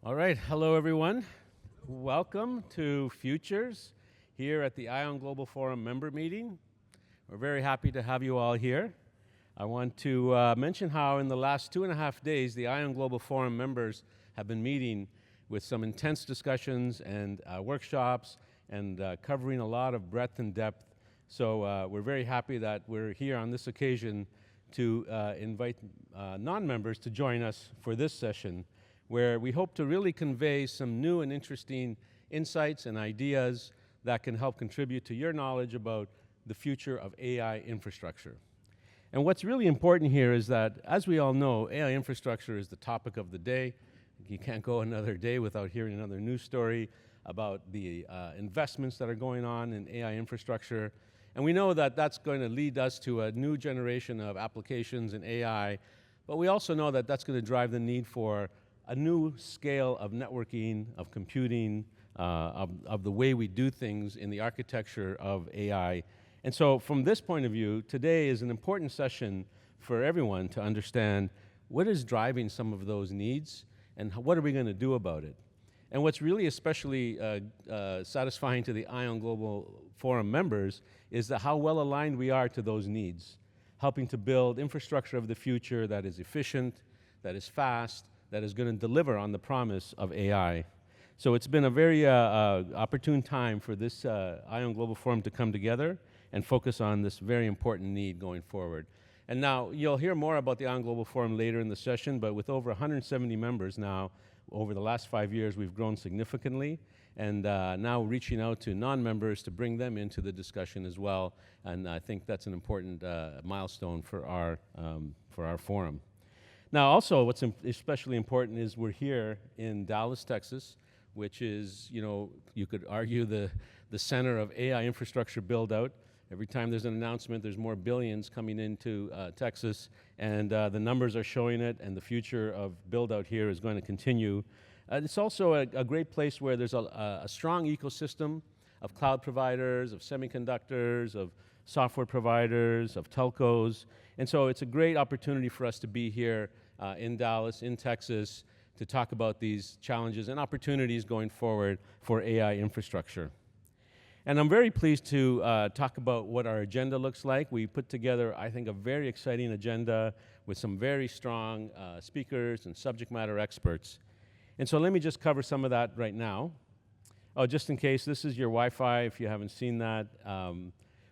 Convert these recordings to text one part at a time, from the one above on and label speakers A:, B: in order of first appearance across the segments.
A: All right, hello everyone. Welcome to Futures here at the IOWN Global Forum member meeting. We're very happy to have you all here. I want to mention how in the last 2.5 days, the IOWN Global Forum members have been meeting with some intense discussions and workshops and covering a lot of breadth and depth. So we're very happy that we're here on this occasion to invite non-members to join us for this session, where we hope to really convey some new and interesting insights and ideas that can help contribute to your knowledge about the future of AI infrastructure. And what's really important here is that, as we all know, AI infrastructure is the topic of the day. You can't go another day without hearing another news story about the investments that are going on in AI infrastructure. And we know that that's going to lead us to a new generation of applications in AI, but we also know that that's going to drive the need for a new scale of networking, of computing, of the way we do things in the architecture of AI. And so from this point of view, today is an important session for everyone to understand what is driving some of those needs and what are we going to do about it. And what's really especially satisfying to the IOWN Global Forum members is that how well aligned we are to those needs, helping to build infrastructure of the future that is efficient, that is fast, that is going to deliver on the promise of AI. So it's been a very opportune time for this IOWN Global Forum to come together and focus on this very important need going forward. And now, you'll hear more about the IOWN Global Forum later in the session, but with over 170 members now, over the last 5 years, we've grown significantly, and now reaching out to non-members to bring them into the discussion as well, and I think that's an important milestone for our forum. Now, also, what's especially important is we're here in Dallas, Texas, which is, you could argue the center of AI infrastructure build-out. Every time there's an announcement, there's more billions coming into Texas, and the numbers are showing it, and the future of build-out here is going to continue. It's also a great place where there's a strong ecosystem of cloud providers, of semiconductors, of software providers, of telcos. And so it's a great opportunity for us to be here in Dallas, in Texas, to talk about these challenges and opportunities going forward for AI infrastructure. And I'm very pleased to talk about what our agenda looks like. We put together, I think, a very exciting agenda with some very strong speakers and subject matter experts. And so let me just cover some of that right now. Oh, just in case, this is your Wi-Fi, if you haven't seen that.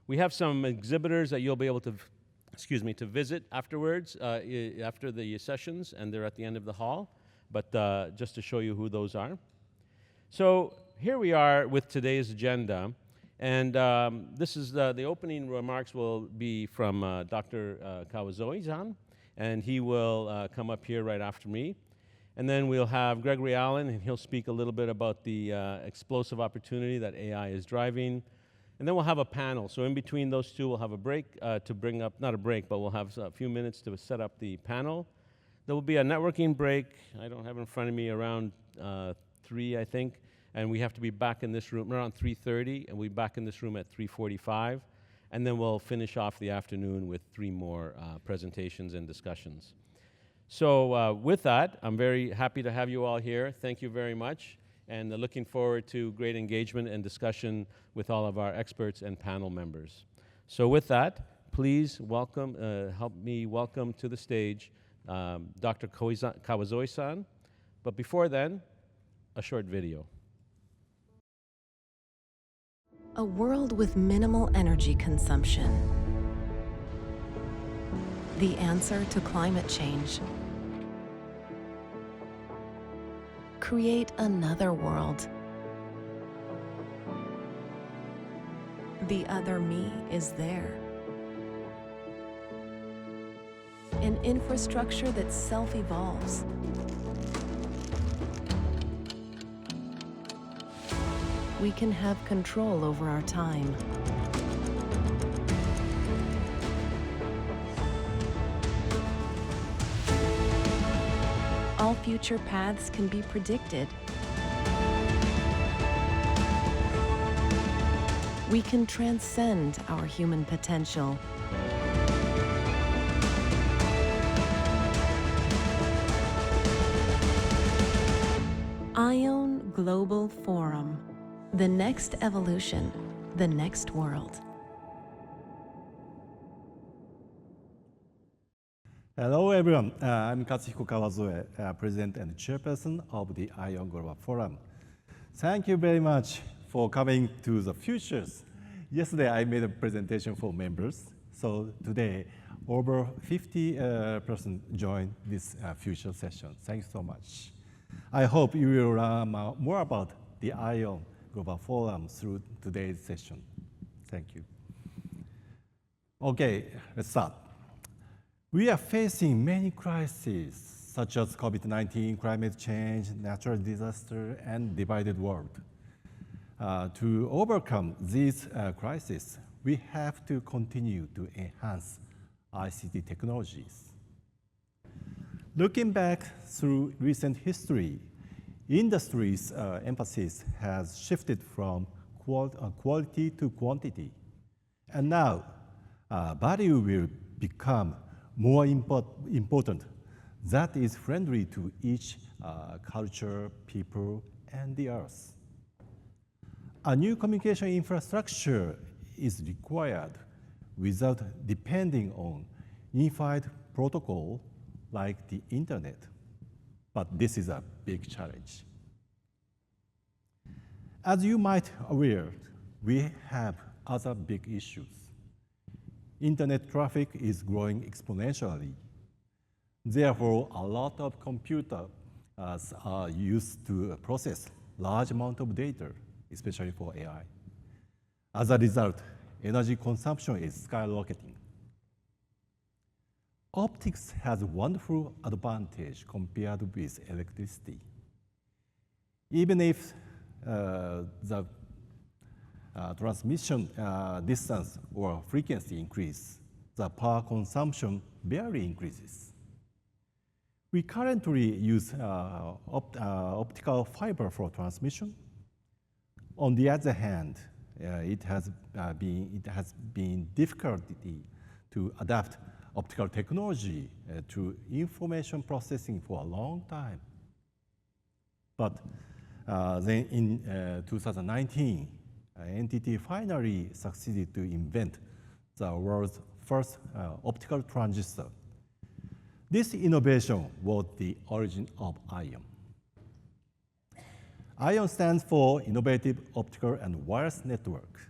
A: We have some exhibitors that you'll be able to, to visit afterwards, after the sessions, and they're at the end of the hall, but just to show you who those are. So here we are with today's agenda, and this is the opening remarks will be from Dr. Kawazoe-san, and he will come up here right after me. And then we'll have Gregory Allen, and he'll speak a little bit about the explosive opportunity that AI is driving. And then we'll have a panel. So in between those two, we'll have a break to bring up, not a break, but we'll have a few minutes to set up the panel. There will be a networking break. I don't have it in front of me, around 3, I think. And we have to be back in this room around 3:30, and we'll be back in this room at 3:45. And then we'll finish off the afternoon with 3 more presentations and discussions. So with that, I'm very happy to have you all here. Thank you very much. And looking forward to great engagement and discussion with all of our experts and panel members. So with that, please welcome, help me welcome to the stage Dr. Kawazoe-san. But before then, a short video.
B: A world with minimal energy consumption. The answer to climate change. Create another world. The other me is there. An infrastructure that self-evolves. We can have control over our time. All future paths can be predicted. We can transcend our human potential. IOWN Global Forum. The next evolution, the next world.
C: Hello, everyone. I'm Katsuhiko Kawazoe, President and Chairperson of the IOWN Global Forum. Thank you very much for coming to the Futures. Yesterday, I made a presentation for members. So today, over 50 persons joined this Future session. Thanks so much. I hope you will learn more about the IOWN Global Forum through today's session. Thank you. Okay, let's start. We are facing many crises, such as COVID-19, climate change, natural disaster, and divided world. To overcome these crises, we have to continue to enhance ICT technologies. Looking back through recent history, industry's emphasis has shifted from quality to quantity. And now, value will become more important, that is friendly to each culture, people, and the earth. A new communication infrastructure is required without depending on unified protocol like the internet. But this is a big challenge. As you might aware, we have other big issues. Internet traffic is growing exponentially. Therefore, a lot of computers are used to process large amount of data, especially for AI. As a result, energy consumption is skyrocketing. Optics has a wonderful advantage compared with electricity. Even if the transmission distance or frequency increase, the power consumption barely increases. We currently use optical fiber for transmission. On the other hand, it has been difficult to adapt optical technology to information processing for a long time. But then in 2019, NTT finally succeeded to invent the world's first optical transistor. This innovation was the origin of IOWN. IOWN stands for Innovative Optical and Wireless Network.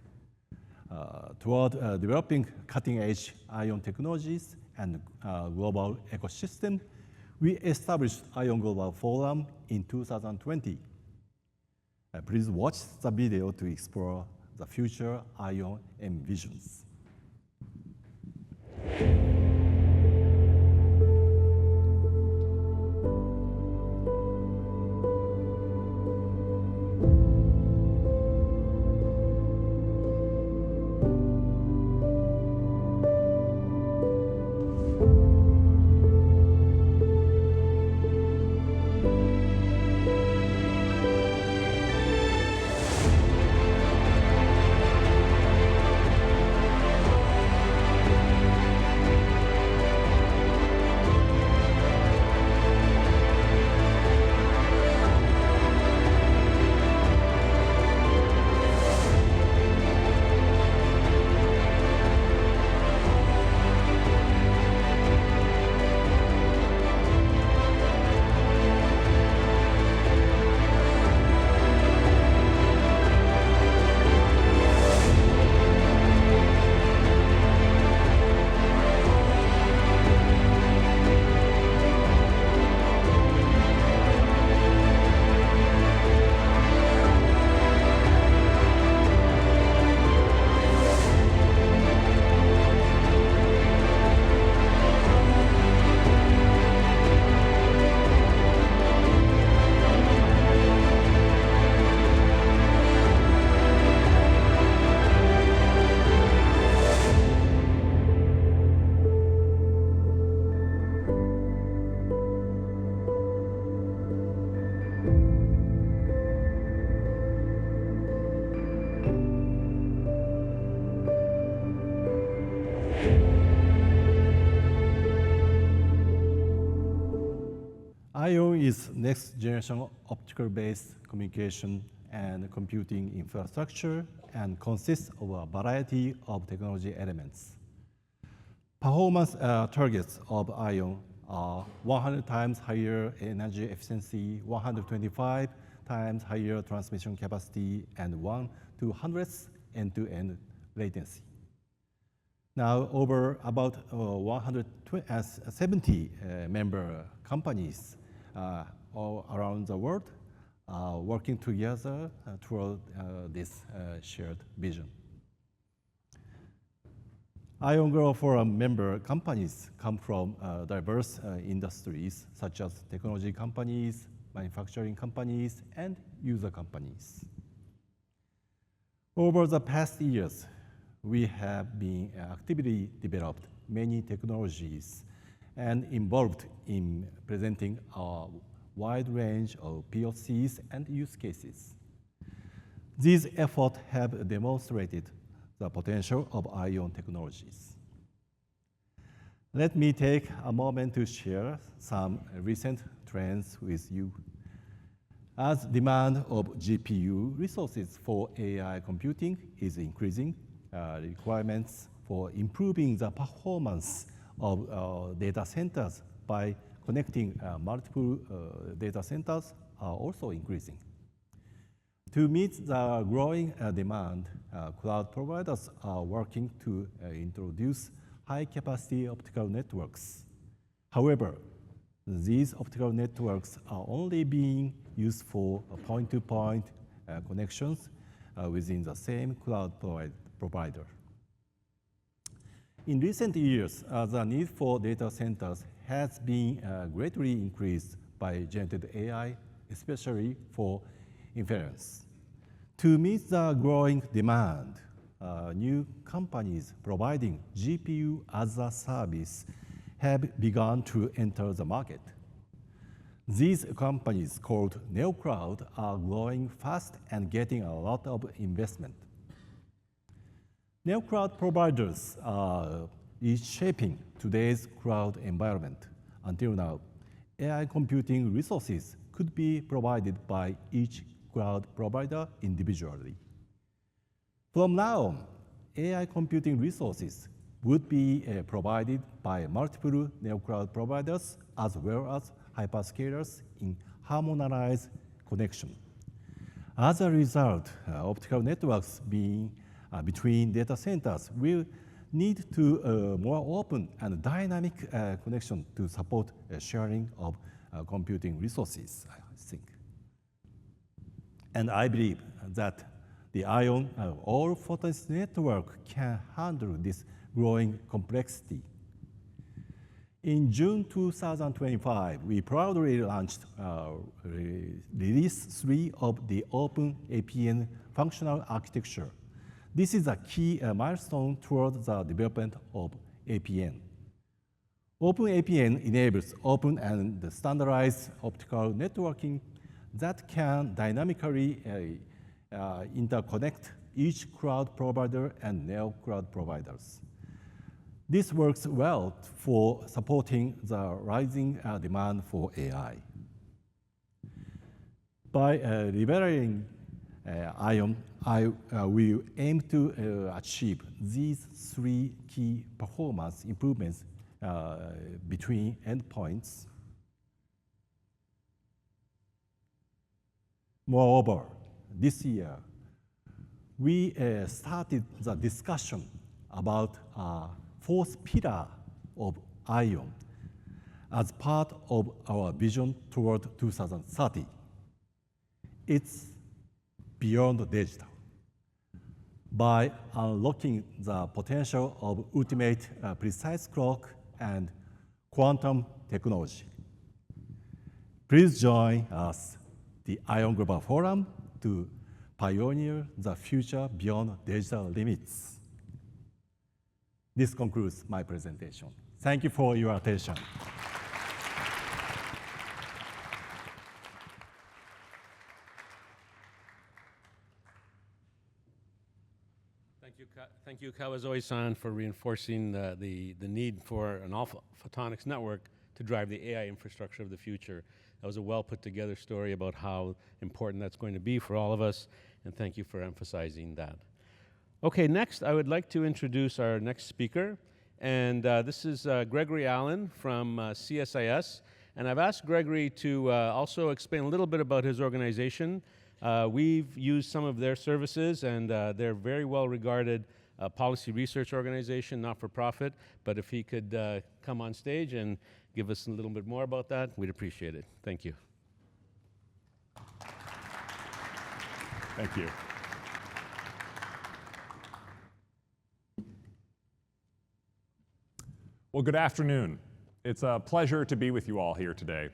C: Toward developing cutting-edge IOWN technologies and global ecosystem, we established IOWN Global Forum in 2020. Please watch the video to explore the future IOWN envisions. IOWN is next generation optical-based communication and computing infrastructure and consists of a variety of technology elements. Performance targets of IOWN are 100 times higher energy efficiency, 125 times higher transmission capacity, and 1 to 100th end-to-end latency. Now, over about 170 member companies all around the world are working together toward this shared vision. IOWN Global Forum member companies come from diverse industries such as technology companies, manufacturing companies, and user companies. Over the past years, we have been actively developed many technologies and involved in presenting a wide range of POCs and use cases. These efforts have demonstrated the potential of IOWN technologies. Let me take a moment to share some recent trends with you. As demand of GPU resources for AI computing is increasing, requirements for improving the performance of data centers by connecting multiple data centers are also increasing. To meet the growing demand, cloud providers are working to introduce high-capacity optical networks. However, these optical networks are only being used for point-to-point connections within the same cloud provider. In recent years, the need for data centers has been greatly increased by generative AI, especially for inference. To meet the growing demand, new companies providing GPU as a service have begun to enter the market. These companies, called neocloud, are growing fast and getting a lot of investment. Neocloud providers are reshaping today's cloud environment. Until now, AI computing resources could be provided by each cloud provider individually. From now on, AI computing resources would be provided by multiple neocloud providers as well as hyperscalers in harmonized connection. As a result, optical networks between data centers will need to more open and dynamic connection to support sharing of computing resources, I think. And I believe that the IOWN all-photons network can handle this growing complexity. In June 2025, we proudly launched Release 3 of the Open APN functional architecture. This is a key milestone toward the development of APN. Open APN enables open and standardized optical networking that can dynamically interconnect each cloud provider and neo-cloud providers. This works well for supporting the rising demand for AI. By leveraging IOWN, we aim to achieve these three key performance improvements between endpoints. Moreover, this year, we started the discussion about fourth pillar of IOWN as part of our vision toward 2030. It's beyond digital. By unlocking the potential of ultimate precise clock and quantum technology. Please join us, the IOWN Global Forum, to pioneer the future beyond digital limits. This concludes my presentation. Thank you for your attention.
A: Thank you, Kawazoe-san, for reinforcing the need for an all-photonics network to drive the AI infrastructure of the future. That was a well put together story about how important that's going to be for all of us, and thank you for emphasizing that. Okay, next I would like to introduce our next speaker, and this is Gregory Allen from CSIS, and I've asked Gregory to also explain a little bit about his organization. We've used some of their services, and they're very well regarded policy research organization, not-for-profit, but if he could come on stage and give us a little bit more about that, we'd appreciate it. Thank you.
D: Thank you. Well, good afternoon. It's a pleasure to be with you all here today.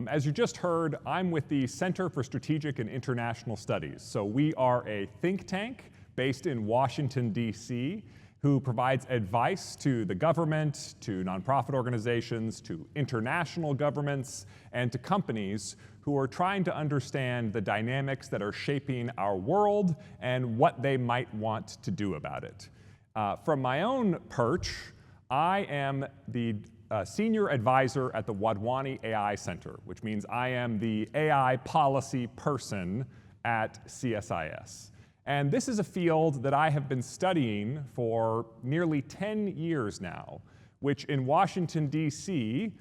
D: As you just heard, I'm with the Center for Strategic and International Studies. So we are a think tank based in Washington, D.C., who provides advice to the government, to nonprofit organizations, to international governments, and to companies who are trying to understand the dynamics that are shaping our world and what they might want to do about it. From my own perch, I am the senior advisor at the Wadhwani AI Center, which means I am the AI policy person at CSIS. And this is a field that I have been studying for nearly 10 years now, which in Washington, D.C.,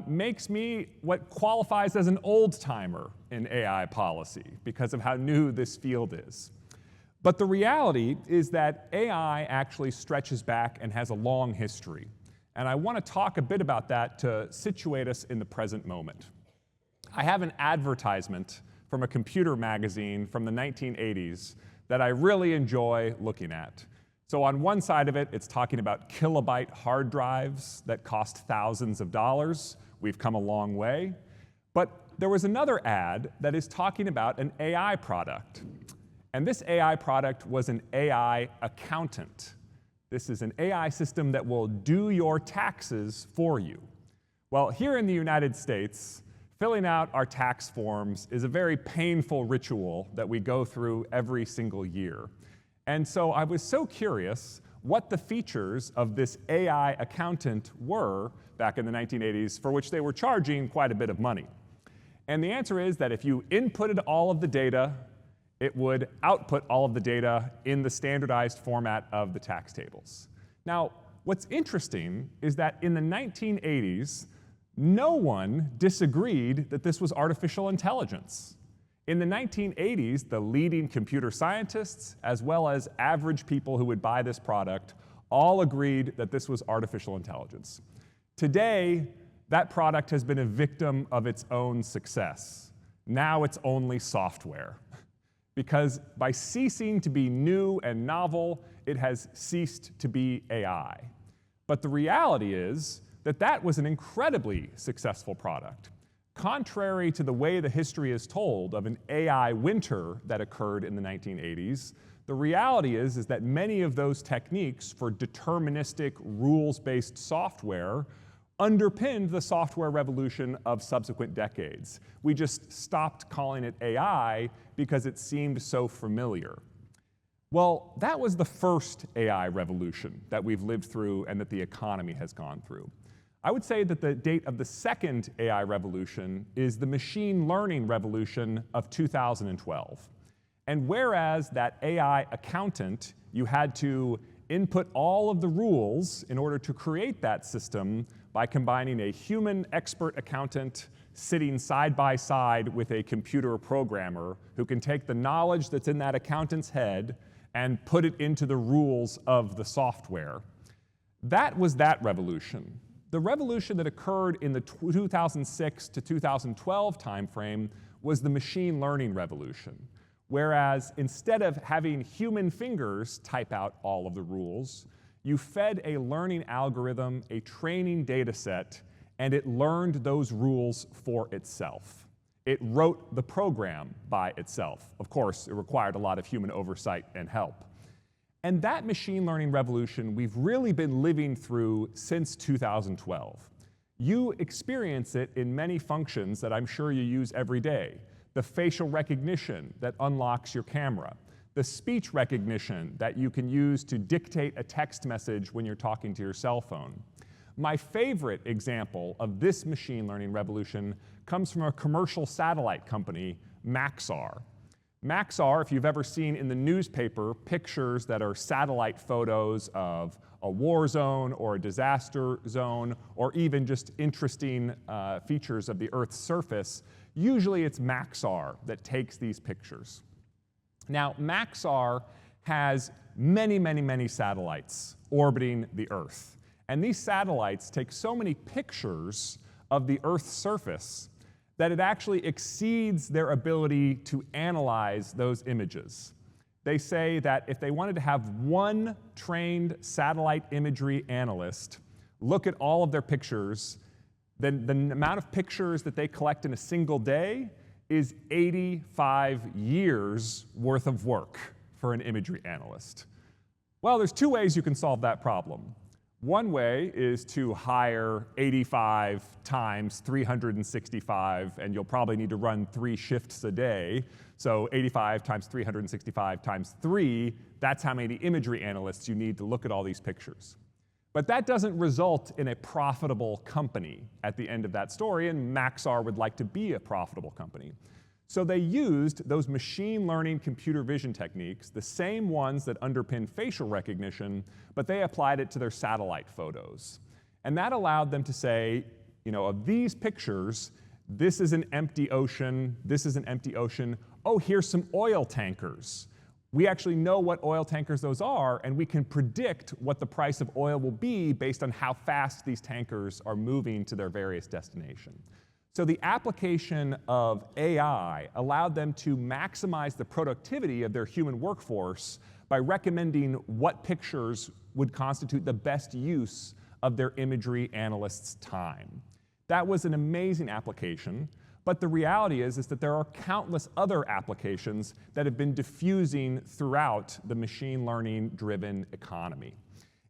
D: makes me what qualifies as an old-timer in AI policy because of how new this field is. But the reality is that AI actually stretches back and has a long history. And I want to talk a bit about that to situate us in the present moment. I have an advertisement from a computer magazine from the 1980s that I really enjoy looking at. So on one side of it, it's talking about kilobyte hard drives that cost thousands of dollars. We've come a long way. But there was another ad that is talking about an AI product. And this AI product was an AI accountant. This is an AI system that will do your taxes for you. Well, here in the United States, filling out our tax forms is a very painful ritual that we go through every single year. And so I was so curious what the features of this AI accountant were back in the 1980s, for which they were charging quite a bit of money. And the answer is that if you inputted all of the data, it would output all of the data in the standardized format of the tax tables. Now, what's interesting is that in the 1980s, no one disagreed that this was artificial intelligence. In the 1980s, the leading computer scientists, as well as average people who would buy this product, all agreed that this was artificial intelligence. Today, that product has been a victim of its own success. Now it's only software. Because by ceasing to be new and novel, it has ceased to be AI. But the reality is that that was an incredibly successful product. Contrary to the way the history is told of an AI winter that occurred in the 1980s, the reality is that many of those techniques for deterministic, rules-based software underpinned the software revolution of subsequent decades. We just stopped calling it AI because it seemed so familiar. Well, that was the first AI revolution that we've lived through and that the economy has gone through. I would say that the date of the second AI revolution is the machine learning revolution of 2012. And whereas that AI accountant, you had to input all of the rules in order to create that system by combining a human expert accountant sitting side by side with a computer programmer who can take the knowledge that's in that accountant's head and put it into the rules of the software. That was that revolution. The revolution that occurred in the 2006 to 2012 timeframe was the machine learning revolution. Whereas instead of having human fingers type out all of the rules, you fed a learning algorithm a training data set, and it learned those rules for itself. It wrote the program by itself. Of course, it required a lot of human oversight and help. And that machine learning revolution we've really been living through since 2012. You experience it in many functions that I'm sure you use every day. The facial recognition that unlocks your camera, the speech recognition that you can use to dictate a text message when you're talking to your cell phone. My favorite example of this machine learning revolution comes from a commercial satellite company, Maxar. Maxar, if you've ever seen in the newspaper pictures that are satellite photos of a war zone or a disaster zone, or even just interesting features of the Earth's surface, usually it's Maxar that takes these pictures. Now, Maxar has many, many, many satellites orbiting the Earth. And these satellites take so many pictures of the Earth's surface that it actually exceeds their ability to analyze those images. They say that if they wanted to have one trained satellite imagery analyst look at all of their pictures, then the amount of pictures that they collect in a single day is 85 years worth of work for an imagery analyst. Well, there's two ways you can solve that problem. One way is to hire 85 times 365, and you'll probably need to run 3 shifts a day. So 85 times 365 times 3, that's how many imagery analysts you need to look at all these pictures. But that doesn't result in a profitable company at the end of that story, and Maxar would like to be a profitable company. So they used those machine learning computer vision techniques, the same ones that underpin facial recognition, but they applied it to their satellite photos. And that allowed them to say, of these pictures, this is an empty ocean, this is an empty ocean, oh, here's some oil tankers. We actually know what oil tankers those are, and we can predict what the price of oil will be based on how fast these tankers are moving to their various destinations. So the application of AI allowed them to maximize the productivity of their human workforce by recommending what pictures would constitute the best use of their imagery analysts' time. That was an amazing application, but the reality is that there are countless other applications that have been diffusing throughout the machine learning-driven economy.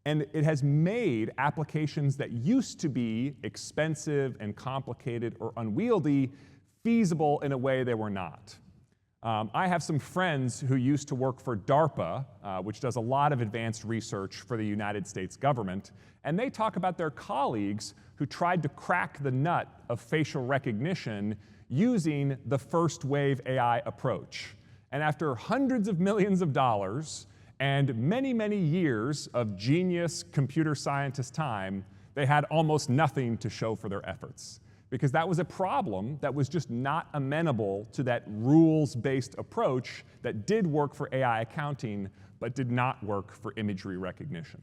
D: And it has made applications that used to be expensive and complicated or unwieldy feasible in a way they were not. I have some friends who used to work for DARPA, which does a lot of advanced research for the United States government, and they talk about their colleagues who tried to crack the nut of facial recognition using the first wave AI approach. And after hundreds of millions of dollars, and many, many years of genius computer scientist time, they had almost nothing to show for their efforts. Because that was a problem that was just not amenable to that rules-based approach that did work for AI accounting, but did not work for imagery recognition.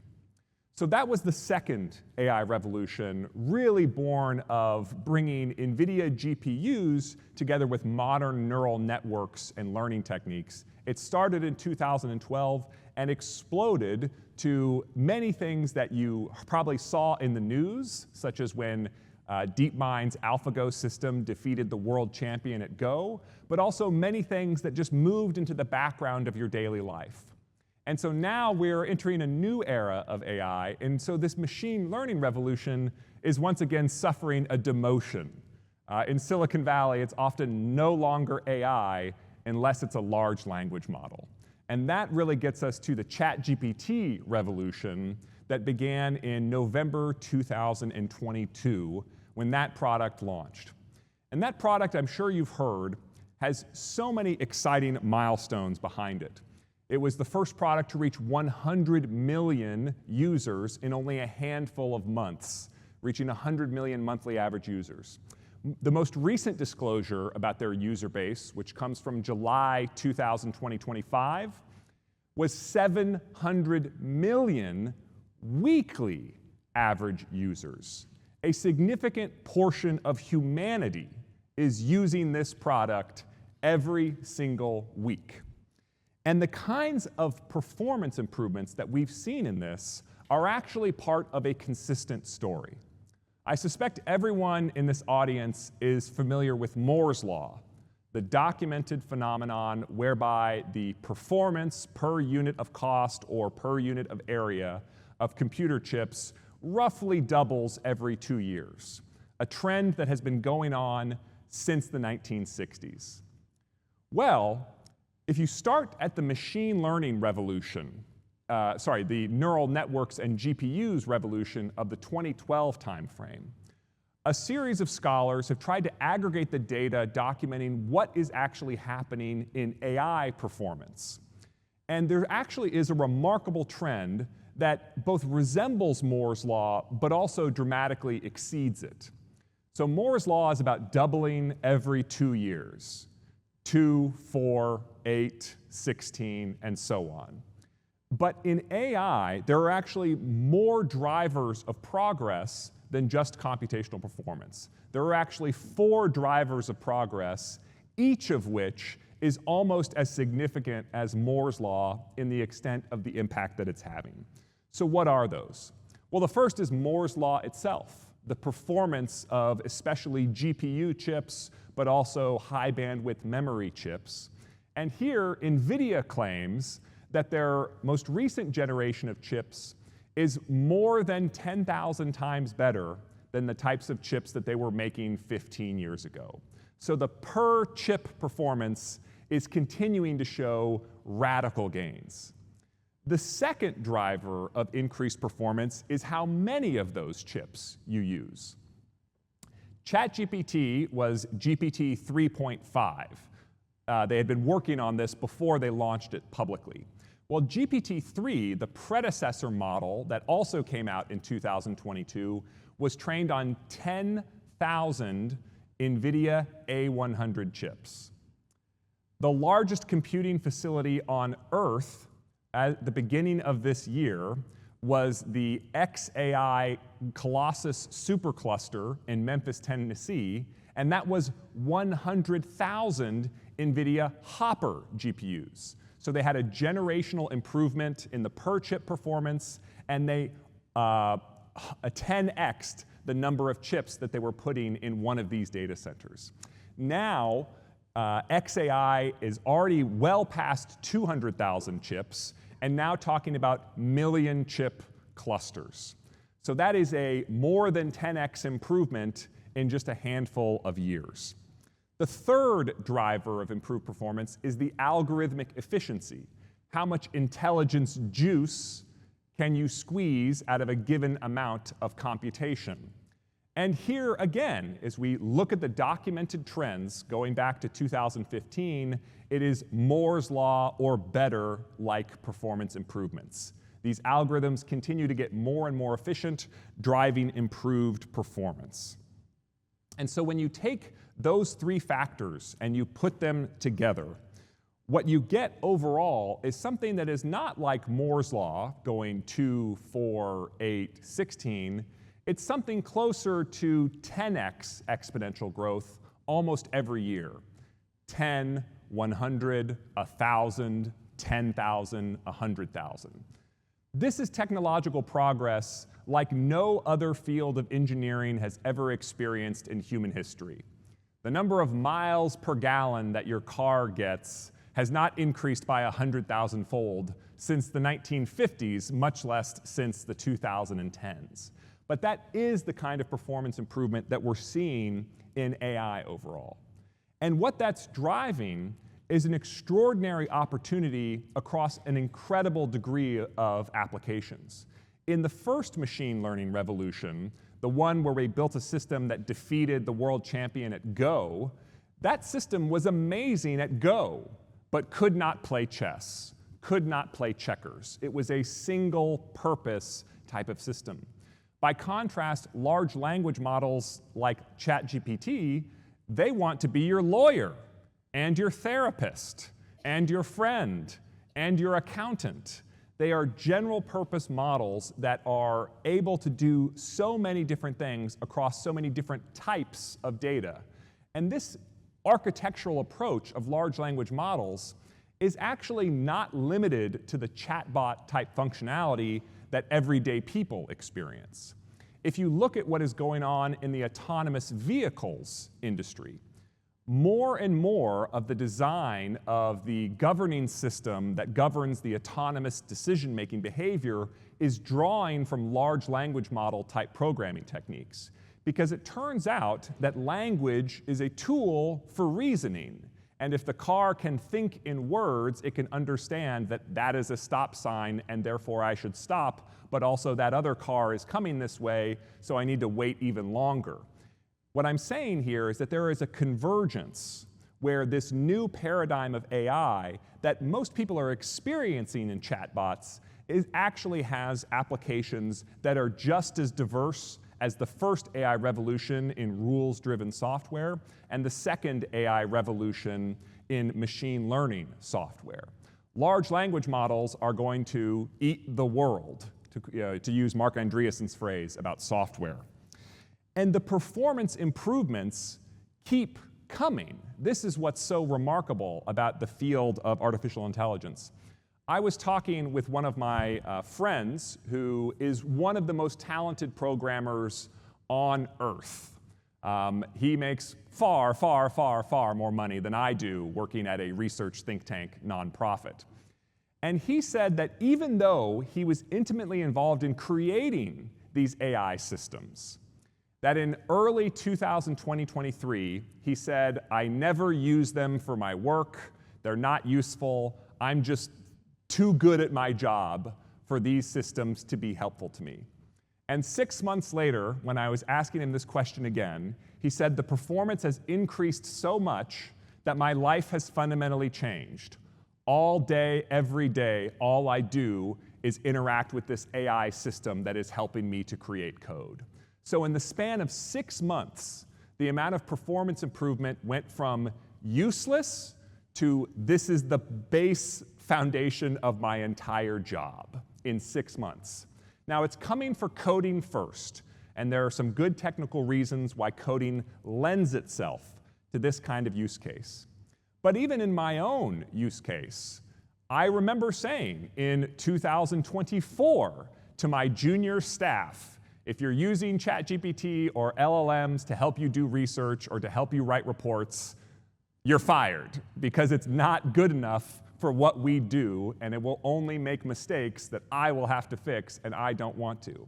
D: So that was the second AI revolution, really born of bringing NVIDIA GPUs together with modern neural networks and learning techniques. It started in 2012 and exploded to many things that you probably saw in the news, such as when DeepMind's AlphaGo system defeated the world champion at Go, but also many things that just moved into the background of your daily life. And so now we're entering a new era of AI, and so this machine learning revolution is once again suffering a demotion. In Silicon Valley, it's often no longer AI unless it's a large language model. And that really gets us to the ChatGPT revolution that began in November 2022 when that product launched. And that product, I'm sure you've heard, has so many exciting milestones behind it. It was the first product to reach 100 million users in only a handful of months, reaching 100 million monthly average users. The most recent disclosure about their user base, which comes from July 2025, was 700 million weekly average users. A significant portion of humanity is using this product every single week. And the kinds of performance improvements that we've seen in this are actually part of a consistent story. I suspect everyone in this audience is familiar with Moore's Law, the documented phenomenon whereby the performance per unit of cost or per unit of area of computer chips roughly doubles every 2 years, a trend that has been going on since the 1960s. Well, if you start at the machine learning revolution the neural networks and GPUs revolution of the 2012 timeframe, a series of scholars have tried to aggregate the data documenting what is actually happening in AI performance. And there actually is a remarkable trend that both resembles Moore's law, but also dramatically exceeds it. So Moore's law is about doubling every 2 years, 2, 4, 8, 16, and so on. But in AI, there are actually more drivers of progress than just computational performance. There are actually 4 drivers of progress, each of which is almost as significant as Moore's law in the extent of the impact that it's having. So what are those? Well, the first is Moore's law itself, the performance of especially GPU chips, but also high bandwidth memory chips. And here, NVIDIA claims that their most recent generation of chips is more than 10,000 times better than the types of chips that they were making 15 years ago. So the per chip performance is continuing to show radical gains. The second driver of increased performance is how many of those chips you use. ChatGPT was GPT 3.5. They had been working on this before they launched it publicly. Well, GPT-3, the predecessor model that also came out in 2022, was trained on 10,000 NVIDIA A100 chips. The largest computing facility on Earth at the beginning of this year was the xAI Colossus supercluster in Memphis, Tennessee, and that was 100,000 NVIDIA Hopper GPUs. So they had a generational improvement in the per-chip performance, and they 10x'd the number of chips that they were putting in one of these data centers. Now, xAI is already well past 200,000 chips, and now talking about million chip clusters. So that is a more than 10x improvement in just a handful of years. The third driver of improved performance is the algorithmic efficiency. How much intelligence juice can you squeeze out of a given amount of computation? And here again, as we look at the documented trends going back to 2015, it is Moore's law or better like performance improvements. These algorithms continue to get more and more efficient, driving improved performance. And so when you take those 3 factors and you put them together, what you get overall is something that is not like Moore's law, going 2, 4, 8, 16. It's something closer to 10x exponential growth almost every year. 10, 100, 1,000, 10,000, 100,000. This is technological progress like no other field of engineering has ever experienced in human history. The number of miles per gallon that your car gets has not increased by 100,000-fold since the 1950s, much less since the 2010s. But that is the kind of performance improvement that we're seeing in AI overall. And what that's driving is an extraordinary opportunity across an incredible degree of applications. In the first machine learning revolution, the one where we built a system that defeated the world champion at Go, that system was amazing at Go, but could not play chess, could not play checkers. It was a single purpose type of system. By contrast, large language models like ChatGPT, they want to be your lawyer and your therapist and your friend and your accountant. They are general purpose models that are able to do so many different things across so many different types of data. And this architectural approach of large language models is actually not limited to the chatbot type functionality that everyday people experience. If you look at what is going on in the autonomous vehicles industry, more and more of the design of the governing system that governs the autonomous decision-making behavior is drawing from large language model type programming techniques. Because it turns out that language is a tool for reasoning, And if the car can think in words, it can understand that that is a stop sign and therefore I should stop, but also that other car is coming this way, so I need to wait even longer. What I'm saying here is that there is a convergence where this new paradigm of AI that most people are experiencing in chatbots actually has applications that are just as diverse as the first AI revolution in rules-driven software and the second AI revolution in machine learning software. Large language models are going to eat the world, to use Mark Andreessen's phrase about software. And the performance improvements keep coming. This is what's so remarkable about the field of artificial intelligence. I was talking with one of my friends who is one of the most talented programmers on Earth. He makes far, far, far, far more money than I do working at a research think tank nonprofit. And he said that even though he was intimately involved in creating these AI systems, that in early 2023, he said, I never use them for my work, they're not useful, I'm just too good at my job for these systems to be helpful to me. And 6 months later, when I was asking him this question again, he said, the performance has increased so much that my life has fundamentally changed. All day, every day, all I do is interact with this AI system that is helping me to create code. So in the span of 6 months, the amount of performance improvement went from useless to this is the base foundation of my entire job in 6 months. Now it's coming for coding first, and there are some good technical reasons why coding lends itself to this kind of use case. But even in my own use case, I remember saying in 2024 to my junior staff, if you're using ChatGPT or LLMs to help you do research or to help you write reports, you're fired because it's not good enough for what we do, and it will only make mistakes that I will have to fix, and I don't want to.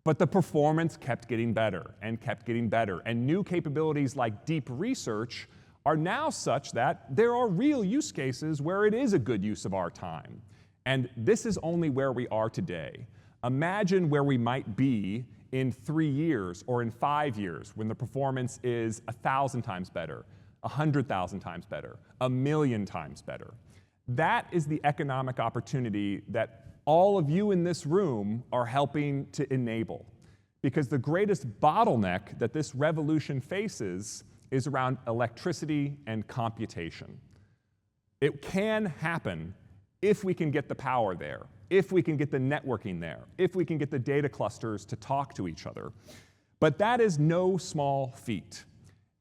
D: But the performance kept getting better and kept getting better, and new capabilities like deep research are now such that there are real use cases where it is a good use of our time. And this is only where we are today. Imagine where we might be in 3 years or in 5 years when the performance is 1,000 times better, 100,000 times better, 1,000,000 times better. That is the economic opportunity that all of you in this room are helping to enable. Because the greatest bottleneck that this revolution faces is around electricity and computation. It can happen if we can get the power there, if we can get the networking there, if we can get the data clusters to talk to each other. But that is no small feat.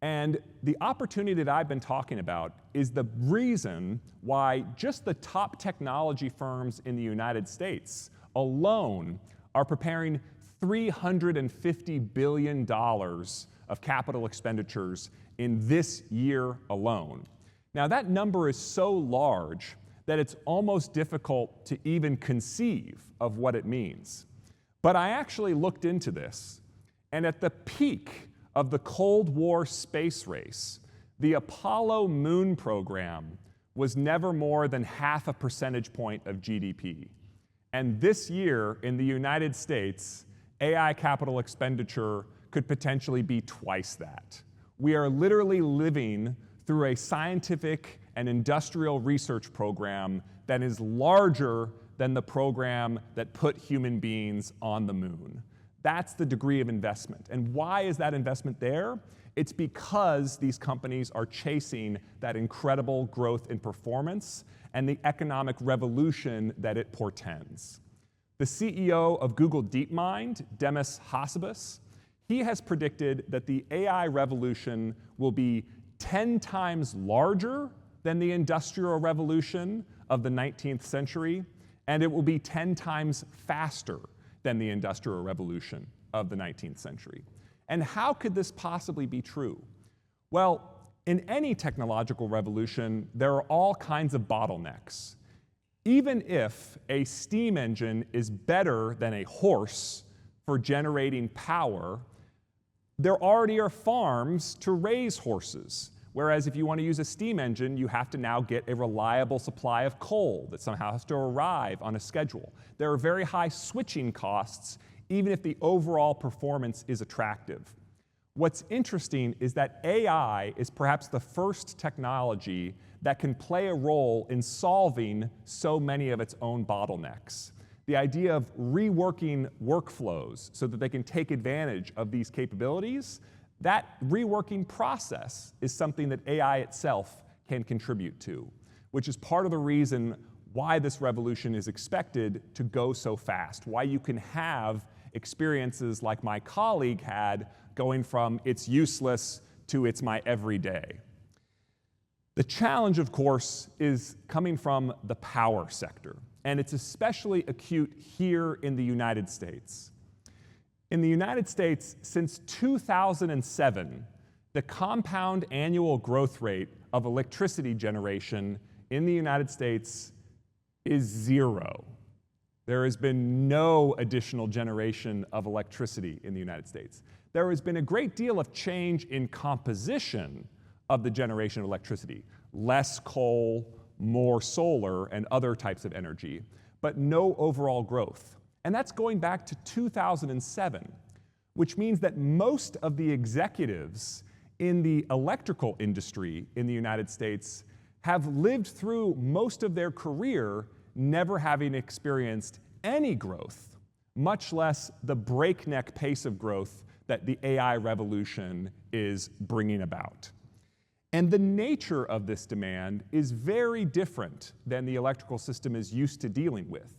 D: And the opportunity that I've been talking about is the reason why just the top technology firms in the United States alone are preparing $350 billion of capital expenditures in this year alone. Now that number is so large that it's almost difficult to even conceive of what it means. But I actually looked into this, and at the peak of the Cold War space race, the Apollo moon program was never more than 0.5 percentage point of GDP. And this year in the United States, AI capital expenditure could potentially be twice that. We are literally living through a scientific and industrial research program that is larger than the program that put human beings on the moon. That's the degree of investment. And why is that investment there? It's because these companies are chasing that incredible growth in performance and the economic revolution that it portends. The CEO of Google DeepMind, Demis Hassabis, he has predicted that the AI revolution will be 10 times larger than the Industrial Revolution of the 19th century, and it will be 10 times faster than the Industrial Revolution of the 19th century. And how could this possibly be true? Well, in any technological revolution, there are all kinds of bottlenecks. Even if a steam engine is better than a horse for generating power, there already are farms to raise horses. Whereas if you want to use a steam engine, you have to now get a reliable supply of coal that somehow has to arrive on a schedule. There are very high switching costs, even if the overall performance is attractive. What's interesting is that AI is perhaps the first technology that can play a role in solving so many of its own bottlenecks. The idea of reworking workflows so that they can take advantage of these capabilities, that reworking process is something that AI itself can contribute to, which is part of the reason why this revolution is expected to go so fast, why you can have experiences like my colleague had going from it's useless to it's my everyday. The challenge, of course, is coming from the power sector, and it's especially acute here in the United States. In the United States, since 2007, the compound annual growth rate of electricity generation in the United States is 0. There has been no additional generation of electricity in the United States. There has been a great deal of change in composition of the generation of electricity. Less coal, more solar, and other types of energy, but no overall growth. And that's going back to 2007, which means that most of the executives in the electrical industry in the United States have lived through most of their career never having experienced any growth, much less the breakneck pace of growth that the AI revolution is bringing about. And the nature of this demand is very different than the electrical system is used to dealing with.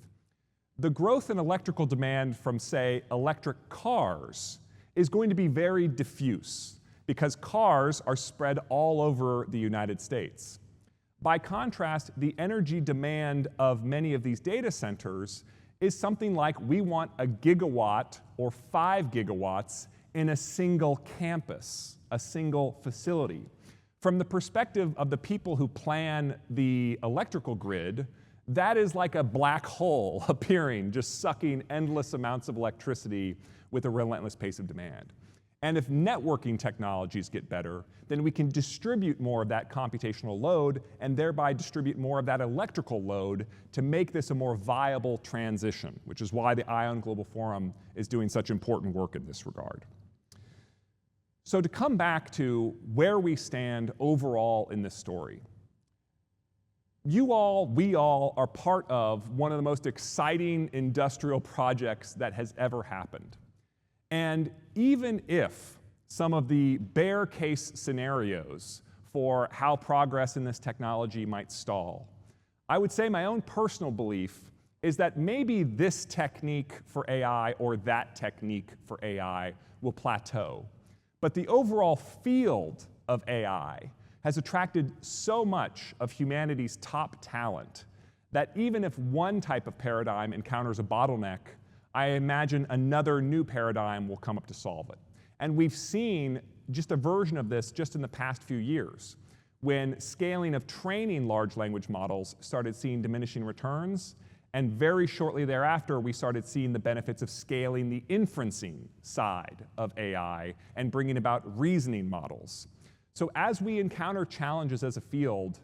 D: The growth in electrical demand from, say, electric cars is going to be very diffuse because cars are spread all over the United States. By contrast, the energy demand of many of these data centers is something like we want a gigawatt or 5 gigawatts in a single campus, a single facility. From the perspective of the people who plan the electrical grid, that is like a black hole appearing, just sucking endless amounts of electricity with a relentless pace of demand. And if networking technologies get better, then we can distribute more of that computational load and thereby distribute more of that electrical load to make this a more viable transition, which is why the IOWN Global Forum is doing such important work in this regard. So to come back to where we stand overall in this story, we all are part of one of the most exciting industrial projects that has ever happened. And even if some of the bear case scenarios for how progress in this technology might stall, I would say my own personal belief is that maybe this technique for AI or that technique for AI will plateau. But the overall field of AI has attracted so much of humanity's top talent that even if one type of paradigm encounters a bottleneck, I imagine another new paradigm will come up to solve it. And we've seen just a version of this just in the past few years, when scaling of training large language models started seeing diminishing returns, and very shortly thereafter, we started seeing the benefits of scaling the inferencing side of AI and bringing about reasoning models. So as we encounter challenges as a field,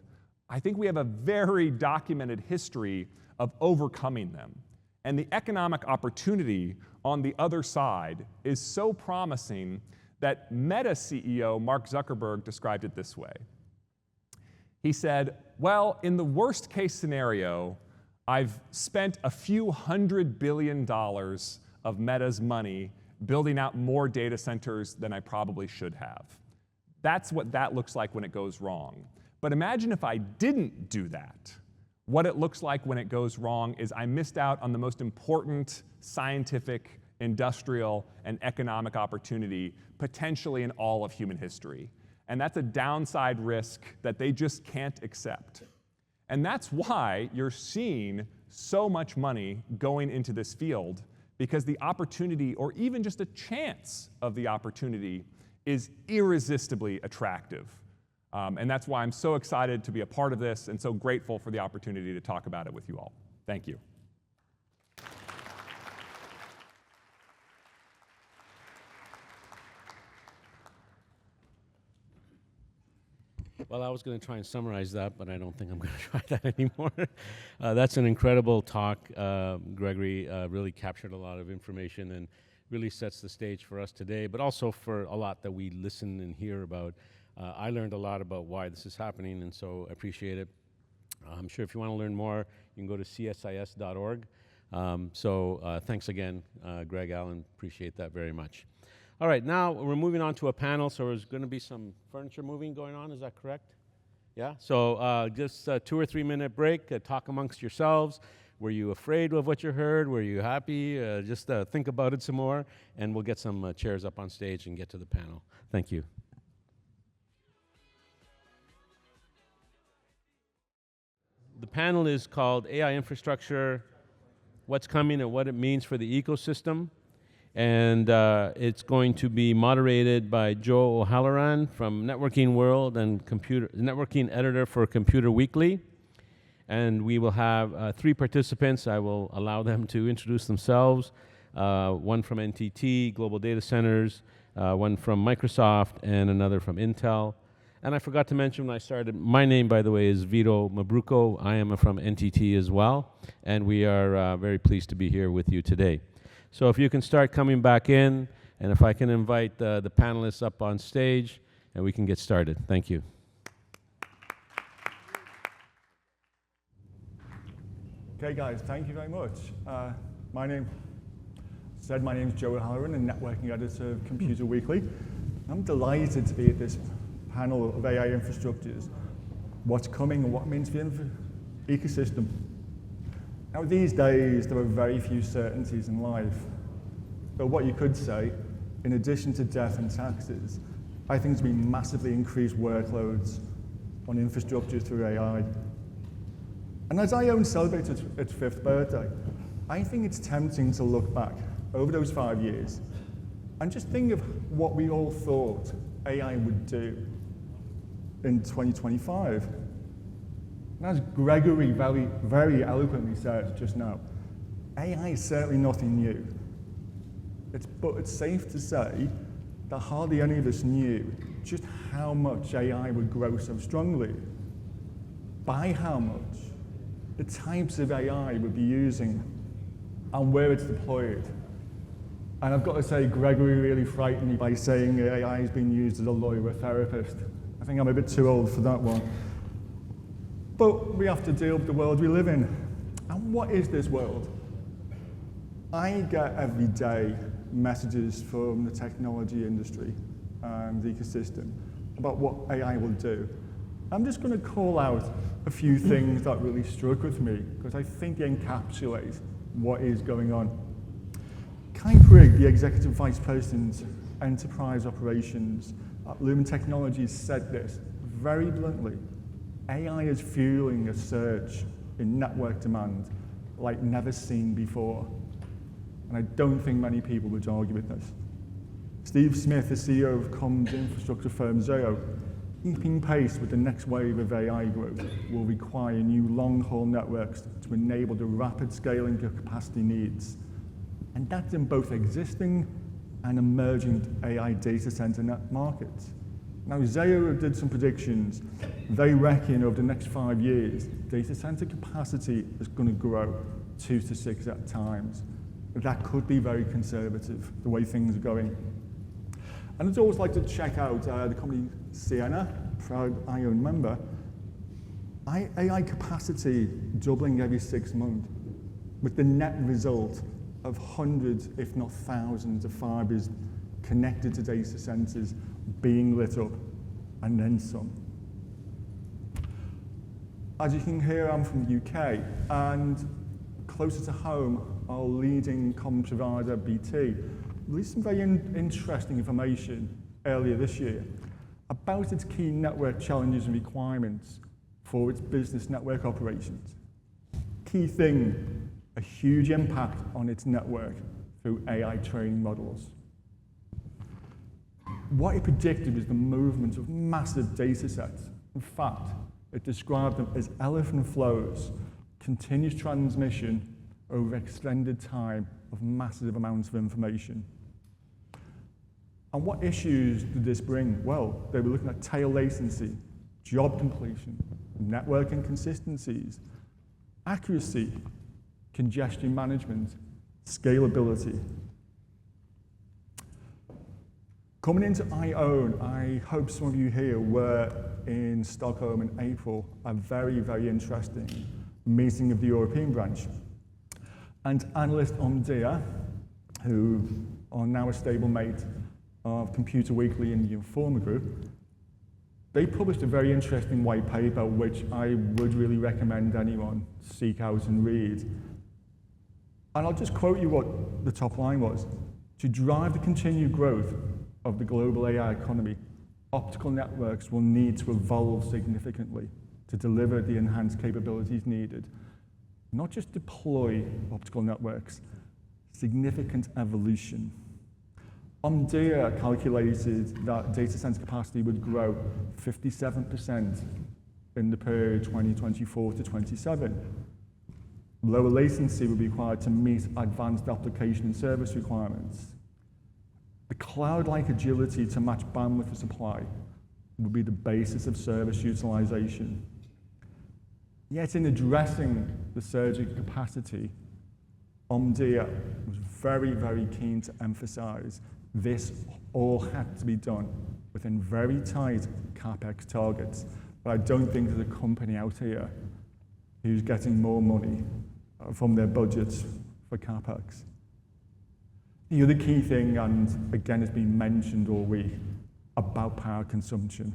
D: I think we have a very documented history of overcoming them. And the economic opportunity on the other side is so promising that Meta CEO Mark Zuckerberg described it this way. He said, well, in the worst case scenario, I've spent a few $100 billion of Meta's money building out more data centers than I probably should have. That's what that looks like when it goes wrong. But imagine if I didn't do that. What it looks like when it goes wrong is I missed out on the most important scientific, industrial, and economic opportunity potentially in all of human history. And that's a downside risk that they just can't accept. And that's why you're seeing so much money going into this field, because the opportunity, or even just a chance of the opportunity, is irresistibly attractive. And that's why I'm so excited to be a part of this and so grateful for the opportunity to talk about it with you all. Thank you.
A: Well, I was going to try and summarize that, but I don't think I'm going to try that anymore. That's an incredible talk. Gregory really captured a lot of information and really sets the stage for us today, but also for a lot that we listen and hear about. I learned a lot about why this is happening, and so I appreciate it. I'm sure if you want to learn more, you can go to csis.org. Thanks again, Greg, Allen. Appreciate that very much. All right, now we're moving on to a panel, so there's going to be some furniture moving going on. Is that correct? Yeah? So just a 2 or 3 minute break, talk amongst yourselves. Were you afraid of what you heard? Were you happy? Just think about it some more, and we'll get some chairs up on stage and get to the panel. Thank you. The panel is called AI Infrastructure, What's Coming and What It Means for the Ecosystem. And it's going to be moderated by Joe O'Halloran from Networking World and networking editor for Computer Weekly. And we will have 3 participants. I will allow them to introduce themselves. One from NTT, Global Data Centers, one from Microsoft, and another from Intel. And I forgot to mention when I started, my name, by the way, is Vito Mabruco. I am from NTT as well. And we are very pleased to be here with you today. So if you can start coming back in, and if I can invite the panelists up on stage, and we can get started. Thank you.
E: Okay, guys, thank you very much. My name is Joe O'Halloran, and networking editor of Computer Weekly. I'm delighted to be at this panel of AI infrastructures, what's coming and what it means for the ecosystem. Now, these days, there are very few certainties in life. But what you could say, in addition to death and taxes, I think there's been massively increased workloads on infrastructure through AI. And as IOWN celebrates its 5th birthday, I think it's tempting to look back over those 5 years and just think of what we all thought AI would do in 2025. And as Gregory very eloquently said just now, AI is certainly nothing new. But it's safe to say that hardly any of us knew just how much AI would grow so strongly, by how much, the types of AI we'd be using, and where it's deployed. And I've got to say, Gregory really frightened me by saying AI is being used as a lawyer or therapist. I think I'm a bit too old for that one. But we have to deal with the world we live in. And what is this world? I get every day messages from the technology industry and the ecosystem about what AI will do. I'm just going to call out a few things that really struck with me, because I think they encapsulate what is going on. Kai Prigg, the Executive Vice President, Enterprise Operations at Lumen Technologies, said this very bluntly. AI is fueling a surge in network demand like never seen before. And I don't think many people would argue with this. Steve Smith, the CEO of comms infrastructure firm Zayo, keeping pace with the next wave of AI growth will require new long-haul networks to enable the rapid scaling of capacity needs. And that's in both existing and emerging AI data center markets. Now, Zayo did some predictions. They reckon over the next 5 years, data center capacity is going to grow 2 to 6 times. That could be very conservative, the way things are going. And I'd always like to check out the company Ciena, proud IOWN member. AI capacity doubling every 6 months, with the net result of hundreds, if not thousands, of fibers connected to data centers being lit up, and then some. As you can hear, I'm from the UK, and closer to home, our leading comm provider, BT, released some very interesting information earlier this year about its key network challenges and requirements for its business network operations. Key thing, a huge impact on its network through AI training models. What it predicted was the movement of massive data sets. In fact, it described them as elephant flows, continuous transmission over extended time of massive amounts of information. And what issues did this bring? Well, they were looking at tail latency, job completion, network inconsistencies, accuracy, congestion management, scalability. Coming into IOWN, I hope some of you here were in Stockholm in April, a very, very interesting meeting of the European branch. And analyst Omdia, who are now a stablemate of Computer Weekly and the Informer Group, they published a very interesting white paper which I would really recommend anyone seek out and read. And I'll just quote you what the top line was. To drive the continued growth of the global AI economy, optical networks will need to evolve significantly to deliver the enhanced capabilities needed. Not just deploy optical networks, significant evolution. Omdia calculated that data center capacity would grow 57% in the period 2024 to 27. Lower latency would be required to meet advanced application and service requirements. The cloud-like agility to match bandwidth and supply would be the basis of service utilization. Yet in addressing the surging capacity, Omdia was very, very keen to emphasize this all had to be done within very tight CapEx targets. But I don't think there's a company out here who's getting more money from their budgets for CapEx. The other key thing, and again it's been mentioned all week, about power consumption.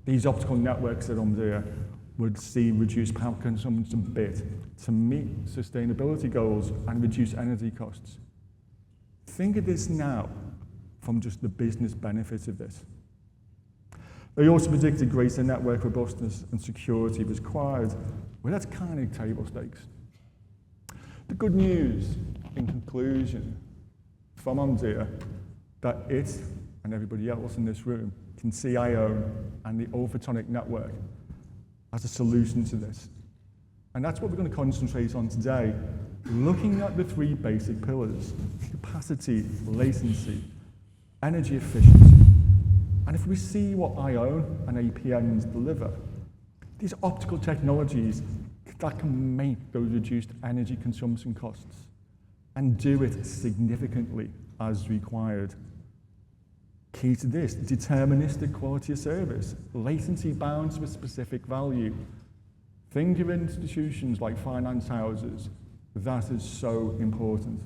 E: These optical networks at Omdia would see reduced power consumption a bit to meet sustainability goals and reduce energy costs. Think of this now from just the business benefits of this. They also predicted greater network robustness and security was required. Well, that's kind of table stakes. The good news, in conclusion, from Omdia, that it and everybody else in this room can see IOWN and the Ulphotonic network as a solution to this. And that's what we're going to concentrate on today, looking at the three basic pillars: capacity, latency, energy efficiency. And if we see what IOWN and APNs deliver, these optical technologies that can make those reduced energy consumption costs and do it significantly as required. Key to this, deterministic quality of service, latency bound to a specific value. Think of institutions like finance houses. That is so important.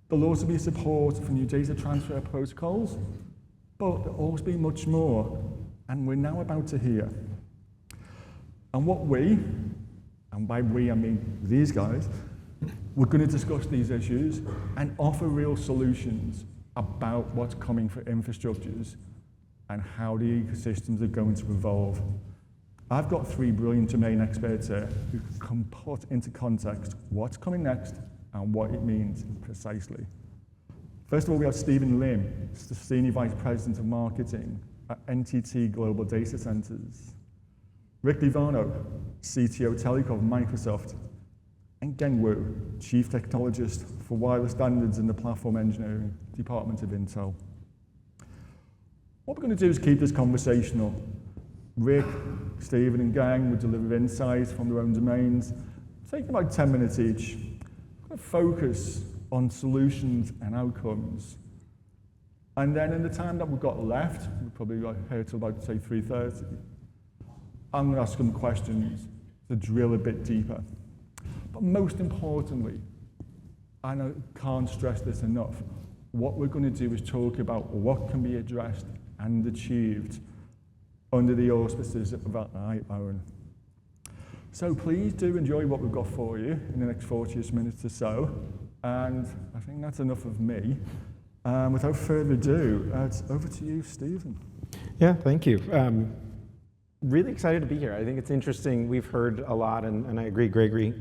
E: There'll also be support for new data transfer protocols, but there'll also be much more, and we're now about to hear. And what we, and by we I mean these guys, we're going to discuss these issues and offer real solutions about what's coming for infrastructures and how the ecosystems are going to evolve. I've got three brilliant domain experts here who can put into context what's coming next and what it means precisely. First of all, we have Stephen Lim, the Senior Vice President of Marketing at NTT Global Data Centers. Rick Livano, CTO Telecom, Microsoft. And Geng Wu, Chief Technologist for Wireless Standards in the Platform Engineering Department of Intel. What we're going to do is keep this conversational. Rick, Stephen, and Geng will deliver insights from their own domains, taking about 10 minutes each. We're going to focus on solutions and outcomes. And then in the time that we've got left, we've probably got here till about, say, 3:30, I'm going to ask them questions to drill a bit deeper. But most importantly, and I can't stress this enough, what we're going to do is talk about what can be addressed and achieved under the auspices of IOWN. So please do enjoy what we've got for you in the next 40 minutes or so. And I think that's enough of me. Without further ado, it's over to you, Stephen.
F: Yeah, thank you. Really excited to be here. I think it's interesting. We've heard a lot, and I agree, Gregory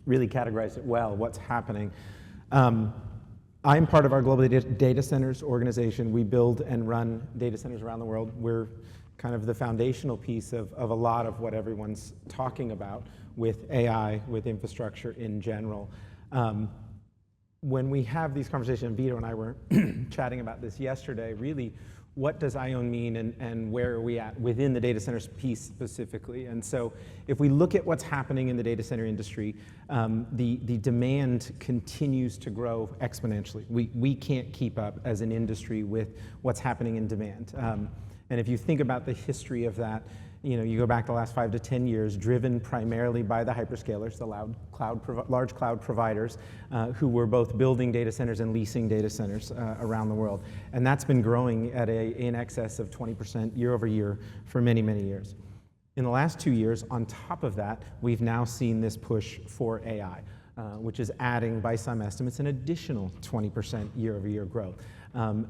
F: really categorized it well, what's happening. I'm part of our Global Data Centers organization. We build and run data centers around the world. We're kind of the foundational piece of a lot of what everyone's talking about with AI, with infrastructure in general. When we have these conversations, Vito and I were chatting about this yesterday, really what does IOWN mean and where are we at within the data centers piece specifically? And so if we look at what's happening in the data center industry, the demand continues to grow exponentially. We can't keep up as an industry with what's happening in demand. And if you think about the history of that, you go back the last 5 to 10 years, driven primarily by the hyperscalers, the large cloud providers, who were both building data centers and leasing data centers around the world. And that's been growing at in excess of 20% year over year for many, many years. In the last 2 years, on top of that, we've now seen this push for AI, which is adding, by some estimates, an additional 20% year over year growth.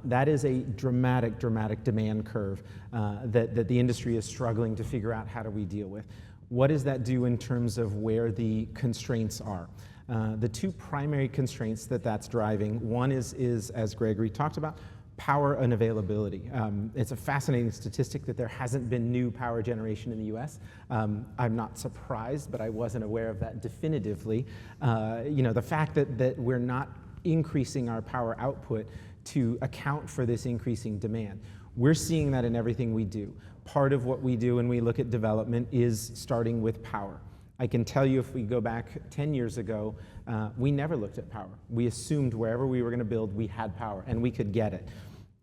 F: That is a dramatic demand curve that the industry is struggling to figure out how do we deal with. What does that do in terms of where the constraints are? The two primary constraints that's driving, one is, as Gregory talked about, power and availability. It's a fascinating statistic that there hasn't been new power generation in the US. I'm not surprised, but I wasn't aware of that definitively. The fact that we're not increasing our power output to account for this increasing demand. We're seeing that in everything we do. Part of what we do when we look at development is starting with power. I can tell you if we go back 10 years ago, we never looked at power. We assumed wherever we were going to build, we had power and we could get it.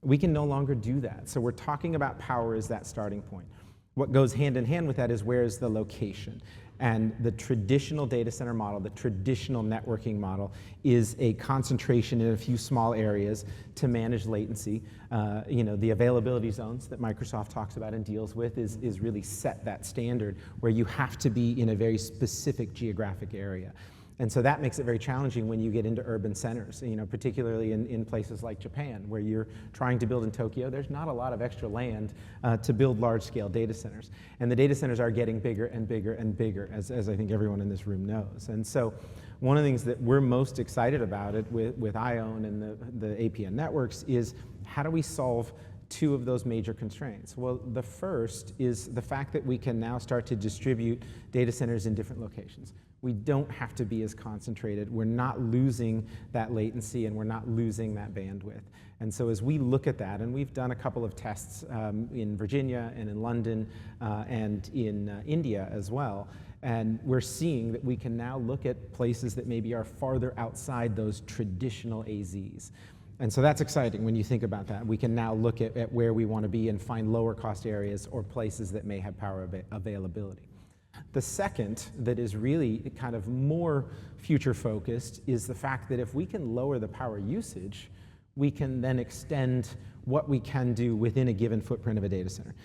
F: We can no longer do that. So we're talking about power as that starting point. What goes hand in hand with that is where is the location. And the traditional data center model, the traditional networking model, is a concentration in a few small areas to manage latency. The availability zones that Microsoft talks about and deals with is really set that standard where you have to be in a very specific geographic area. And so that makes it very challenging when you get into urban centers, particularly in places like Japan, where you're trying to build in Tokyo. There's not a lot of extra land to build large-scale data centers. And the data centers are getting bigger and bigger and bigger, as I think everyone in this room knows. And so one of the things that we're most excited about it with IOWN and the APN networks is how do we solve two of those major constraints? Well, the first is the fact that we can now start to distribute data centers in different locations. We don't have to be as concentrated. We're not losing that latency and we're not losing that bandwidth. And so as we look at that, and we've done a couple of tests in Virginia and in London and in India as well, and we're seeing that we can now look at places that maybe are farther outside those traditional AZs. And so that's exciting when you think about that. We can now look at where we want to be and find lower cost areas or places that may have power availability. The second that is really kind of more future focused is the fact that if we can lower the power usage, we can then extend what we can do within a given footprint of a data center.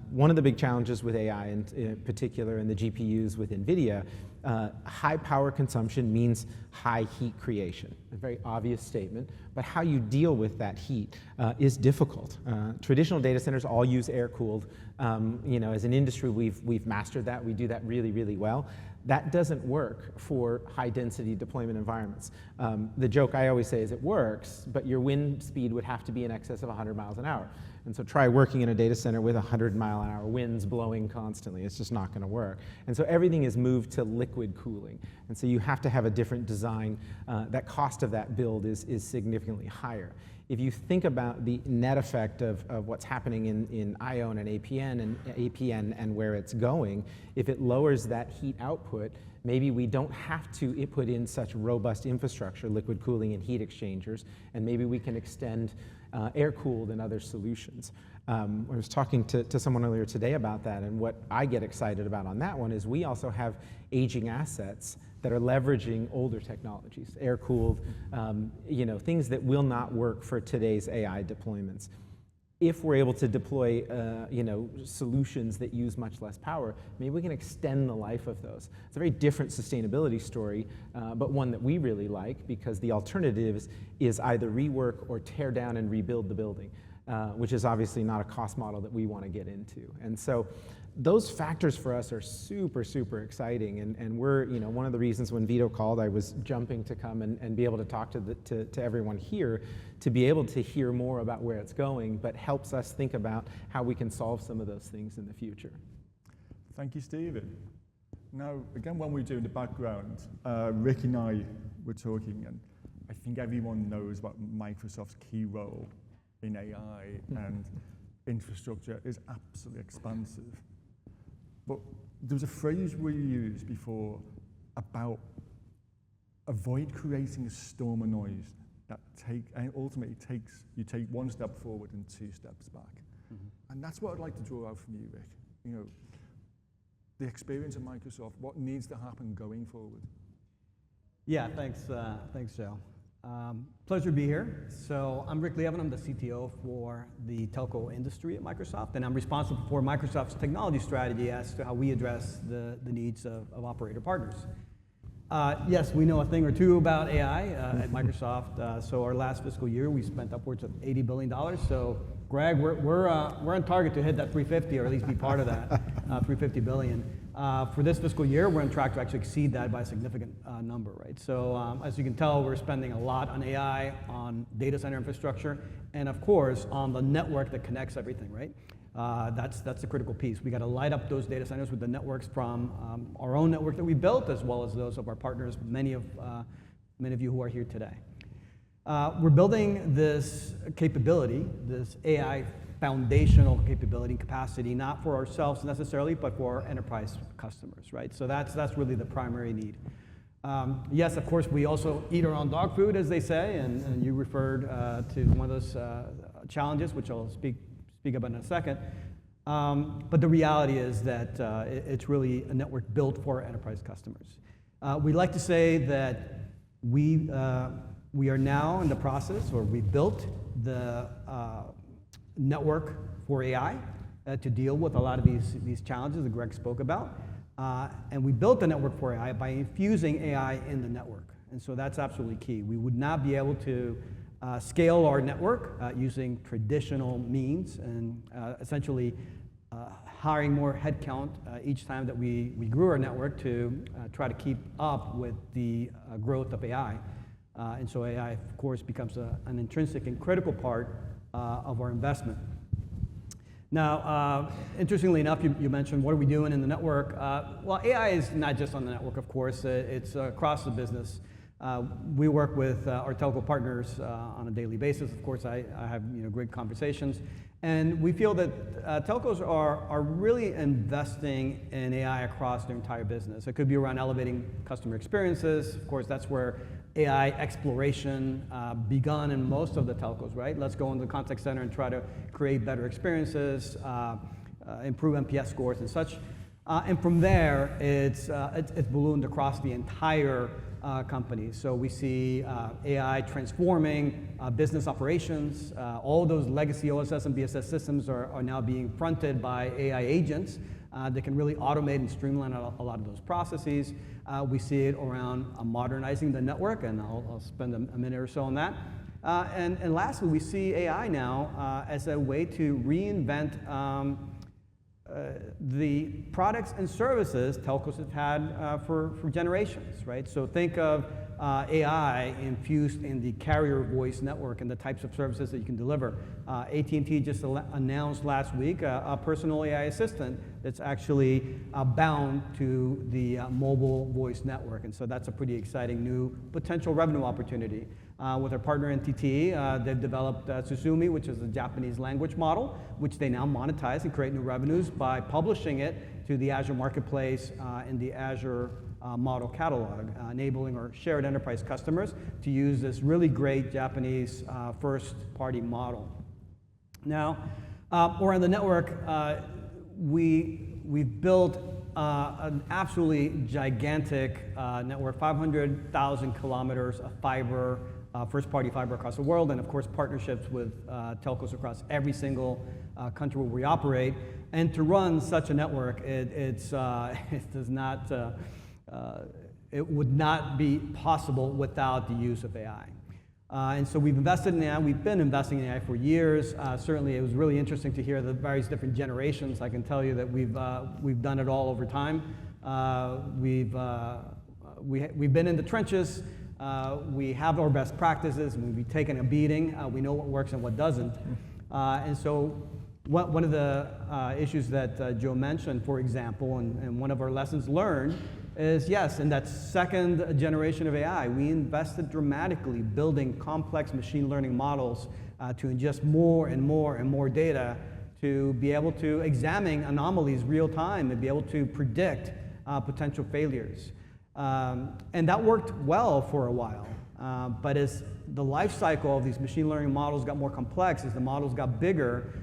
F: One of the big challenges with AI in particular and the GPUs with NVIDIA, high power consumption means high heat creation. A very obvious statement, but how you deal with that heat is difficult. Traditional data centers all use air-cooled. As an industry, we've mastered that. We do that really, really well. That doesn't work for high-density deployment environments. The joke I always say is it works, but your wind speed would have to be in excess of 100 miles an hour. And so try working in a data center with 100-mile-an-hour winds blowing constantly. It's just not going to work. And so everything is moved to liquid cooling. And so you have to have a different design. That cost of that build is significantly higher. If you think about the net effect of what's happening in IOWN and APN and where it's going, if it lowers that heat output, maybe we don't have to put in such robust infrastructure, liquid cooling and heat exchangers, and maybe we can extend air-cooled and other solutions. I was talking to someone earlier today about that, and what I get excited about on that one is we also have aging assets that are leveraging older technologies, air-cooled, things that will not work for today's AI deployments. If we're able to deploy, solutions that use much less power, maybe we can extend the life of those. It's a very different sustainability story, but one that we really like because the alternative is either rework or tear down and rebuild the building, which is obviously not a cost model that we want to get into. And so those factors for us are super, super exciting. And we're, one of the reasons when Vito called, I was jumping to come and be able to talk to everyone here to be able to hear more about where it's going, but helps us think about how we can solve some of those things in the future.
E: Thank you, Stephen. Now, again, when we do in the background, Rick and I were talking, and I think everyone knows about Microsoft's key role in AI and infrastructure is absolutely expansive. But there was a phrase we used before about avoid creating a storm of noise that ultimately you take one step forward and 2 steps back. And that's what I'd like to draw out from you, Rick. You know, the experience at Microsoft, what needs to happen going forward.
G: Yeah, thanks, Joe. Pleasure to be here. So I'm Rick Leavin. I'm the CTO for the telco industry at Microsoft, and I'm responsible for Microsoft's technology strategy as to how we address the needs of operator partners. Yes, we know a thing or two about AI at Microsoft. So our last fiscal year, we spent upwards of $80 billion. So Greg, we're on target to hit that 350, or at least be part of that, 350 billion. For this fiscal year, we're on track to actually exceed that by a significant number, right? So as you can tell, we're spending a lot on AI, on data center infrastructure, and of course, on the network that connects everything, right? That's the critical piece. We got to light up those data centers with the networks from our own network that we built, as well as those of our partners, many of you who are here today. We're building this capability, this AI foundational capability and capacity, not for ourselves necessarily, but for our enterprise customers, right? So that's really the primary need. Yes, of course, we also eat our own dog food, as they say, and you referred to one of those challenges, which I'll speak about in a second. But the reality is that it's really a network built for our enterprise customers. We like to say that we are now in the process, or we built the network for AI to deal with a lot of these challenges that Greg spoke about. And we built the network for AI by infusing AI in the network. And so that's absolutely key. We would not be able to scale our network using traditional means and essentially hiring more headcount each time that we grew our network to try to keep up with the growth of AI. And so AI, of course, becomes an intrinsic and critical part of our investment. Now, interestingly enough, you mentioned what are we doing in the network? Well, AI is not just on the network, of course. It's across the business. We work with our telco partners on a daily basis. Of course, I have great conversations. And we feel that telcos are really investing in AI across their entire business. It could be around elevating customer experiences. Of course, that's where AI exploration begun in most of the telcos, right? Let's go into the contact center and try to create better experiences, improve NPS scores and such. And from there, it's ballooned across the entire company. So we see AI transforming business operations. All those legacy OSS and BSS systems are now being fronted by AI agents that can really automate and streamline a lot of those processes. We see it around modernizing the network, and I'll spend a minute or so on that. And lastly, we see AI now as a way to reinvent the products and services telcos have had for generations, right? So think of AI infused in the carrier voice network and the types of services that you can deliver. AT&T just announced last week a personal AI assistant that's actually bound to the mobile voice network. And so that's a pretty exciting new potential revenue opportunity. With our partner NTT, they've developed Susumi, which is a Japanese language model, which they now monetize and create new revenues by publishing it to the Azure Marketplace in the Azure model catalog, enabling our shared enterprise customers to use this really great Japanese first-party model. Now, around the network, we've built an absolutely gigantic network, 500,000 kilometers of fiber, first-party fiber across the world, and of course partnerships with telcos across every single country where we operate. And to run such a network, it would not be possible without the use of AI. And so we've invested in AI. We've been investing in AI for years. Certainly, it was really interesting to hear the various different generations. I can tell you that we've done it all over time. We've been in the trenches. We have our best practices, and we've taken a beating. We know what works and what doesn't. And so one of the issues that Joe mentioned, for example, and one of our lessons learned is yes, in that second generation of AI, we invested dramatically building complex machine learning models to ingest more and more and more data to be able to examine anomalies real time and be able to predict potential failures. And that worked well for a while. But as the life cycle of these machine learning models got more complex, as the models got bigger,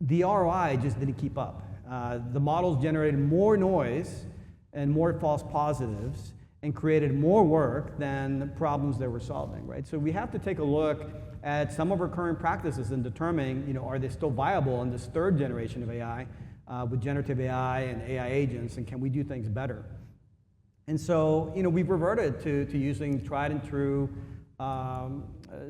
G: the ROI just didn't keep up. The models generated more noise and more false positives and created more work than the problems they were solving, right? So we have to take a look at some of our current practices and determine, you know, are they still viable in this third generation of AI with generative AI and AI agents, and can we do things better? And so, you know, we've reverted to using tried and true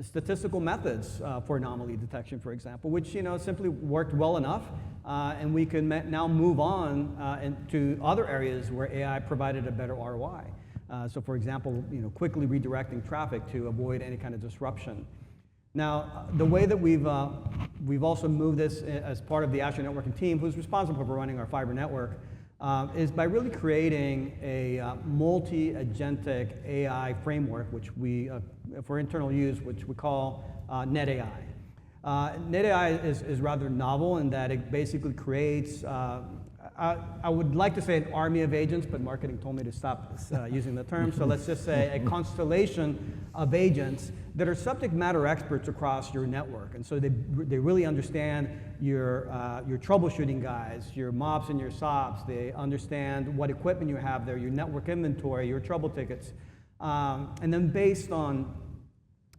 G: statistical methods for anomaly detection, for example, which, you know, simply worked well enough, and we can now move on to other areas where AI provided a better ROI. So, for example, you know, quickly redirecting traffic to avoid any kind of disruption. Now, the way that we've also moved this as part of the Azure networking team, who's responsible for running our fiber network, is by really creating a multi-agentic AI framework, which we, for internal use, which we call NetAI. NetAI is rather novel in that it basically creates, I would like to say an army of agents, but marketing told me to stop using the term, so let's just say a constellation of agents that are subject matter experts across your network. And so they really understand your troubleshooting guys, your MOPS and your SOPs. They understand what equipment you have there, your network inventory, your trouble tickets. And then based on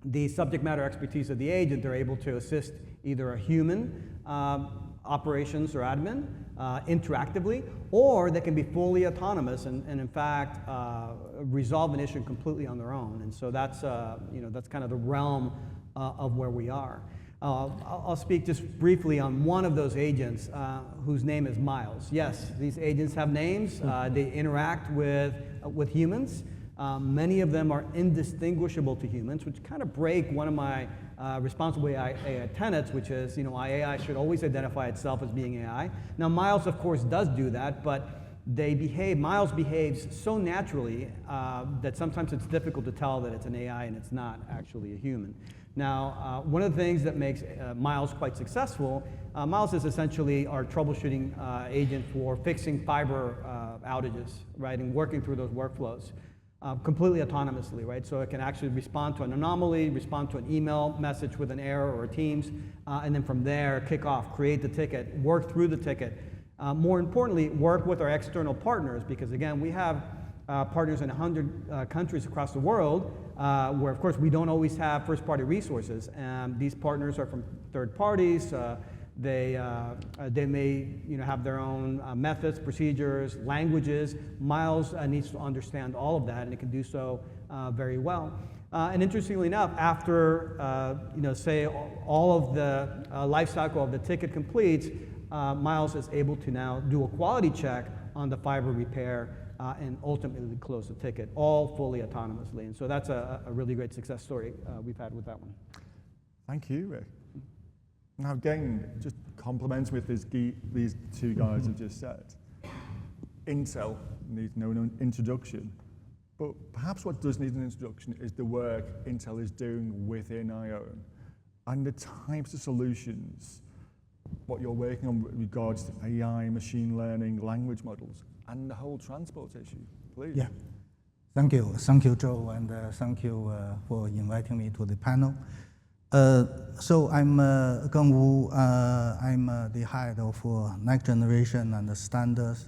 G: the subject matter expertise of the agent, they're able to assist either a human operations or admin interactively, or they can be fully autonomous and in fact resolve an issue completely on their own. And so that's you know, that's kind of the realm of where we are. I'll speak just briefly on one of those agents whose name is Miles. Yes, these agents have names. They interact with humans. Many of them are indistinguishable to humans, which kind of break one of my responsible AI tenets, which is, you know, AI should always identify itself as being AI. Now, Miles, of course, does do that, but Miles behaves so naturally that sometimes it's difficult to tell that it's an AI and it's not actually a human. Now, one of the things that makes Miles quite successful, Miles is essentially our troubleshooting agent for fixing fiber outages, right, and working through those workflows. Completely autonomously, right? So it can actually respond to an anomaly, respond to an email message with an error or Teams, and then from there, kick off, create the ticket, work through the ticket. More importantly, work with our external partners, because again, we have partners in 100 countries across the world, where of course we don't always have first-party resources. These partners are from third parties. They may, you know, have their own methods, procedures, languages. Miles needs to understand all of that, and it can do so very well. And interestingly enough, after you know, say all of the life cycle of the ticket completes, Miles is able to now do a quality check on the fiber repair and ultimately close the ticket, all fully autonomously. And so that's a really great success story we've had with that one.
E: Thank you, Rick. Now, again, just compliments with these two guys have just said. Intel needs no introduction, but perhaps what does need an introduction is the work Intel is doing within IOWN and the types of solutions, what you're working on with regards to AI, machine learning, language models, and the whole transport issue. Please.
H: Yeah, thank you, Joe, and thank you for inviting me to the panel. So I'm Geng Wu. I'm the head of next generation and the standards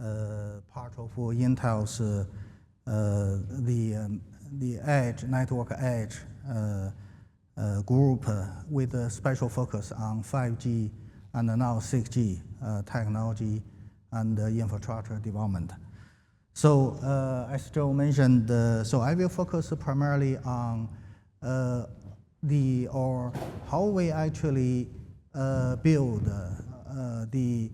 H: part of Intel's the edge network edge group with a special focus on 5G and now 6G technology and infrastructure development. So as Joe mentioned, so I will focus primarily on how we actually build the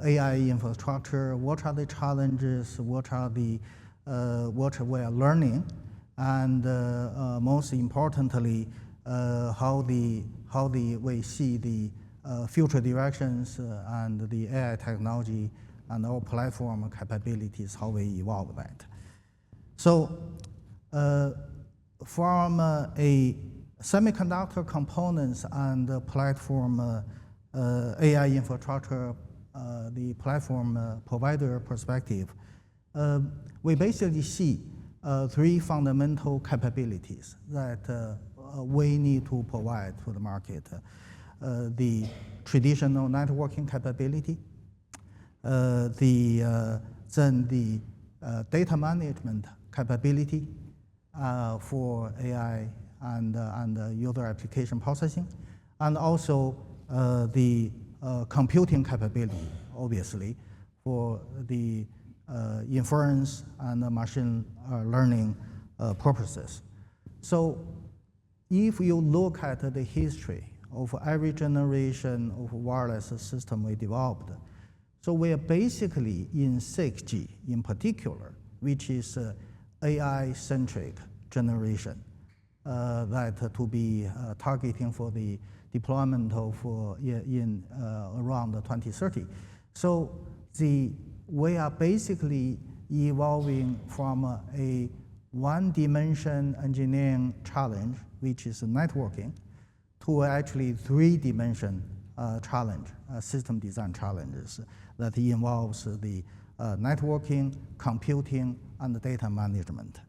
H: AI infrastructure, what are the challenges, what we are learning, and most importantly, how we see the future directions and the AI technology and our platform capabilities, how we evolve that. So from a semiconductor components and platform AI infrastructure, the platform provider perspective, we basically see three fundamental capabilities that we need to provide to the market. The traditional networking capability, then the data management capability for AI and user application processing, and also the computing capability, obviously, for the inference and machine learning purposes. So if you look at the history of every generation of wireless system we developed, so we are basically in 6G in particular, which is AI-centric generation that to be targeting for the deployment of in around 2030. So we are basically evolving from a one-dimension engineering challenge, which is networking, to actually three-dimension challenge, system design challenges that involves the networking, computing, and data management.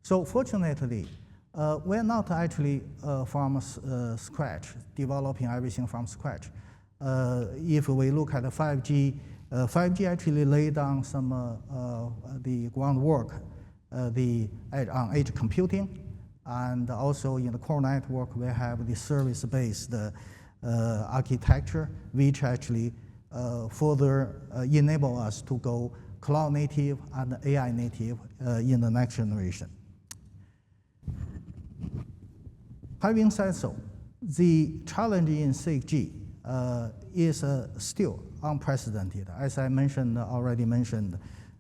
H: So fortunately, we're not actually from scratch, developing everything from scratch. If we look at the 5G, 5G actually laid down some the groundwork, on edge computing, and also in the core network we have the service-based architecture, which actually further enable us to go cloud native and AI native in the next generation. Having said so, the challenge in 6G is still unprecedented. As I already mentioned,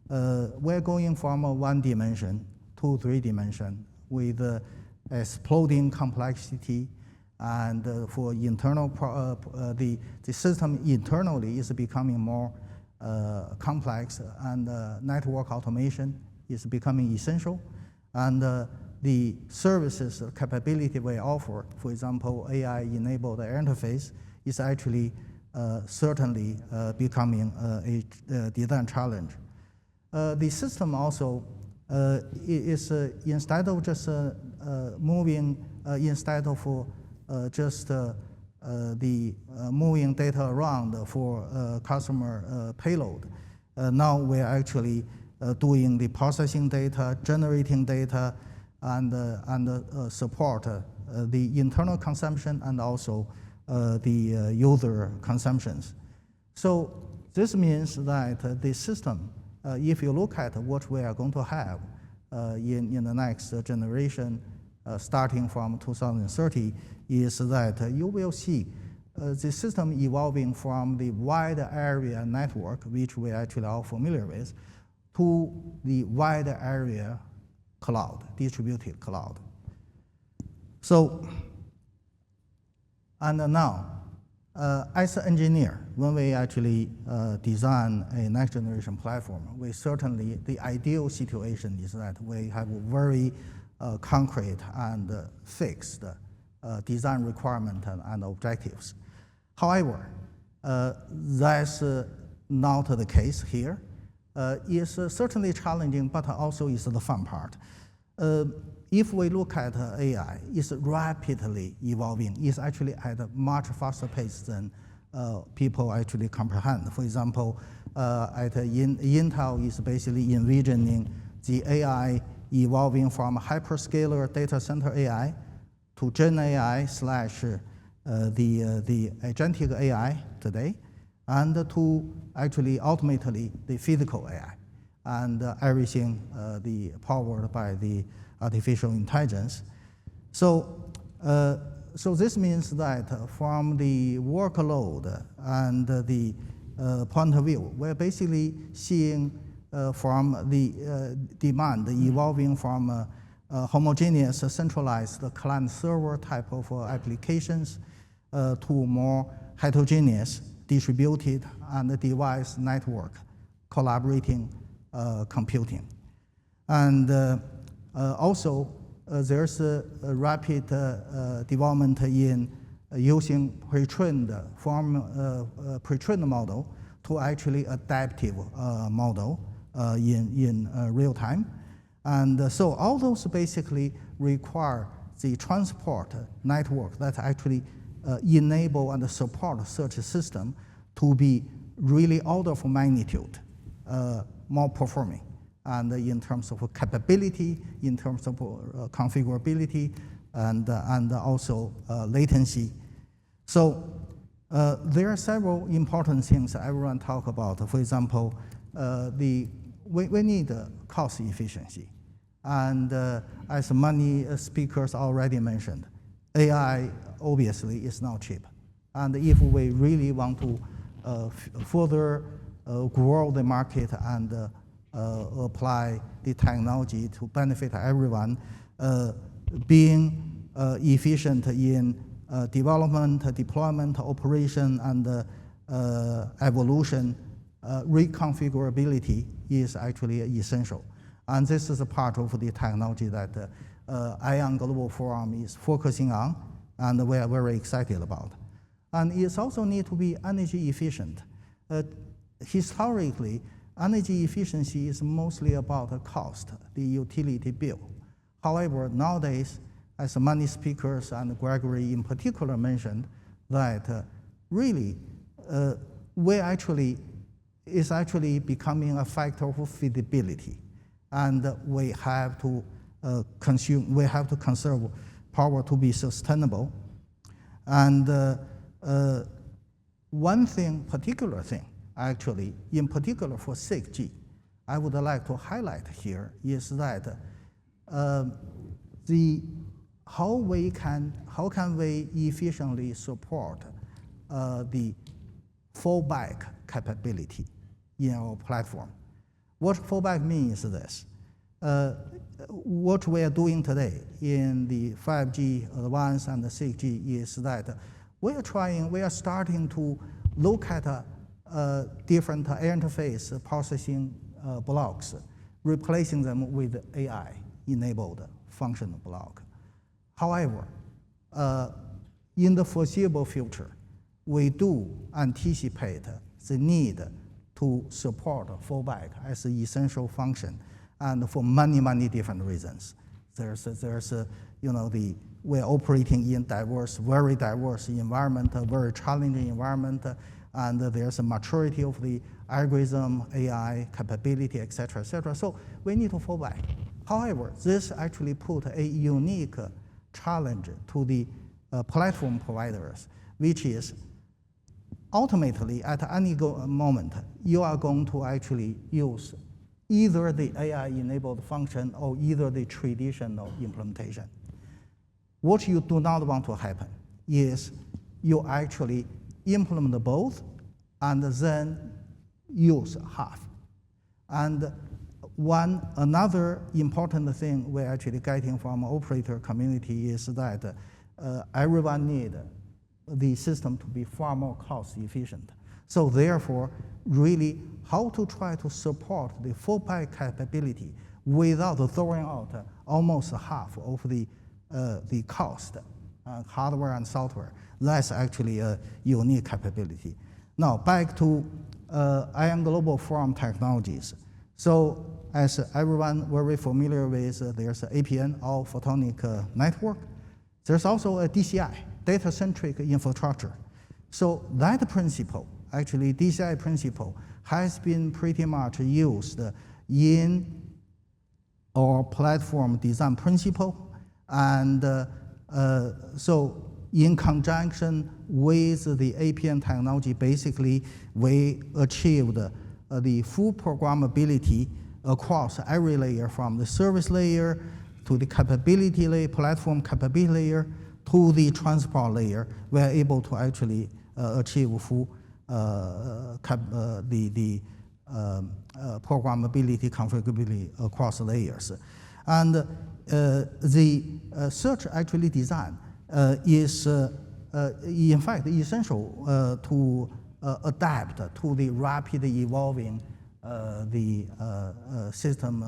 H: we're going from a one dimension to three dimension with exploding complexity, and for internal, the system internally is becoming more complex, and network automation is becoming essential, and the services capability we offer, for example, AI-enabled interface, is actually certainly becoming a design challenge. The system also is instead of just moving, instead of just the moving data around for customer payload, now we're actually doing the processing data, generating data, and support the internal consumption and also the user consumptions. So this means that the system, if you look at what we are going to have in the next generation, starting from 2030, is that you will see the system evolving from the wide area network, which we actually are familiar with, to the wide area cloud, distributed cloud. So, and now, as an engineer, when we actually design a next generation platform, we certainly, the ideal situation is that we have very concrete and fixed design requirement and objectives. However, that's not the case here. It's certainly challenging, but also is the fun part. If we look at AI, it's rapidly evolving. It's actually at a much faster pace than people actually comprehend. For example, Intel is basically envisioning the AI evolving from hyperscaler data center AI to Gen AI slash the agentic AI today, and to actually ultimately the physical AI, and everything powered by the artificial intelligence. So, so this means that from the workload and the point of view, we're basically seeing from the demand evolving from homogeneous, centralized client-server type of applications to more heterogeneous, distributed and device network collaborating computing. And also, there's a rapid development in using pre-trained model to actually adaptive model in real time. And so all those basically require the transport network that actually enable and support such a system to be really order of magnitude more performing, and in terms of capability, in terms of configurability, and also latency. So there are several important things everyone talk about. For example, we need cost efficiency. And as many speakers already mentioned, AI obviously is not cheap. And if we really want to further grow the market and apply the technology to benefit everyone, being efficient in development, deployment, operation, and evolution, reconfigurability is actually essential. And this is a part of the technology that IOWN Global Forum is focusing on, and we are very excited about. And it also needs to be energy efficient. Historically, energy efficiency is mostly about the cost, the utility bill. However, nowadays, as many speakers and Gregory in particular mentioned, that really is actually becoming a factor of feasibility. And we have to conserve power to be sustainable. And one particular thing, actually, in particular for 6G, I would like to highlight here is that how can we efficiently support the fallback capability in our platform? What fallback means is this. What we are doing today in the 5G Advanced and the 6G is that we are starting to look at different interface processing blocks, replacing them with AI-enabled function block. However, in the foreseeable future, we do anticipate the need to support fallback as an essential function, and for many, many different reasons. We're operating in very diverse environment, a very challenging environment, and there's a maturity of the algorithm, AI capability, et cetera, et cetera. So we need to fall back. However, this actually put a unique challenge to the platform providers, which is ultimately at any moment, you are going to actually use either the AI-enabled function or either the traditional implementation. What you do not want to happen is you actually implement both and then use half. And another important thing we're actually getting from operator community is that everyone needs the system to be far more cost efficient. So therefore, really, how to try to support the fallback capability without throwing out almost half of the cost, hardware and software. That's actually a unique capability. Now, back to IOWN Global Forum technologies. So as everyone very familiar with, there's an APN, all photonic network. There's also a DCI, data-centric infrastructure. So that principle, actually DCI principle, has been pretty much used in our platform design principle. And so in conjunction with the APN technology, basically we achieved the full programmability across every layer, from the service layer to the capability layer, platform capability layer, to the transport layer. We are able to actually achieve full programmability, configurability across layers. And the search actually design is in fact essential to adapt to the rapidly evolving system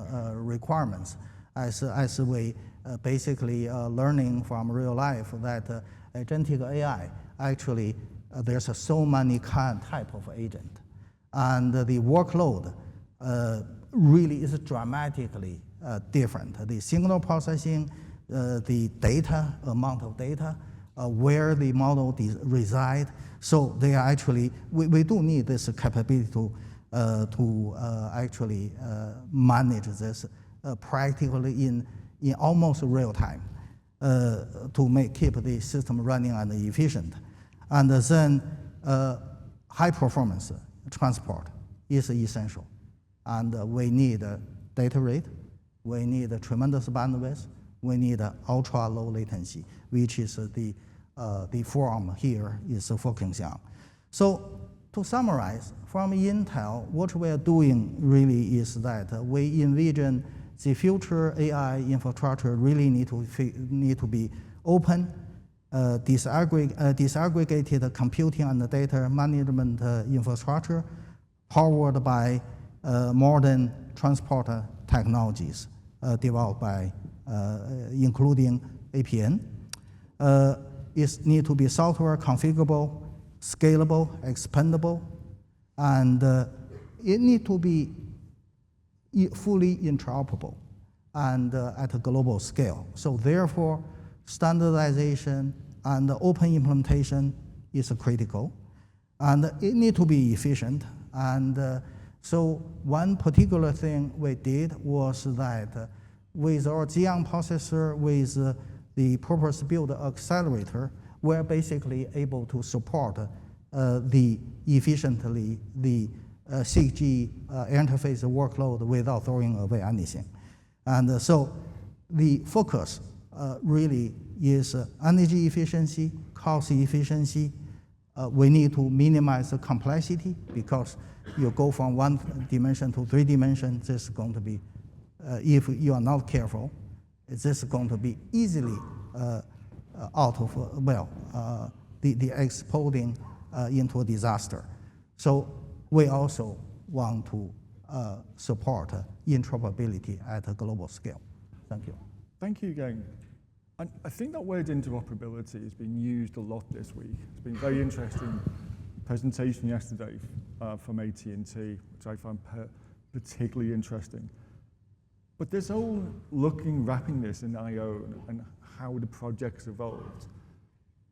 H: requirements as we basically learning from real life that agentic AI actually there's so many type of agent, and the workload really is dramatically different. The signal processing, the data, amount of data, where the model reside. So they are actually, we do need this capability to actually manage this practically in almost real time to keep the system running and efficient. And then high performance transport is essential. And we need data rate, we need tremendous bandwidth, we need ultra low latency, which is the forum here is focusing on. So to summarize, from Intel, what we are doing really is that we envision the future AI infrastructure really need to be open, disaggregated computing and data management infrastructure powered by modern transport technologies developed by including APN. It need to be software configurable, scalable, expandable, and it need to be fully interoperable and at a global scale. So therefore, standardization and open implementation is critical, and it need to be efficient. And so one particular thing we did was that with our Xeon processor, with the purpose-built accelerator, we're basically able to support efficiently the 6G interface workload without throwing away anything. And so the focus really is energy efficiency, cost efficiency. We need to minimize the complexity because you go from 1 dimension to 3 dimensions, this is going to be, if you are not careful, this is going to be easily out of, the exploding into a disaster. So we also want to support interoperability at a global scale. Thank you.
E: Thank you again. And I think that word interoperability has been used a lot this week. It's been a very interesting presentation yesterday from AT&T, which I found particularly interesting. But this whole wrapping this in IOWN and how the project's evolved,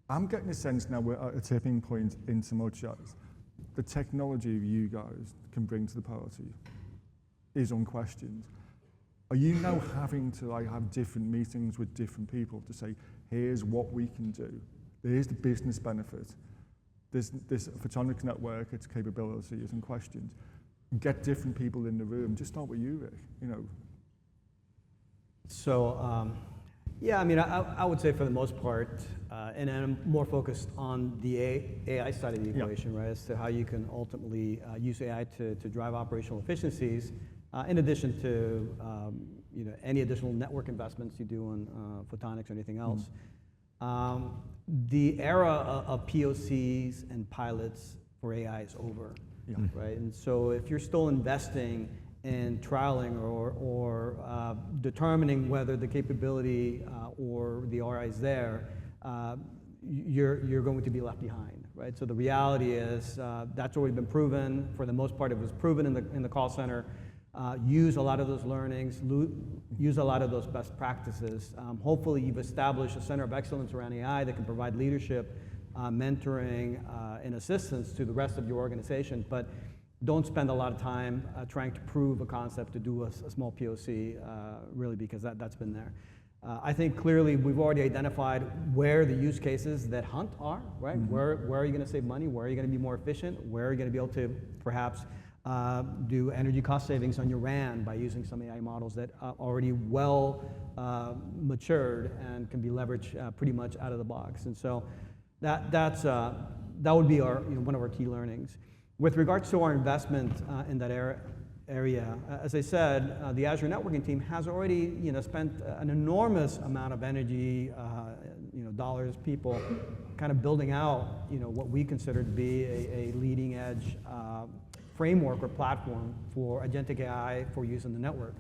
E: I'm getting a sense now we're at a tipping point in so much as the technology you guys can bring to the party is unquestioned. Are you now having to have different meetings with different people to say, here's what we can do, here's the business benefit, this photonics network, its capability is unquestioned. Get different people in the room. Just start with you, Rick.
G: So, yeah, I mean, I would say for the most part, and I'm more focused on the AI side of the equation, right, as to how you can ultimately use AI to drive operational efficiencies, in addition to any additional network investments you do on photonics or anything else. The era of POCs and pilots for AI is over, right? And so if you're still investing in trialing or determining whether the capability or the ROI is there, you're going to be left behind, right? So the reality is that's already been proven. For the most part, it was proven in the call center. Use a lot of those learnings, use a lot of those best practices. Hopefully you've established a center of excellence around AI that can provide leadership, mentoring, and assistance to the rest of your organization, but don't spend a lot of time trying to prove a concept to do a small POC, really, because that's been there. I think clearly we've already identified where the use cases that hunt are, right? Where are you going to save money? Where are you going to be more efficient? Where are you going to be able to perhaps do energy cost savings on your RAN by using some AI models that are already well matured and can be leveraged pretty much out of the box. And so that would be our one of our key learnings. With regards to our investment in that area, as I said, the Azure networking team has already spent an enormous amount of energy, dollars, people, kind of building out what we consider to be a leading edge framework or platform for agentic AI for use in the network.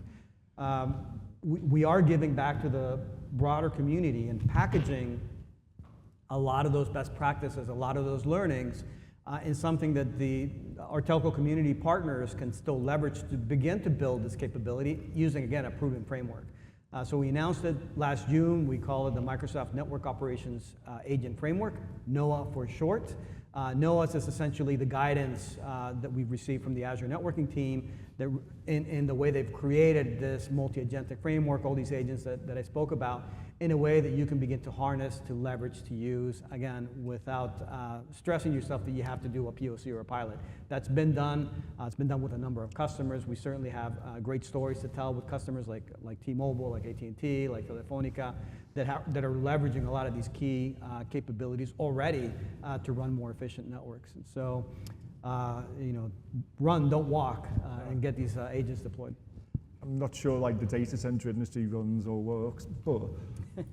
G: We are giving back to the broader community and packaging a lot of those best practices, a lot of those learnings in something that our telco community partners can still leverage to begin to build this capability using, again, a proven framework. So we announced it last June. We call it the Microsoft Network Operations Agent Framework, NOAA for short. NOAA is essentially the guidance that we've received from the Azure networking team that in the way they've created this multi-agentic framework, all these agents that I spoke about, in a way that you can begin to harness, to leverage, to use, again, without stressing yourself that you have to do a POC or a pilot. That's been done. It's been done with a number of customers. We certainly have great stories to tell with customers like T-Mobile, like AT&T, like Telefonica, that are leveraging a lot of these key capabilities already to run more efficient networks. And so, run, don't walk, and get these agents deployed.
E: I'm not sure like the data center industry runs or works, but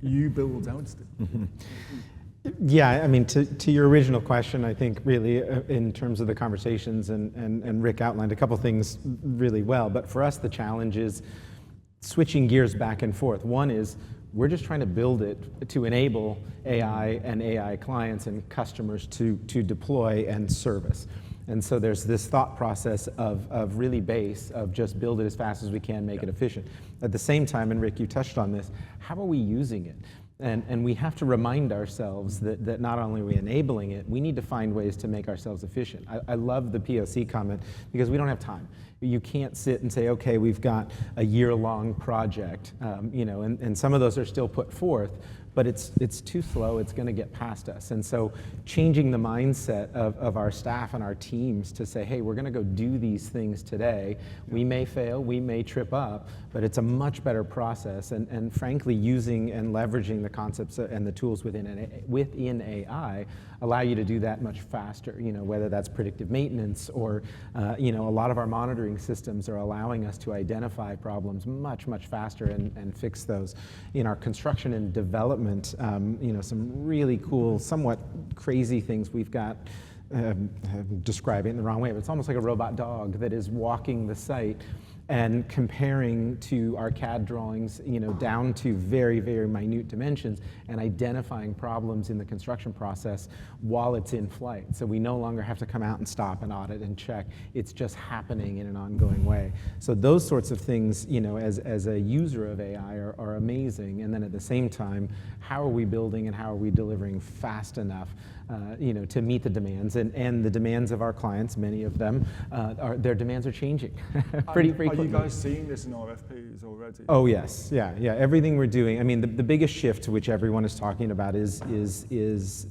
E: you build out stuff.
F: Yeah, I mean, to your original question, I think really in terms of the conversations, and Rick outlined a couple things really well, but for us the challenge is switching gears back and forth. One is we're just trying to build it to enable AI and AI clients and customers to deploy and service. And so there's this thought process of really base, of just build it as fast as we can, make it efficient. At the same time, and Rick, you touched on this, how are we using it? And we have to remind ourselves that not only are we enabling it, we need to find ways to make ourselves efficient. I love the POC comment because we don't have time. You can't sit and say, okay, we've got a year-long project, and some of those are still put forth, but it's too slow, it's gonna get past us. And so changing the mindset of our staff and our teams to say, hey, we're gonna go do these things today. We may fail, we may trip up, but it's a much better process. And frankly, using and leveraging the concepts and the tools within AI allow you to do that much faster, whether that's predictive maintenance or, a lot of our monitoring systems are allowing us to identify problems much, much faster and fix those. In our construction and development, some really cool, somewhat crazy things we've got, describe it in the wrong way, but it's almost like a robot dog that is walking the site and comparing to our CAD drawings, down to very, very minute dimensions and identifying problems in the construction process while it's in flight. So we no longer have to come out and stop and audit and check. It's just happening in an ongoing way. So those sorts of things, as a user of AI are amazing. And then at the same time, how are we building and how are we delivering fast enough to meet the demands and the demands of our clients? Many of them, their demands are changing pretty quickly.
E: Are you guys seeing this in RFPs already?
F: Oh yes, yeah. Everything we're doing. I mean, the biggest shift, which everyone is talking about, is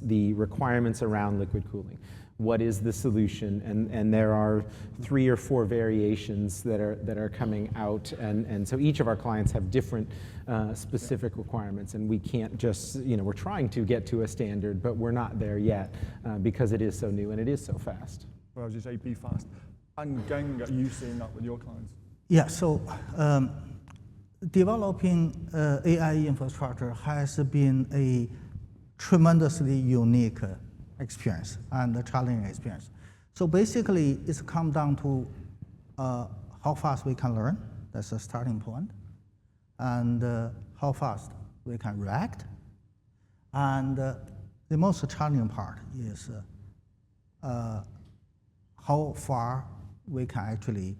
F: the requirements around liquid cooling. What is the solution? And there are 3 or 4 variations that are coming out, and so each of our clients have different specific requirements, and we can't just, we're trying to get to a standard, but we're not there yet because it is so new and it is so fast.
E: Well, I was just say be fast. And Geng, are you seeing that with your clients?
H: Yeah, so developing AI infrastructure has been a tremendously unique experience and a challenging experience. So basically, it's come down to how fast we can learn. That's a starting point. And how fast we can react. And the most challenging part is how far we can actually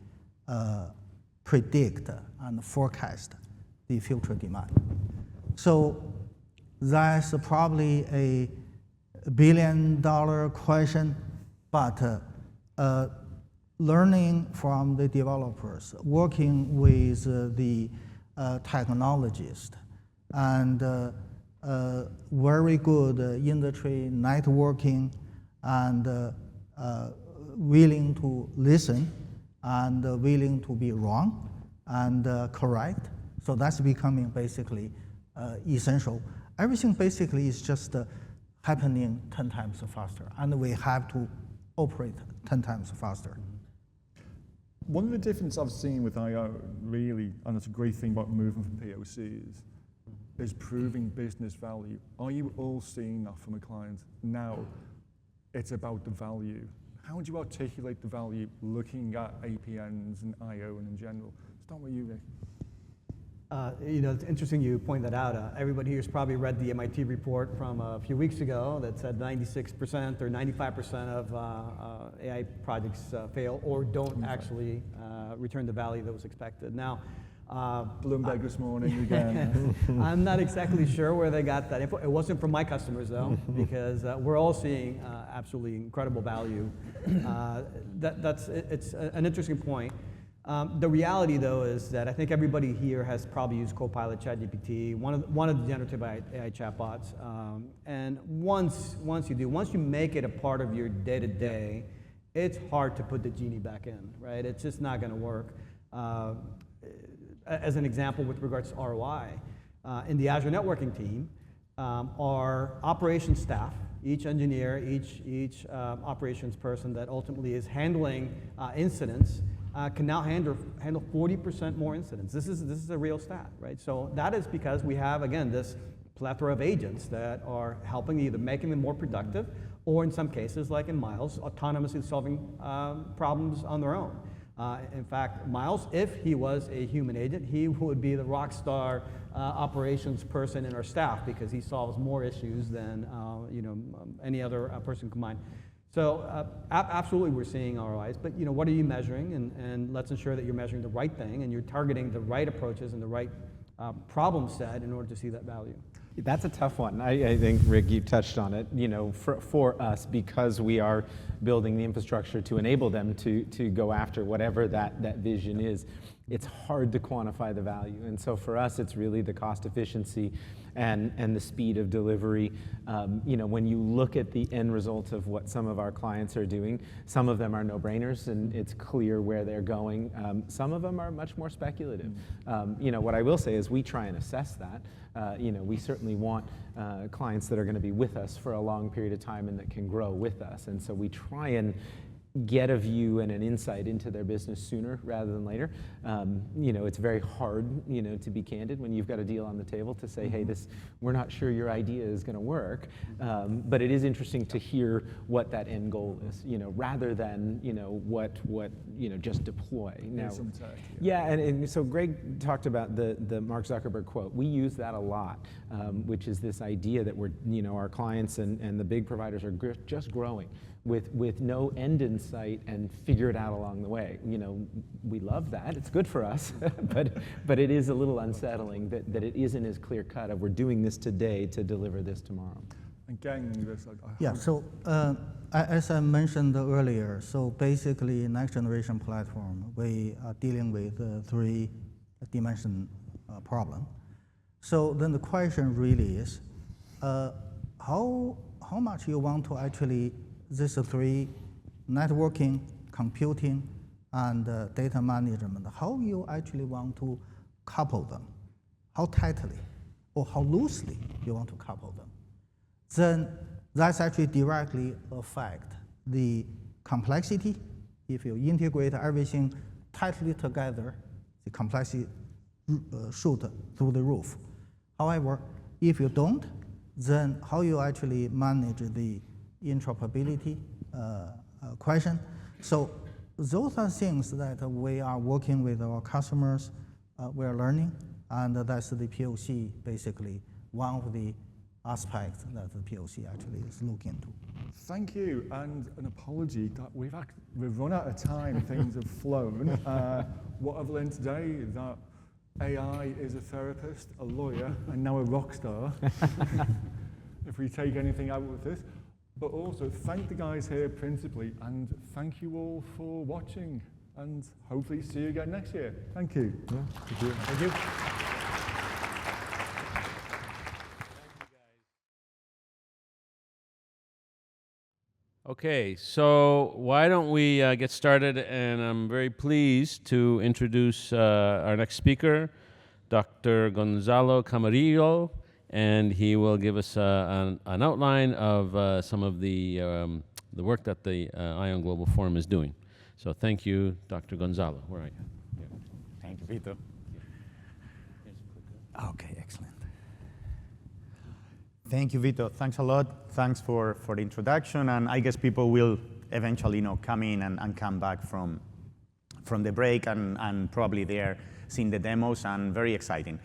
H: predict and forecast the future demand. So that's probably a billion-dollar question, but learning from the developers, working with the technologists, and very good industry networking, and willing to listen, and willing to be wrong and correct. So that's becoming basically essential. Everything basically is just happening 10 times faster, and we have to operate 10 times faster.
E: One of the differences I've seen with IOWN, really, and it's a great thing about moving from POCs, is proving business value. Are you all seeing that from a client? Now, it's about the value. How would you articulate the value looking at APNs and IOWN in general? Start with you, Rick.
G: You know, it's interesting you point that out. Everybody here's probably read the MIT report from a few weeks ago that said 96% or 95% of AI projects fail or don't actually return the value that was expected. Now,
E: Bloomberg this morning again.
G: I'm not exactly sure where they got that info. It wasn't from my customers though, because we're all seeing absolutely incredible value. It's an interesting point. The reality, though, is that I think everybody here has probably used Copilot, ChatGPT, one of the generative AI chatbots. And once you make it a part of your day-to-day, it's hard to put the genie back in, right? It's just not going to work. As an example, with regards to ROI, in the Azure networking team, our operations staff, each engineer, each operations person that ultimately is handling incidents, can now handle 40% more incidents. This is a real stat, right? So that is because we have, again, this plethora of agents that are helping, either making them more productive, or in some cases, like in Miles, autonomously solving problems on their own. In fact, Miles, if he was a human agent, he would be the rock star operations person in our staff, because he solves more issues than any other person combined. So absolutely, we're seeing ROIs, but what are you measuring? And let's ensure that you're measuring the right thing and you're targeting the right approaches and the right problem set in order to see that value.
F: That's a tough one. I think, Rick, you touched on it. For us, because we are building the infrastructure to enable them to go after whatever that vision is, it's hard to quantify the value. And so for us, it's really the cost efficiency and the speed of delivery. When you look at the end result of what some of our clients are doing, some of them are no-brainers and it's clear where they're going. Some of them are much more speculative. What I will say is we try and assess that. We certainly want clients that are going to be with us for a long period of time and that can grow with us. And so we try and get a view and an insight into their business sooner rather than later. It's very hard, to be candid when you've got a deal on the table to say, hey, we're not sure your idea is going to work. But it is interesting to hear what that end goal is, rather than, what just deploy. Now, and so Greg talked about the Mark Zuckerberg quote. We use that a lot, which is this idea that our clients and the big providers are just growing with no end in sight and figure it out along the way. We love that. It's good for us, but it is a little unsettling that it isn't as clear cut of we're doing this today to deliver this tomorrow.
E: Again,
H: so as I mentioned earlier, so basically next generation platform, we are dealing with three-dimension problem. So then the question really is, how much you want to actually these three, networking, computing, and data management, how you actually want to couple them, how tightly or how loosely you want to couple them. Then that's actually directly affect the complexity. If you integrate everything tightly together, the complexity shoot through the roof. However, if you don't, then how you actually manage the interoperability question. So those are things that we are working with our customers, we are learning, and that's the POC, basically, one of the aspects that the POC actually is looking into.
E: Thank you, and an apology that we've run out of time, things have flown. What I've learned today is that AI is a therapist, a lawyer, and now a rock star, if we take anything out of this. But also thank the guys here principally, and thank you all for watching, and hopefully see you again next year. Thank you.
F: Yeah, thank you.
G: Thank you.
A: Okay, so why don't we get started, and I'm very pleased to introduce our next speaker, Dr. Gonzalo Camarillo, and he will give us an outline of some of the work that the IOWN Global Forum is doing. So thank you, Dr. Gonzalo. Where are you?
I: Thank you, Vito. Okay, excellent. Thank you, Vito. Thanks a lot. Thanks for the introduction. And I guess people will eventually come in and come back from the break and probably they're seeing the demos and very exciting.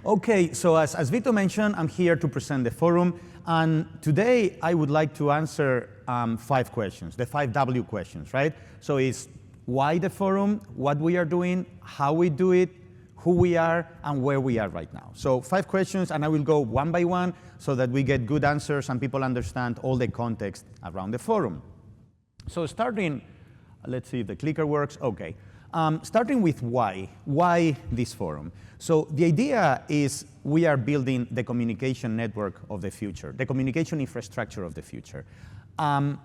I: Okay, so as Vito mentioned, I'm here to present the forum. And today I would like to answer 5 questions, the 5 W questions, right? So it's why the forum, what we are doing, how we do it, who we are, and where we are right now. So 5 questions, and I will go one by one so that we get good answers and people understand all the context around the forum. So starting, let's see if the clicker works. Okay. Starting with why. Why this forum? So the idea is we are building the communication network of the future, the communication infrastructure of the future. The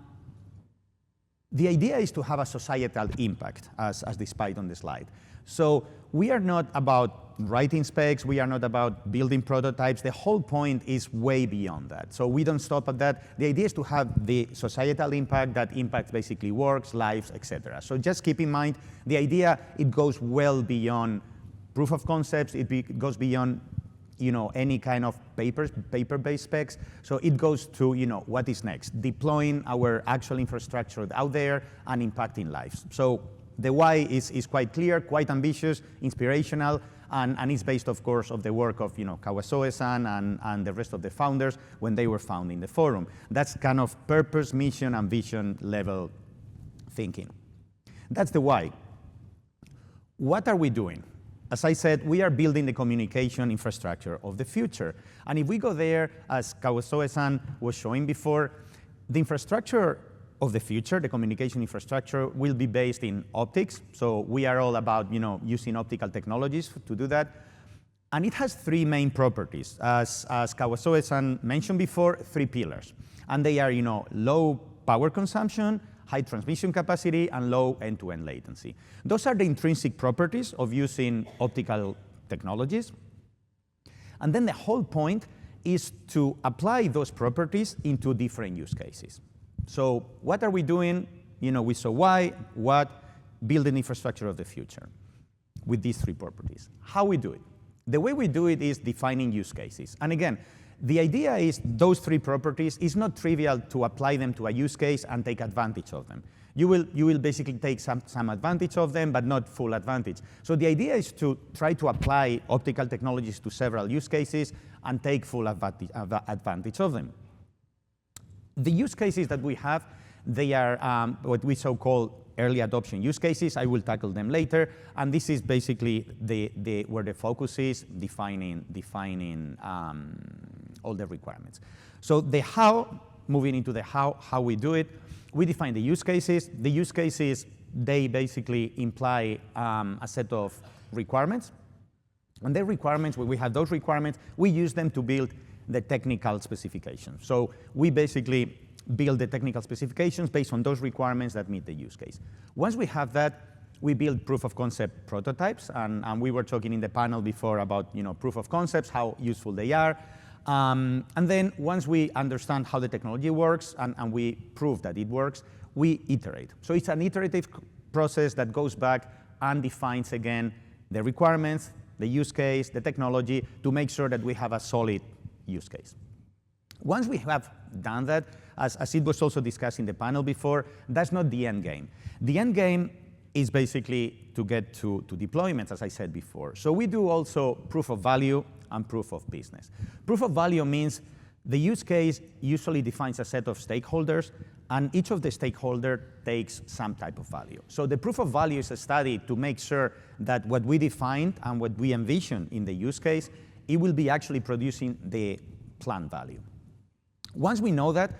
I: idea is to have a societal impact, as displayed on the slide. So we are not about writing specs, we are not about building prototypes. The whole point is way beyond that. So we don't stop at that. The idea is to have the societal impact that impacts basically works, lives, etc. So just keep in mind, the idea, it goes well beyond proof of concepts, it goes beyond any kind of paper-based specs. So it goes to, what is next? Deploying our actual infrastructure out there and impacting lives. So the why is quite clear, quite ambitious, inspirational, and it's based, of course, of the work of, Kawasoe-san and the rest of the founders when they were founding the forum. That's kind of purpose, mission, and vision level thinking. That's the why. What are we doing? As I said, we are building the communication infrastructure of the future. And if we go there, as Kawasoe-san was showing before, the infrastructure of the future, the communication infrastructure, will be based in optics. So we are all about using optical technologies to do that. And it has 3 main properties. As Kawasoe-san mentioned before, 3 pillars. And they are low power consumption, high transmission capacity, and low end-to-end latency. Those are the intrinsic properties of using optical technologies. And then the whole point is to apply those properties into different use cases. So what are we doing? We saw why, what, building infrastructure of the future with these 3 properties. How we do it? The way we do it is defining use cases. And again, the idea is those 3 properties is not trivial to apply them to a use case and take advantage of them. You will basically take some advantage of them, but not full advantage. So the idea is to try to apply optical technologies to several use cases and take full advantage of them. The use cases that we have, they are what we so-called early adoption use cases. I will tackle them later. And this is basically where the focus is, defining all the requirements. So the how, moving into the how we do it, we define the use cases. The use cases, they basically imply a set of requirements. And the requirements, when we have those requirements, we use them to build the technical specifications. So we basically build the technical specifications based on those requirements that meet the use case. Once we have that, we build proof of concept prototypes, and we were talking in the panel before about proof of concepts, how useful they are. And then once we understand how the technology works and we prove that it works, we iterate. So it's an iterative process that goes back and defines again the requirements, the use case, the technology, to make sure that we have a solid use case. Once we have done that, as it was also discussed in the panel before, that's not the end game. The end game is basically to get to deployments, as I said before. So we do also proof of value and proof of business. Proof of value means the use case usually defines a set of stakeholders, and each of the stakeholders takes some type of value. So the proof of value is a study to make sure that what we defined and what we envision in the use case, it will be actually producing the planned value. Once we know that,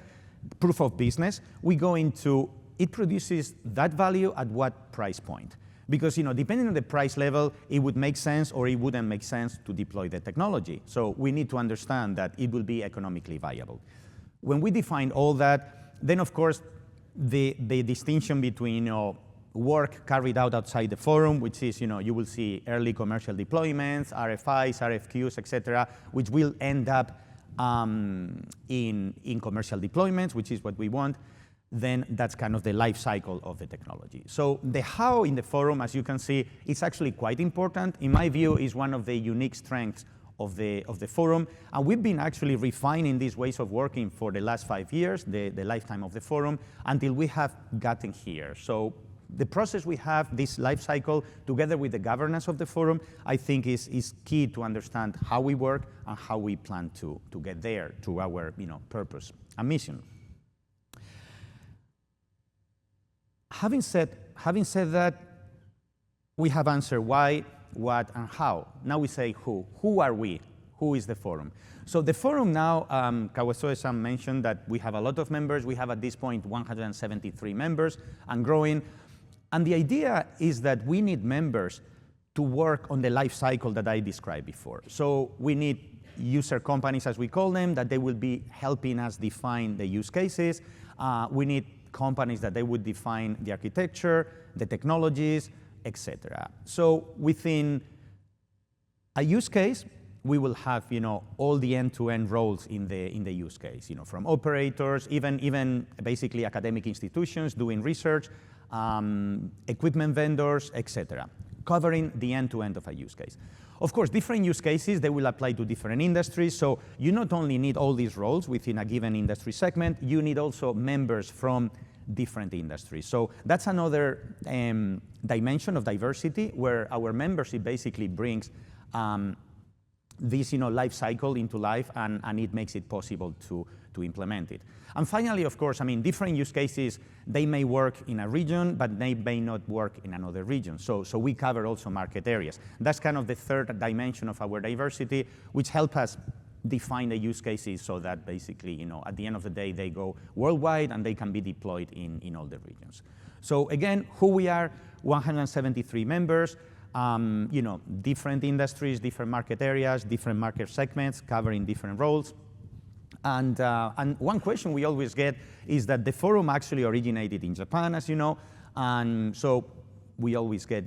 I: proof of business, we go into it produces that value at what price point. Because depending on the price level, it would make sense or it wouldn't make sense to deploy the technology. So we need to understand that it will be economically viable. When we define all that, then of course, the distinction between work carried out outside the forum, which is you will see early commercial deployments, RFIs, RFQs, etc., which will end up in commercial deployments, which is what we want. Then that's kind of the life cycle of the technology. So the how in the forum, as you can see, is actually quite important. In my view, is one of the unique strengths the forum. And we've been actually refining these ways of working for the last 5 years, the lifetime of the forum, until we have gotten here. So the process we have, this life cycle, together with the governance of the forum, I think is key to understand how we work and how we plan to get there to our purpose and mission. Having said that, we have answered why, what, and how. Now we say who. Who are we? Who is the forum? So the forum now, Kawasoe-san mentioned that we have a lot of members. We have at this point 173 members and growing. And the idea is that we need members to work on the life cycle that I described before. So we need user companies, as we call them, that they will be helping us define the use cases. We need companies that they would define the architecture, the technologies, etc. So within a use case, we will have all the end-to-end roles in the use case, from operators, even basically academic institutions doing research, equipment vendors, etc., covering the end-to-end of a use case. Of course, different use cases, they will apply to different industries, so you not only need all these roles within a given industry segment, you need also members from different industries. So that's another dimension of diversity where our membership basically brings this life cycle into life, and it makes it possible to implement it. And finally, of course, different use cases, they may work in a region, but they may not work in another region. So we cover also market areas. That's kind of the third dimension of our diversity, which help us define the use cases so that basically, at the end of the day, they go worldwide and they can be deployed in all the regions. So again, who we are, 173 members, different industries, different market areas, different market segments, covering different roles. And one question we always get is that the forum actually originated in Japan, as you know, and so we always get,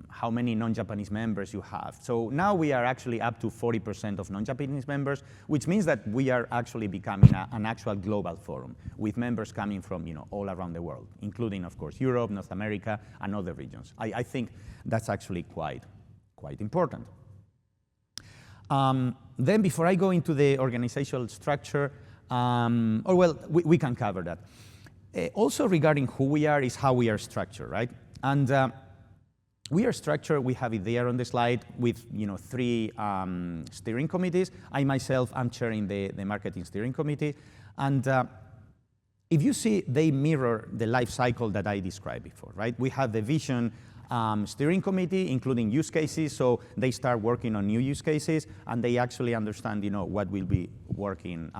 I: how many non-Japanese members you have. So now we are actually up to 40% of non-Japanese members, which means that we are actually becoming an actual global forum with members coming from all around the world, including, of course, Europe, North America, and other regions. I think that's actually quite important. Then before I go into the organizational structure, we can cover that. Also regarding who we are is how we are structured, right? And we are structured, we have it there on the slide, with 3 steering committees. I myself am chairing the marketing steering committee. And if you see, they mirror the life cycle that I described before, right? We have the vision steering committee, including use cases, so they start working on new use cases, and they actually understand, what will be working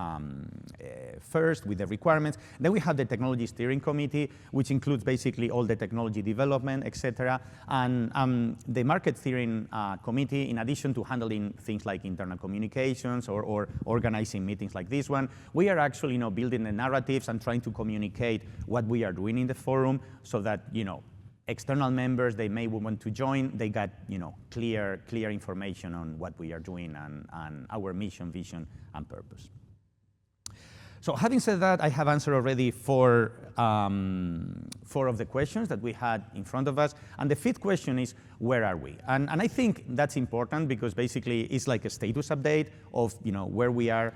I: first with the requirements. Then we have the technology steering committee, which includes basically all the technology development, etc. And the market steering committee, in addition to handling things like internal communications or organizing meetings like this one, we are actually, building the narratives and trying to communicate what we are doing in the forum so that, external members, they may want to join, they got clear information on what we are doing and our mission, vision, and purpose. So having said that, I have answered already 4 of the questions that we had in front of us. And the 5th question is, where are we? And I think that's important because basically it's like a status update of where we are.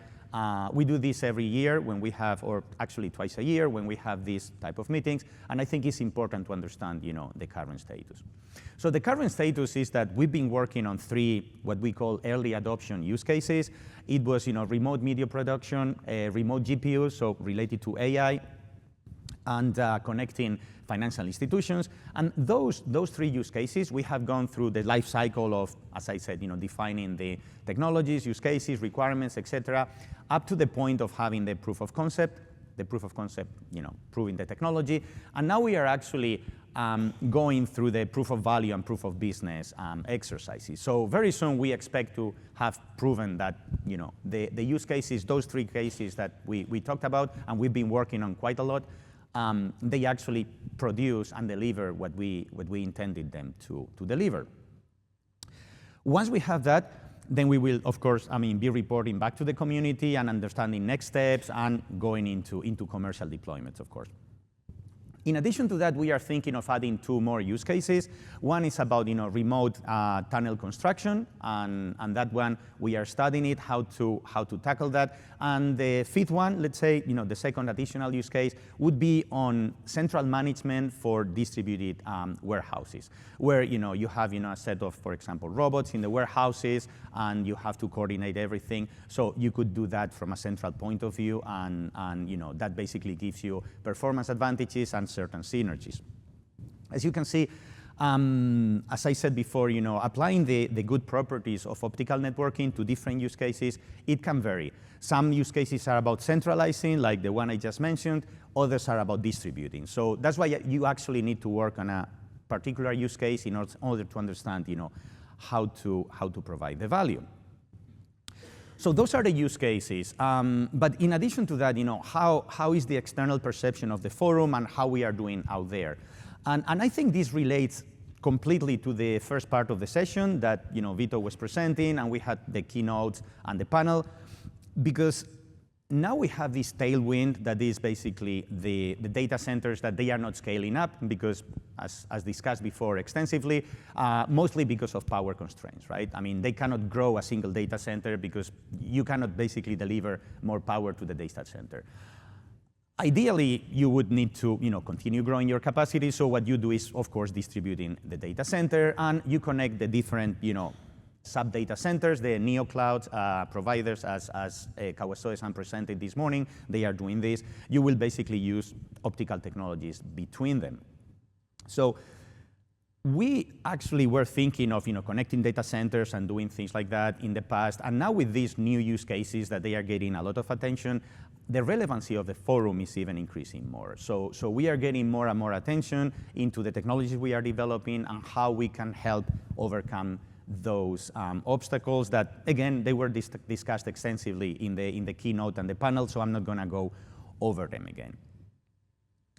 I: We do this every year when we have, or actually twice a year when we have these type of meetings, and I think it's important to understand, the current status. So the current status is that we've been working on 3 what we call early adoption use cases. It was, remote media production, remote GPUs, so related to AI, and connecting financial institutions. And those 3 use cases, we have gone through the life cycle of, as I said, defining the technologies, use cases, requirements, etc., up to the point of having the proof of concept, proving the technology. And now we are actually going through the proof of value and proof of business exercises. So very soon we expect to have proven that the use cases, those 3 cases that we talked about and we've been working on quite a lot, they actually produce and deliver what we intended them to deliver. Once we have that, then we will, of course, be reporting back to the community and understanding next steps and going into commercial deployments, of course. In addition to that, we are thinking of adding 2 more use cases. One is about remote tunnel construction, and that one we are studying it, how to tackle that. And the 5th one, let's say, the second additional use case would be on central management for distributed warehouses, where you have a set of, for example, robots in the warehouses, and you have to coordinate everything. So you could do that from a central point of view, and that basically gives you performance advantages and certain synergies. As you can see, as I said before, applying the good properties of optical networking to different use cases, it can vary. Some use cases are about centralizing, like the one I just mentioned. Others are about distributing. So that's why you actually need to work on a particular use case in order to understand, how to provide the value. So those are the use cases. But in addition to that, how is the external perception of the forum and how we are doing out there? And I think this relates completely to the first part of the session that Vito was presenting, and we had the keynotes and the panel, because now we have this tailwind that is basically the data centers that they are not scaling up because, as discussed before extensively, mostly because of power constraints, right? I mean, they cannot grow a single data center because you cannot basically deliver more power to the data center. Ideally, you would need to continue growing your capacity. So what you do is, of course, distributing the data center, and you connect the different sub-data centers, the neo-cloud providers, as Kawasoe-san presented this morning. They are doing this. You will basically use optical technologies between them. So we actually were thinking of connecting data centers and doing things like that in the past. And now with these new use cases that they are getting a lot of attention, the relevancy of the forum is even increasing more. So we are getting more and more attention into the technologies we are developing and how we can help overcome those obstacles that, again, they were discussed extensively in the keynote and the panel, so I'm not going to go over them again.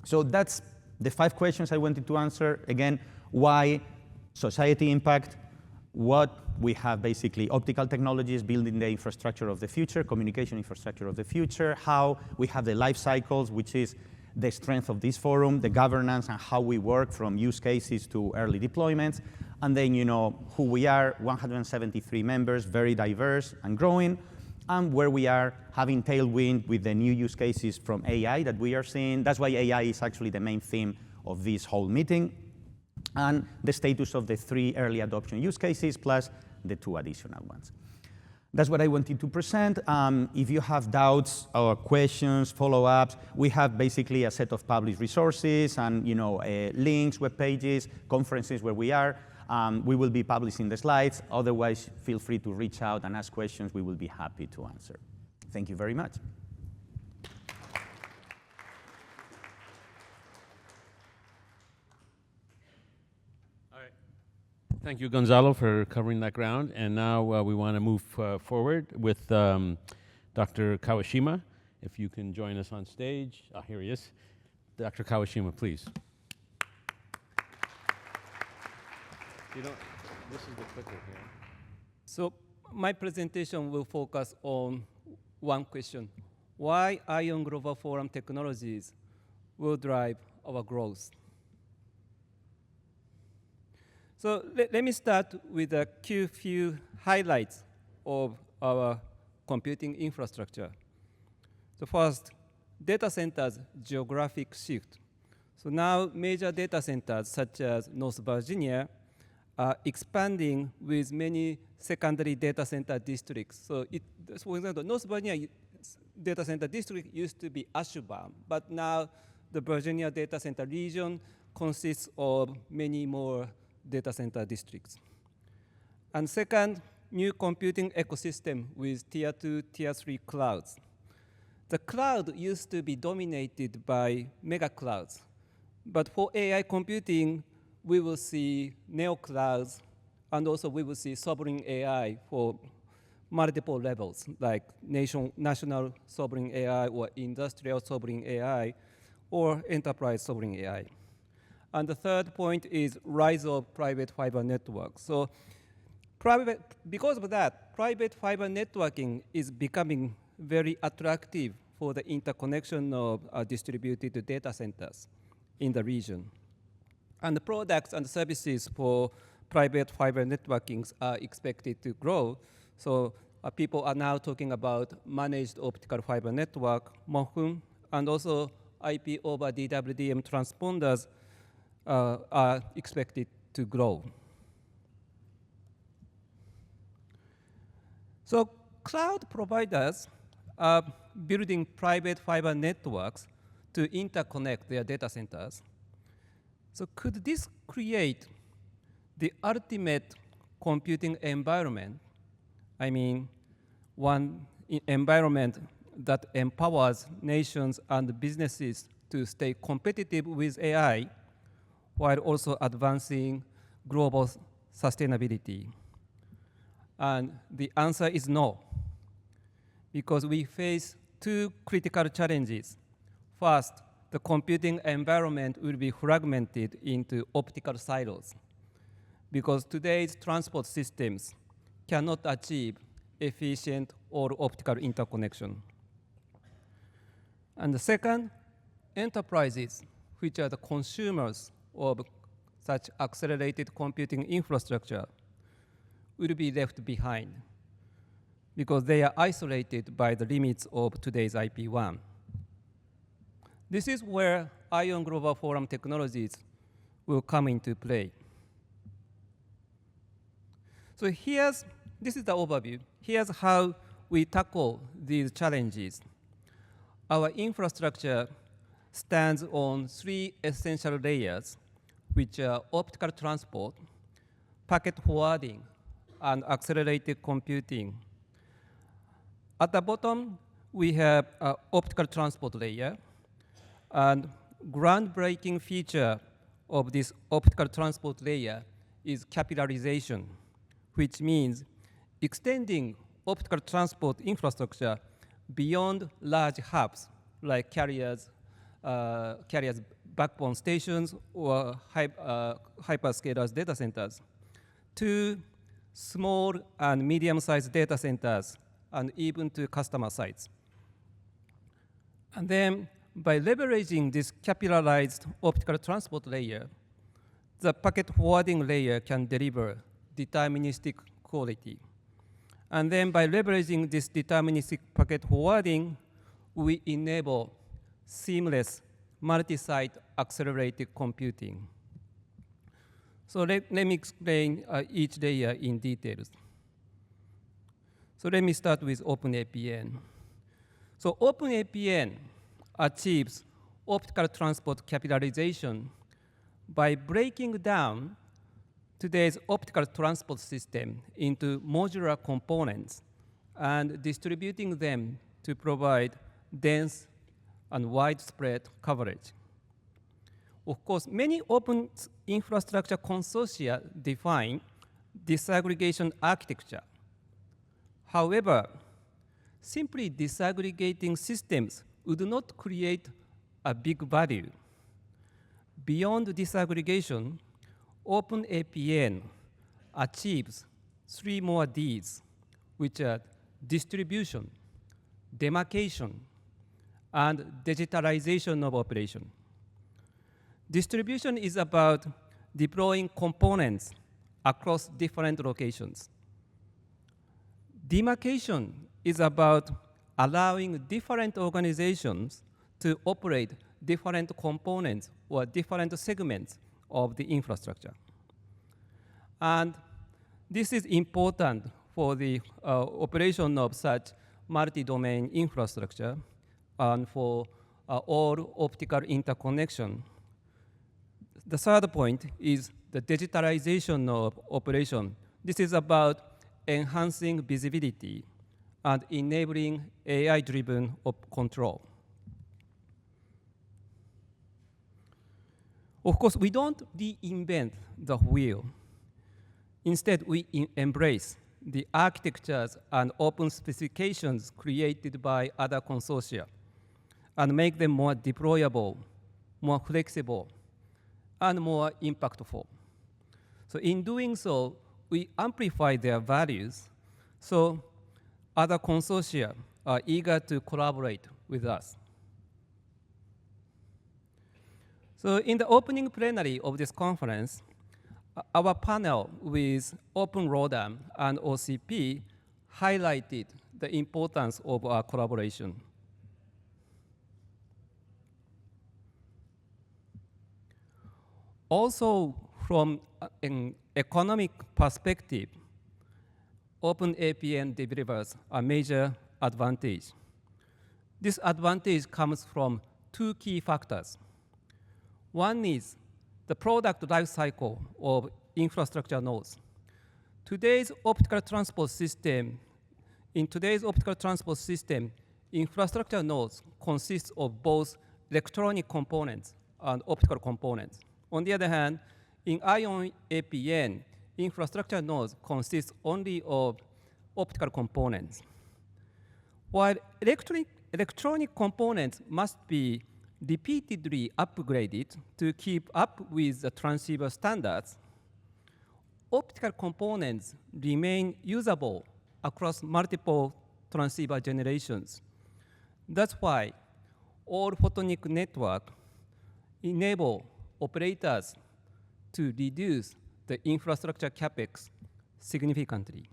I: So that's the 5 questions I wanted to answer. Again, why society impact, what we have basically optical technologies building the infrastructure of the future, communication infrastructure of the future, how we have the life cycles, which is the strength of this forum, the governance, and how we work from use cases to early deployments, and then who we are, 173 members, very diverse and growing, and where we are having tailwind with the new use cases from AI that we are seeing. That's why AI is actually the main theme of this whole meeting, and the status of the 3 early adoption use cases plus the 2 additional ones. That's what I wanted to present. If you have doubts or questions, follow-ups, we have basically a set of published resources and links, web pages, conferences where we are. We will be publishing the slides. Otherwise, feel free to reach out and ask questions. We will be happy to answer. Thank you very much.
A: Thank you, Gonzalo, for covering that ground. And now we want to move forward with Dr. Kawashima. If you can join us on stage. Here he is. Dr. Kawashima, please. This is the clicker here.
J: So my presentation will focus on one question. Why IOWN Global Forum technologies will drive our growth? So let me start with a few highlights of our computing infrastructure. So first, data centers geographic shift. So now major data centers such as North Virginia are expanding with many secondary data center districts. So for example, North Virginia data center district used to be Ashburn, but now the Virginia data center region consists of many more data center districts. And second, new computing ecosystem with tier 2, tier 3 clouds. The cloud used to be dominated by mega clouds, but for AI computing, we will see neo clouds, and also we will see sovereign AI for multiple levels, like national sovereign AI or industrial sovereign AI or enterprise sovereign AI. And the third point is rise of private fiber networks. So because of that, private fiber networking is becoming very attractive for the interconnection of distributed data centers. in the region. And the products and services for private fiber networkings are expected to grow. So people are now talking about managed optical fiber network, MOFN, and also IP over DWDM transponders are expected to grow. So cloud providers are building private fiber networks to interconnect their data centers. So could this create the ultimate computing environment? I mean, one environment that empowers nations and businesses to stay competitive with AI while also advancing global sustainability? And the answer is no, because we face two critical challenges. First, the computing environment will be fragmented into optical silos, because today's transport systems cannot achieve efficient or optical interconnection. And the second, enterprises, which are the consumers of such accelerated computing infrastructure, will be left behind because they are isolated by the limits of today's IP1. This is where IOWN Global Forum technologies will come into play. So this is the overview. Here's how we tackle these challenges. Our infrastructure stands on three essential layers, which are optical transport, packet forwarding, and accelerated computing. At the bottom, we have an optical transport layer. And groundbreaking feature of this optical transport layer is capillarization, which means extending optical transport infrastructure beyond large hubs like carriers backbone stations or hyperscalers data centers to small and medium-sized data centers and even to customer sites. And then by leveraging this capillarized optical transport layer, the packet forwarding layer can deliver deterministic quality. And then by leveraging this deterministic packet forwarding, we enable seamless multi-site accelerated computing. So let me explain each layer in details. So let me start with OpenAPN. So OpenAPN achieves optical transport capillarization by breaking down today's optical transport system into modular components and distributing them to provide dense and widespread coverage. Of course, many open infrastructure consortia define disaggregation architecture. However, simply disaggregating systems would not create a big value. Beyond disaggregation, OpenAPN achieves three more Ds, which are distribution, demarcation, and digitalization of operation. Distribution is about deploying components across different locations. Demarcation is about allowing different organizations to operate different components or different segments of the infrastructure. And this is important for the operation of such multi-domain infrastructure and for all optical interconnection. The third point is the digitalization of operation. This is about enhancing visibility and enabling AI-driven control. Of course, we don't reinvent the wheel. Instead, we embrace the architectures and open specifications created by other consortia and make them more deployable, more flexible, and more impactful. So in doing so, we amplify their values, so other consortia are eager to collaborate with us. So in the opening plenary of this conference, our panel with Open RODAM and OCP highlighted the importance of our collaboration. Also, from an economic perspective, Open APN delivers a major advantage. This advantage comes from two key factors. One is the product life cycle of infrastructure nodes. In today's optical transport system, infrastructure nodes consist of both electronic components and optical components. On the other hand, in IOWN APN, infrastructure nodes consist only of optical components. While electronic components must be repeatedly upgraded to keep up with the transceiver standards, optical components remain usable across multiple transceiver generations. That's why all photonic networks enable operators to reduce the infrastructure capex significantly.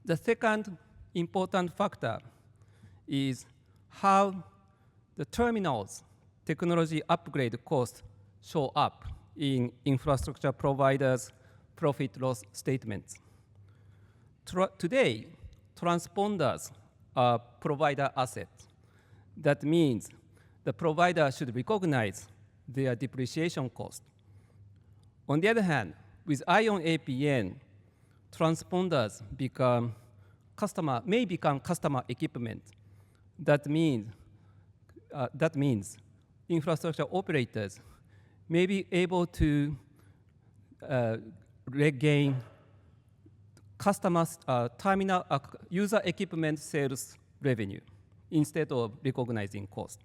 J: The second important factor is how the terminals technology upgrade costs show up in infrastructure providers' profit loss statements. Today, transponders are provider assets. That means the provider should recognize their depreciation cost. On the other hand, with IOWN APN, transponders may become customer equipment. That means infrastructure operators may be able to regain customers' terminal user equipment sales revenue instead of recognizing cost.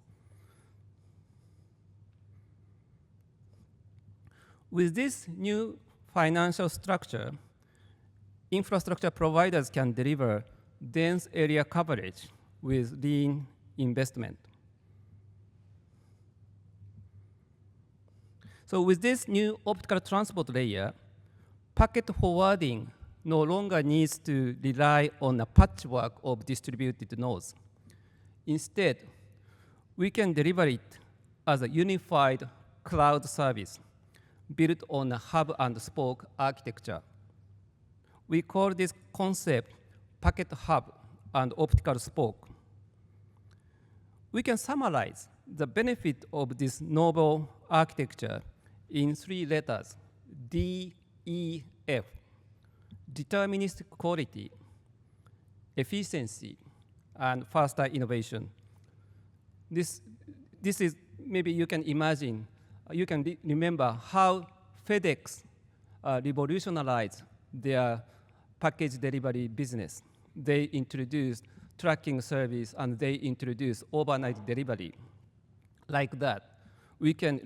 J: With this new financial structure, infrastructure providers can deliver dense area coverage with lean investment. So with this new optical transport layer, packet forwarding no longer needs to rely on a patchwork of distributed nodes. Instead, we can deliver it as a unified cloud service built on a hub and spoke architecture. We call this concept packet hub and optical spoke. We can summarize the benefit of this novel architecture in 3 letters, DEF: deterministic quality, efficiency, and faster innovation. This is, maybe you can imagine, you can remember how FedEx revolutionized their package delivery business. They introduced tracking service and they introduced overnight delivery. Like that, we can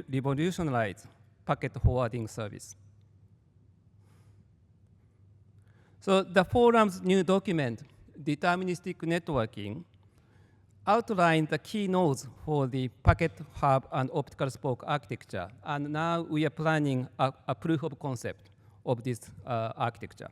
J: revolutionize packet forwarding service. So the forum's new document, Deterministic Networking, outlined the keynotes for the packet hub and optical spoke architecture. And now we are planning a proof of concept of this architecture.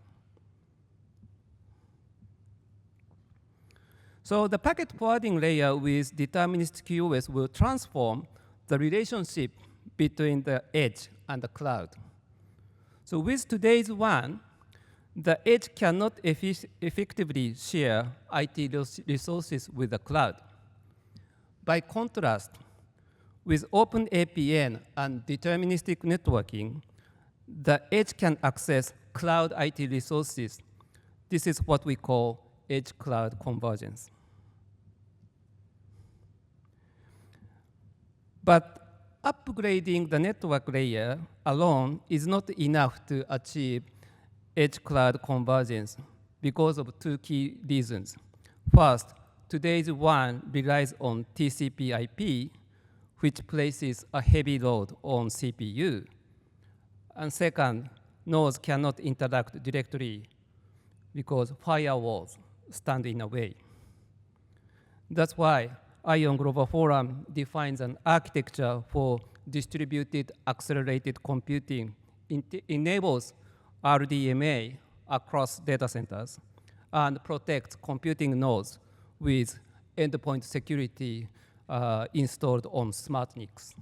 J: So the packet forwarding layer with deterministic QoS will transform the relationship between the edge and the cloud. So with today's one, the edge cannot effectively share IT resources with the cloud. By contrast, with Open APN and deterministic networking, the edge can access cloud IT resources. This is what we call edge-cloud convergence. But upgrading the network layer alone is not enough to achieve edge-cloud convergence because of 2 key reasons. First, today's one relies on TCP/IP, which places a heavy load on CPU. And second, nodes cannot interact directly because firewalls stand in the way. That's why IOWN Global Forum defines an architecture for distributed accelerated computing, enables RDMA across data centers, and protects computing nodes with endpoint security installed on smart NICs.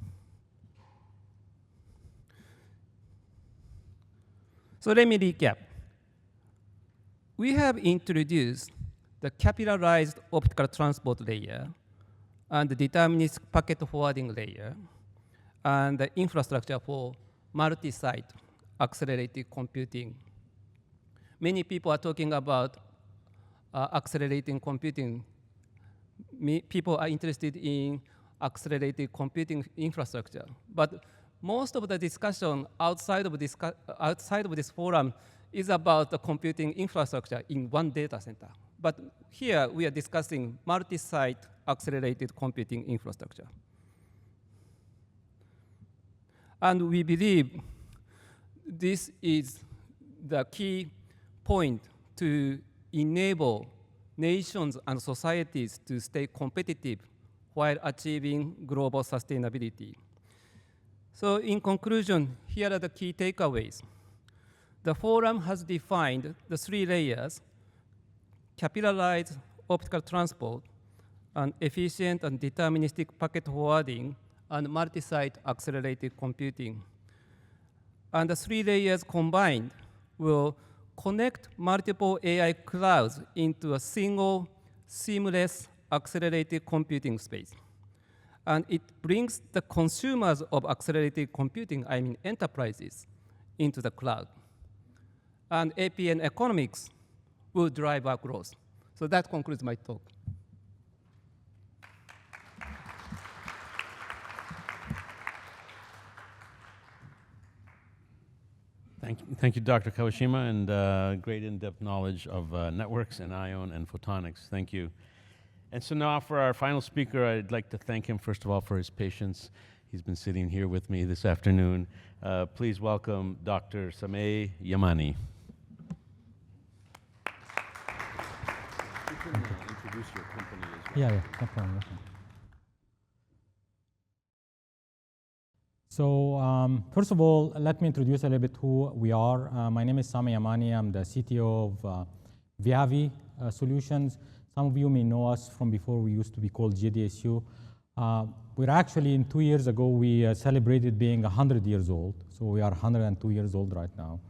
J: So let me recap. We have introduced the capitalized optical transport layer and the deterministic packet forwarding layer and the infrastructure for multi-site accelerated computing. Many people are talking about accelerating computing. People are interested in accelerated computing infrastructure. But most of the discussion outside of this forum is about the computing infrastructure in one data center. But here we are discussing multi-site accelerated computing infrastructure. And we believe this is the key point to enable nations and societies to stay competitive while achieving global sustainability. So in conclusion, here are the key takeaways. The forum has defined the 3 layers: capitalized optical transport, and efficient and deterministic packet forwarding, and multi-site accelerated computing. And the 3 layers combined will connect multiple AI clouds into a single, seamless, accelerated computing space. And it brings the consumers of accelerated computing, I mean enterprises, into the cloud. And APN economics will drive our growth. So that concludes my talk.
A: Thank you, Dr. Kawashima, and great in-depth knowledge of networks and IOWN and photonics. Thank you. And so now for our final speaker, I'd like to thank him, first of all, for his patience. He's been sitting here with me this afternoon. Please welcome Dr. Sameh Yamani. You can introduce your company as well.
K: Yeah, no problem. So first of all, let me introduce a little bit who we are. My name is Sameh Yamani. I'm the CTO of Viavi Solutions. Some of you may know us from before. We used to be called JDSU. We're actually, in 2 years ago, we celebrated being 100 years old. So we are 102 years old right now.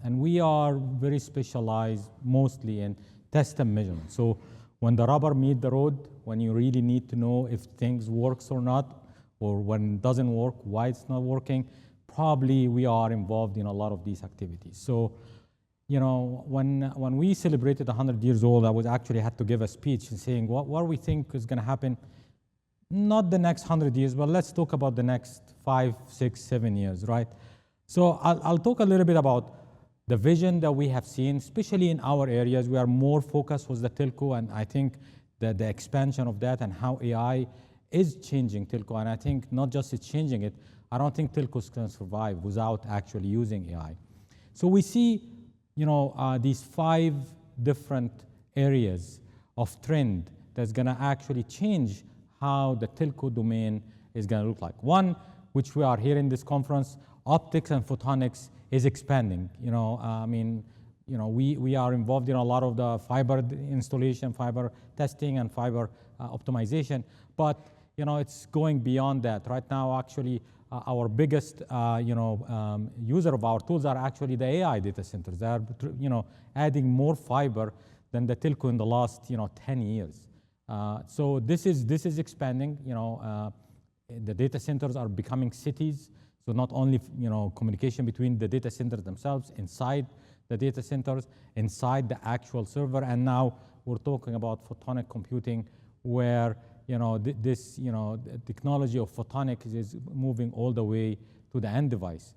K: And we are very specialized mostly in test and measurement. So when the rubber meets the road, when you really need to know if things works or not, or when it doesn't work, why it's not working, probably we are involved in a lot of these activities. So, you know, when we celebrated 100 years old, I was actually had to give a speech saying what we think is going to happen, not the next 100 years, but let's talk about the next 5, 6, 7 years, right? So I'll talk a little bit about the vision that we have seen, especially in our areas. We are more focused with the telco, and I think that the expansion of that and how AI is changing telco, and I think not just it's changing it, I don't think telcos can survive without actually using AI. So we see, you know, these 5 different areas of trend that's gonna actually change how the telco domain is gonna look like. One, which we are here in this conference, optics and photonics is expanding. You know, I mean, you know, we are involved in a lot of the fiber installation, fiber testing, and fiber optimization, but you know, it's going beyond that. Right now, actually, our biggest, user of our tools are actually the AI data centers. They are, you know, adding more fiber than the telco in the last, 10 years. So this is expanding. You know, the data centers are becoming cities. So not only, communication between the data centers themselves, inside the data centers, inside the actual server, and now we're talking about photonic computing, where the technology of photonics is moving all the way to the end device.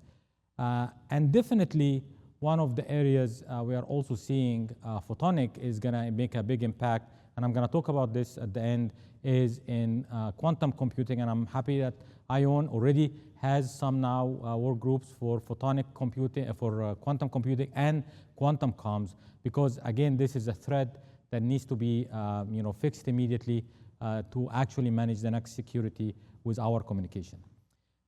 K: And definitely, one of the areas we are also seeing photonic is going to make a big impact, and I'm going to talk about this at the end, is in quantum computing, and I'm happy that IOWN already has some now work groups for photonic computing, for quantum computing and quantum comms, because again, this is a thread that needs to be fixed immediately. to actually manage the next security with our communication.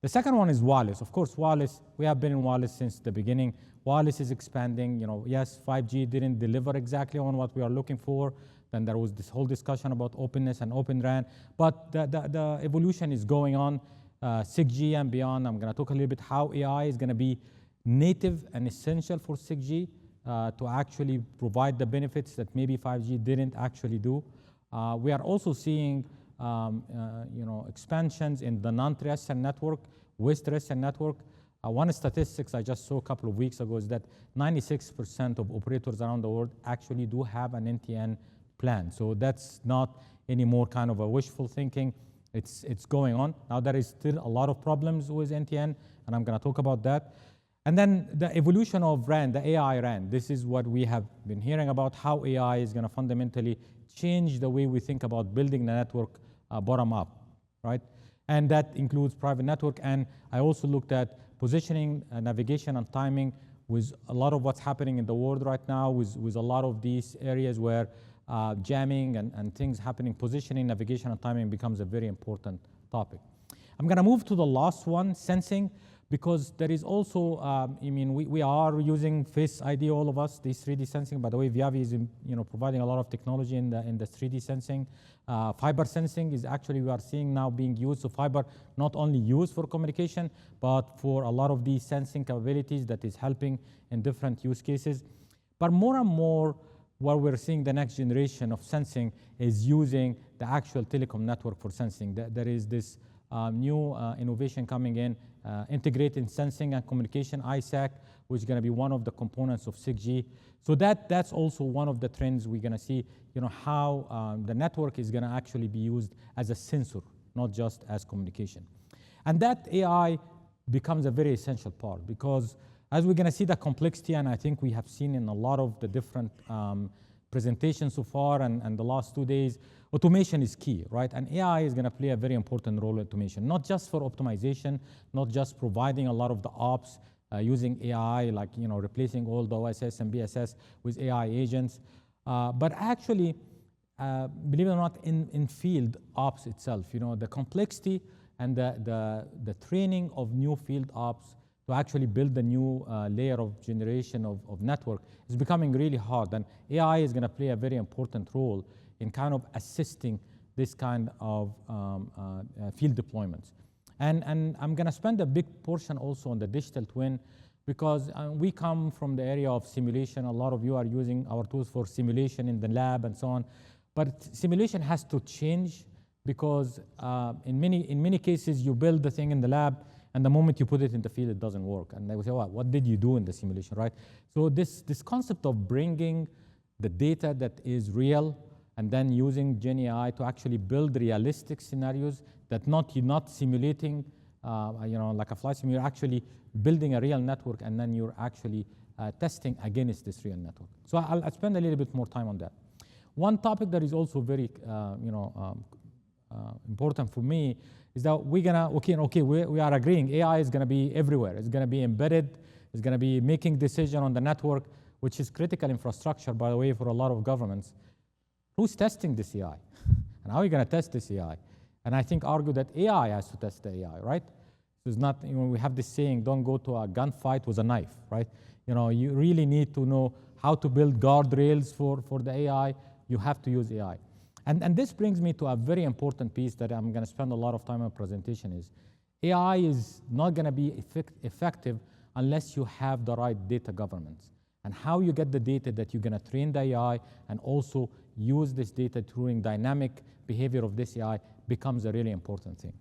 K: The second one is wireless. Of course, wireless, we have been in wireless since the beginning. Wireless is expanding. Yes, 5G didn't deliver exactly on what we are looking for. Then there was this whole discussion about openness and Open RAN. But the evolution is going on, 6G and beyond. I'm going to talk a little bit how AI is going to be native and essential for 6G to actually provide the benefits that maybe 5G didn't actually do. We are also seeing expansions in the non-terrestrial network with terrestrial network. One statistics I just saw a couple of weeks ago is that 96% of operators around the world actually do have an NTN plan. So that's not any more kind of a wishful thinking. It's going on. Now there is still a lot of problems with NTN, and I'm going to talk about that. And then the evolution of RAN, the AI RAN. This is what we have been hearing about, how AI is going to fundamentally change the way we think about building the network bottom up, right? And that includes private network. And I also looked at positioning, navigation, and timing with a lot of what's happening in the world right now, with a lot of these areas where jamming and things happening, positioning, navigation, and timing becomes a very important topic. I'm going to move to the last one, sensing, because there is also, we are using Face ID, all of us, this 3D sensing. By the way, Viavi is providing a lot of technology in the 3D sensing. Fiber sensing is actually, we are seeing now being used. So fiber not only used for communication, but for a lot of these sensing capabilities that is helping in different use cases. But more and more, what we're seeing the next generation of sensing is using the actual telecom network for sensing. There is this new innovation coming in, integrated sensing and communication, ISAC, which is going to be one of the components of 6G. So that's also one of the trends we're going to see, how the network is going to actually be used as a sensor, not just as communication. And that AI becomes a very essential part, because as we're going to see the complexity, and I think we have seen in a lot of the different presentations so far and the last 2 days, automation is key, right? And AI is going to play a very important role in automation, not just for optimization, not just providing a lot of the ops using AI, like replacing all the OSS and BSS with AI agents, but actually, believe it or not, in field ops itself, the complexity and the training of new field ops to actually build a new layer of generation of network is becoming really hard. And AI is going to play a very important role in kind of assisting this kind of field deployments. And I'm going to spend a big portion also on the digital twin, because we come from the area of simulation. A lot of you are using our tools for simulation in the lab and so on. But simulation has to change, because in many cases, you build the thing in the lab, and the moment you put it in the field, it doesn't work. And they will say, well, what did you do in the simulation, right? So this concept of bringing the data that is real and then using Gen AI to actually build realistic scenarios that you're not simulating, like a flight simulator, you're actually building a real network, and then you're actually testing against this real network. So I'll spend a little bit more time on that. One topic that is also very important for me is that we're gonna, we are agreeing AI is gonna be everywhere. It's gonna be embedded. It's gonna be making decision on the network, which is critical infrastructure, by the way, for a lot of governments. Who's testing this AI? And how are you gonna test this AI? And I think argue that AI has to test the AI, right? It's not, we have this saying, don't go to a gunfight with a knife, right? You really need to know how to build guardrails for the AI. You have to use AI. And this brings me to a very important piece that I'm going to spend a lot of time on presentation is AI is not going to be effective unless you have the right data governance. And how you get the data that you're going to train the AI and also use this data during dynamic behavior of this AI becomes a really important thing.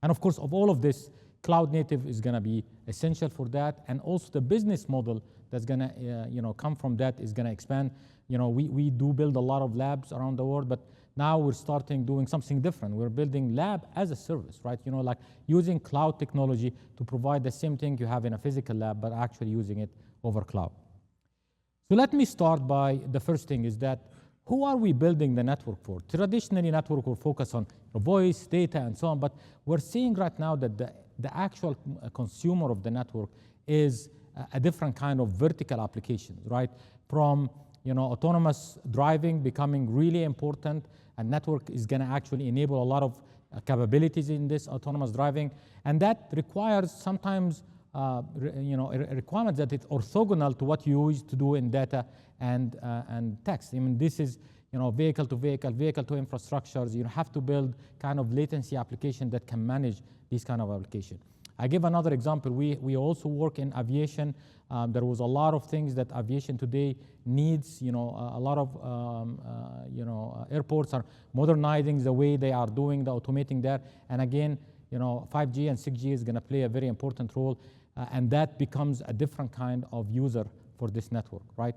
K: And of course, of all of this, cloud native is going to be essential for that. And also the business model that's going to come from that is going to expand. We do build a lot of labs around the world, but now we're starting doing something different. We're building lab as a service, right? Like using cloud technology to provide the same thing you have in a physical lab, but actually using it over cloud. So let me start by the first thing is that who are we building the network for? Traditionally, network will focus on voice, data, and so on, but we're seeing right now that the actual consumer of the network is a different kind of vertical applications, right? From autonomous driving becoming really important, and network is going to actually enable a lot of capabilities in this autonomous driving, and that requires sometimes requirements that it's orthogonal to what you used to do in data and text. I mean, this is vehicle to vehicle, vehicle to infrastructures. You have to build kind of latency application that can manage these kind of application. I give another example. We also work in aviation. There was a lot of things that aviation today needs. A lot of airports are modernizing the way they are doing the automating there. And again, 5G and 6G is going to play a very important role, and that becomes a different kind of user for this network, right?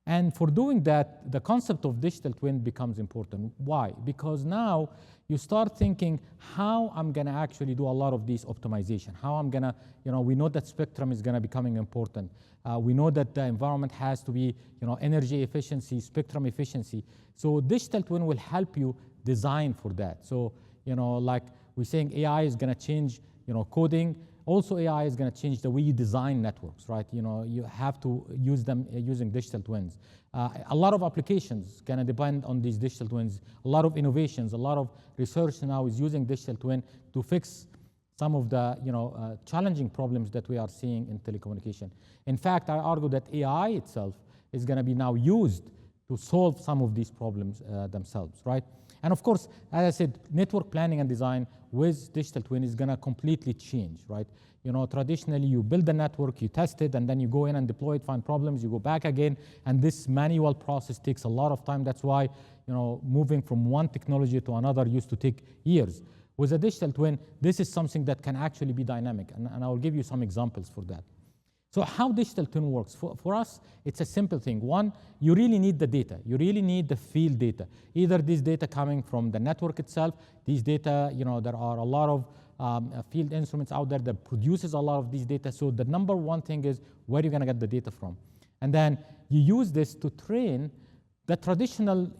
K: And for doing that, the concept of digital twin becomes important. Why? Because now you start thinking how I'm going to actually do a lot of these optimization. How I'm going to, we know that spectrum is going to becoming important. We know that the environment has to be, energy efficiency, spectrum efficiency. So digital twin will help you design for that. So, like we're saying AI is going to change, coding. Also, AI is going to change the way you design networks, right? You have to use them using digital twins. A lot of applications going to depend on these digital twins. A lot of innovations, a lot of research now is using digital twin to fix some of the challenging problems that we are seeing in telecommunication. In fact, I argue that AI itself is going to be now used to solve some of these problems themselves, right? And of course, as I said, network planning and design with digital twin is going to completely change, right? Traditionally, you build the network, you test it, and then you go in and deploy it, find problems, you go back again, and this manual process takes a lot of time. That's why, moving from one technology to another used to take years. With a digital twin, this is something that can actually be dynamic, and I will give you some examples for that. So how digital twin works? For us, it's a simple thing. One, you really need the data. You really need the field data. Either this data coming from the network itself, these data, there are a lot of field instruments out there that produces a lot of these data. So the number one thing is where you're going to get the data from. And then you use this to train the traditional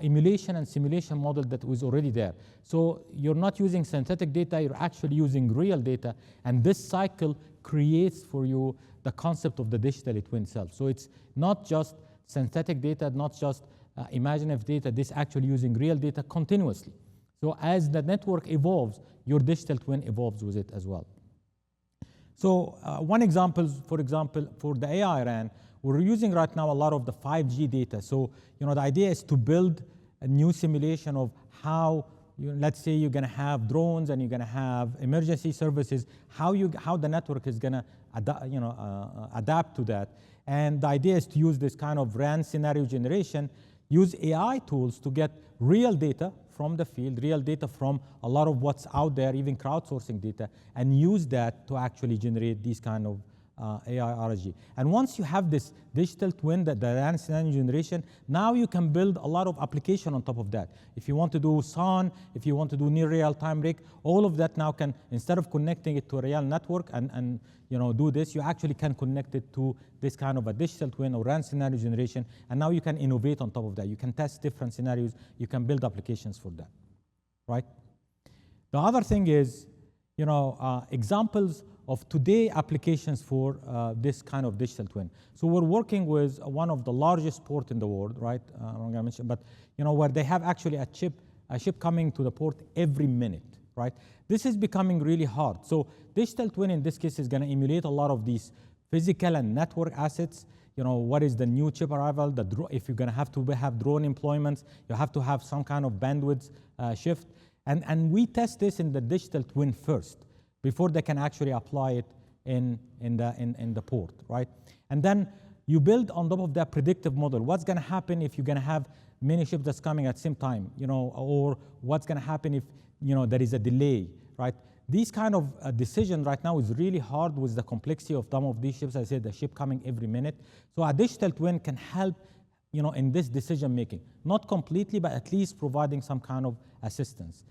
K: emulation and simulation model that was already there. So you're not using synthetic data, you're actually using real data, and this cycle creates for you the concept of the digital twin itself. So it's not just synthetic data, not just imaginative data, this actually using real data continuously. So as the network evolves, your digital twin evolves with it as well. So one example, for example, for the AI RAN, we're using right now a lot of the 5G data. So the idea is to build a new simulation of how, let's say you're going to have drones and you're going to have emergency services, how the network is going to adapt to that. And the idea is to use this kind of RAN scenario generation, use AI tools to get real data from the field, real data from a lot of what's out there, even crowdsourcing data, and use that to actually generate these kind of AI RSG. And once you have this digital twin, the RAN scenario generation, now you can build a lot of application on top of that. If you want to do SON, if you want to do near real-time RIC, all of that now can, instead of connecting it to a real network and do this, you actually can connect it to this kind of a digital twin or RAN scenario generation, and now you can innovate on top of that. You can test different scenarios, you can build applications for that, right? The other thing is, examples of today applications for this kind of digital twin. So we're working with one of the largest ports in the world, right? I'm not gonna mention, but where they have actually a ship coming to the port every minute, right? This is becoming really hard. So digital twin in this case is gonna emulate a lot of these physical and network assets. What is the new chip arrival? If you're gonna have to have drone employments, you have to have some kind of bandwidth shift. And we test this in the digital twin first, before they can actually apply it in the port, right? And then you build on top of that predictive model. What's going to happen if you're going to have many ships that's coming at the same time, or what's going to happen if there is a delay, right? These kind of decision right now is really hard with the complexity of some of these ships. I said the ship coming every minute. So a digital twin can help in this decision making, not completely, but at least providing some kind of assistance.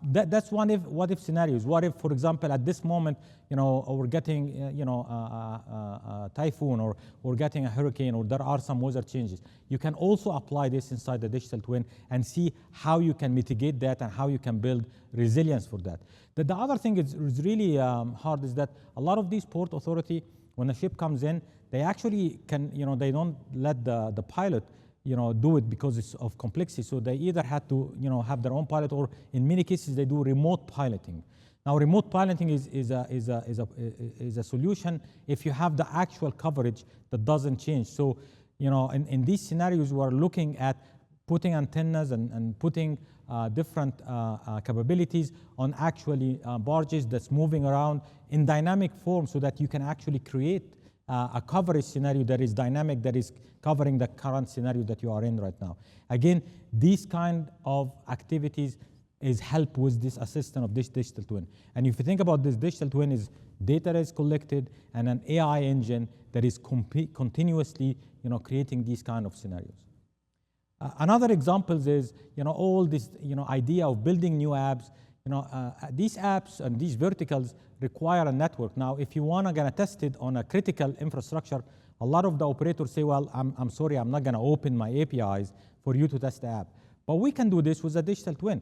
K: That's what if scenarios. What if, for example, at this moment, we're getting, a typhoon, or we're getting a hurricane, or there are some weather changes. You can also apply this inside the digital twin and see how you can mitigate that and how you can build resilience for that. The other thing is really hard is that a lot of these port authority, when a ship comes in, they actually can, they don't let the pilot do it because it's of complexity. So they either had to, have their own pilot, or in many cases they do remote piloting. Now, remote piloting is a solution if you have the actual coverage that doesn't change. So, in these scenarios, we are looking at putting antennas and putting different capabilities on actually barges that's moving around in dynamic form, so that you can actually create a coverage scenario that is dynamic, that is covering the current scenario that you are in right now. Again, these kind of activities is help with this assistant of this digital twin. And if you think about this digital twin, is data is collected and an AI engine that is continuously creating these kind of scenarios. Another example is all this idea of building new apps. These apps and these verticals require a network. Now, if you want to test it on a critical infrastructure, a lot of the operators say, well, I'm sorry, I'm not going to open my APIs for you to test the app. But we can do this with a digital twin,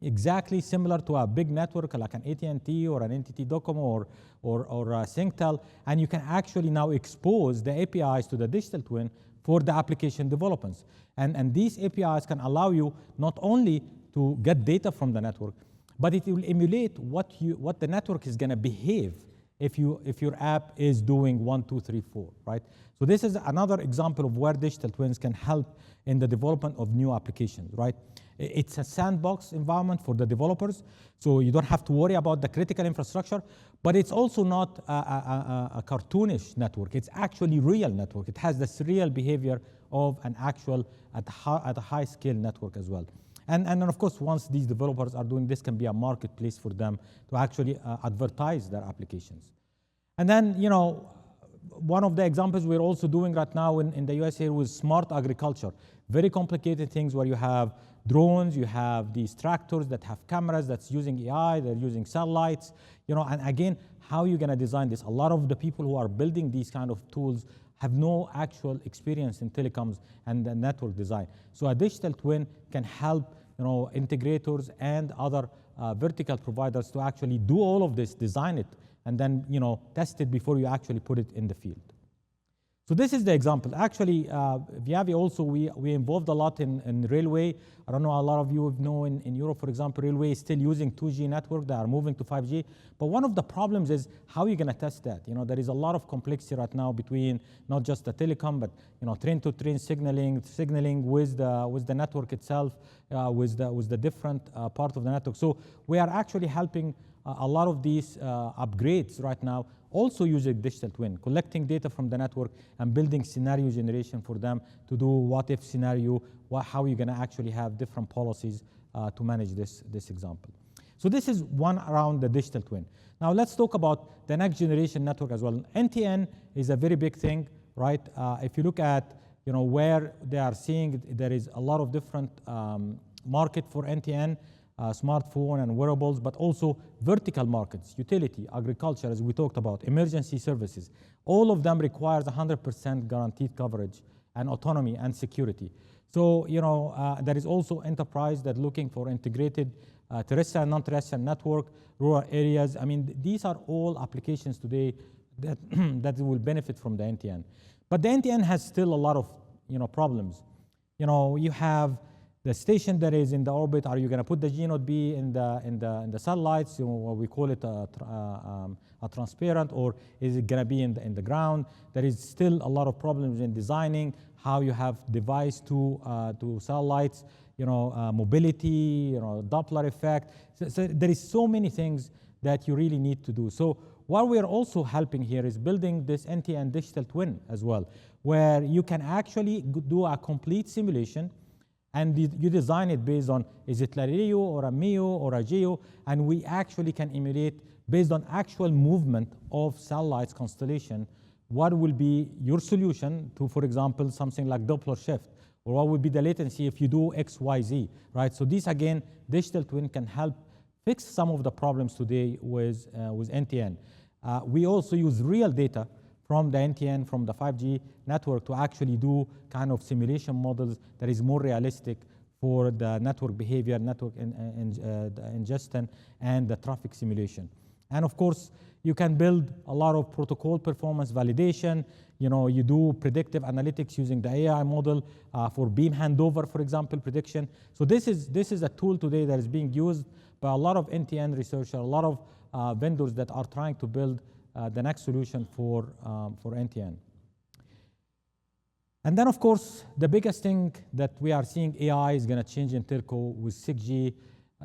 K: exactly similar to a big network like an AT&T or an NTT Docomo or Singtel, and you can actually now expose the APIs to the digital twin for the application developments. And these APIs can allow you not only to get data from the network, but it will emulate what the network is going to behave if your app is doing 1, 2, 3, 4, right? So this is another example of where digital twins can help in the development of new applications, right? It's a sandbox environment for the developers, so you don't have to worry about the critical infrastructure, but it's also not a cartoonish network. It's actually real network. It has this real behavior of an actual, at a high scale network as well. And then of course, once these developers are doing this, can be a marketplace for them to actually advertise their applications. And then, one of the examples we're also doing right now in the US here was smart agriculture. Very complicated things where you have drones, you have these tractors that have cameras that's using AI, they're using satellites, and again, how are you going to design this? A lot of the people who are building these kind of tools have no actual experience in telecoms and the network design. So a digital twin can help integrators and other vertical providers to actually do all of this, design it, and then test it before you actually put it in the field. So this is the example. Actually, Viavi also, we involved a lot in railway. I don't know, a lot of you know in Europe, for example, railway is still using 2G network. They are moving to 5G. But one of the problems is how are you going to test that? There is a lot of complexity right now between not just the telecom, but train-to-train signaling with the network itself, with the different part of the network. So we are actually helping a lot of these upgrades right now, also using digital twin, collecting data from the network and building scenario generation for them to do what-if scenario, how you're going to actually have different policies to manage this example. So this is one around the digital twin. Now let's talk about the next generation network as well. NTN is a very big thing, right? If you look at where they are seeing, there is a lot of different market for NTN, smartphone and wearables, but also vertical markets, utility, agriculture, as we talked about, emergency services. All of them requires 100% guaranteed coverage and autonomy and security. So, there is also enterprise that looking for integrated terrestrial and non-terrestrial network, rural areas. I mean, these are all applications today that, that will benefit from the NTN. But the NTN has still a lot of, problems. You have the station that is in the orbit. Are you going to put the G node B in the satellites? What we call it a transparent, or is it going to be in the ground? There is still a lot of problems in designing how you have device to satellites. Mobility, Doppler effect. So there is so many things that you really need to do. So what we are also helping here is building this NTN digital twin as well, where you can actually do a complete simulation. And you design it based on, is it LEO or a MEO or a GEO? And we actually can emulate based on actual movement of satellites constellation, what will be your solution to, for example, something like Doppler shift, or what would be the latency if you do X, Y, Z, right? So this, again, digital twin can help fix some of the problems today with NTN. We also use real data from the NTN, from the 5G network, to actually do kind of simulation models that is more realistic for the network behavior, network ingestion, and the traffic simulation. And of course, you can build a lot of protocol performance validation. You do predictive analytics using the AI model for beam handover, for example, prediction. So this is a tool today that is being used by a lot of end-to-end researchers, a lot of vendors that are trying to build the next solution for end-to-end. And then, of course, the biggest thing that we are seeing, AI is going to change in telco with 6G,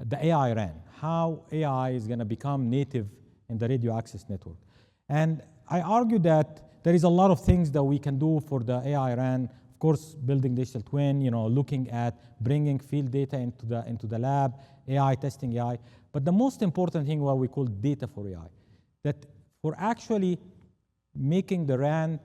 K: the AI RAN, how AI is going to become native in the radio access network. And I argue that there is a lot of things that we can do for the AI RAN. Of course, building digital twin, looking at bringing field data into the lab, AI testing AI. But the most important thing, what we call data for AI, that for actually making the RAN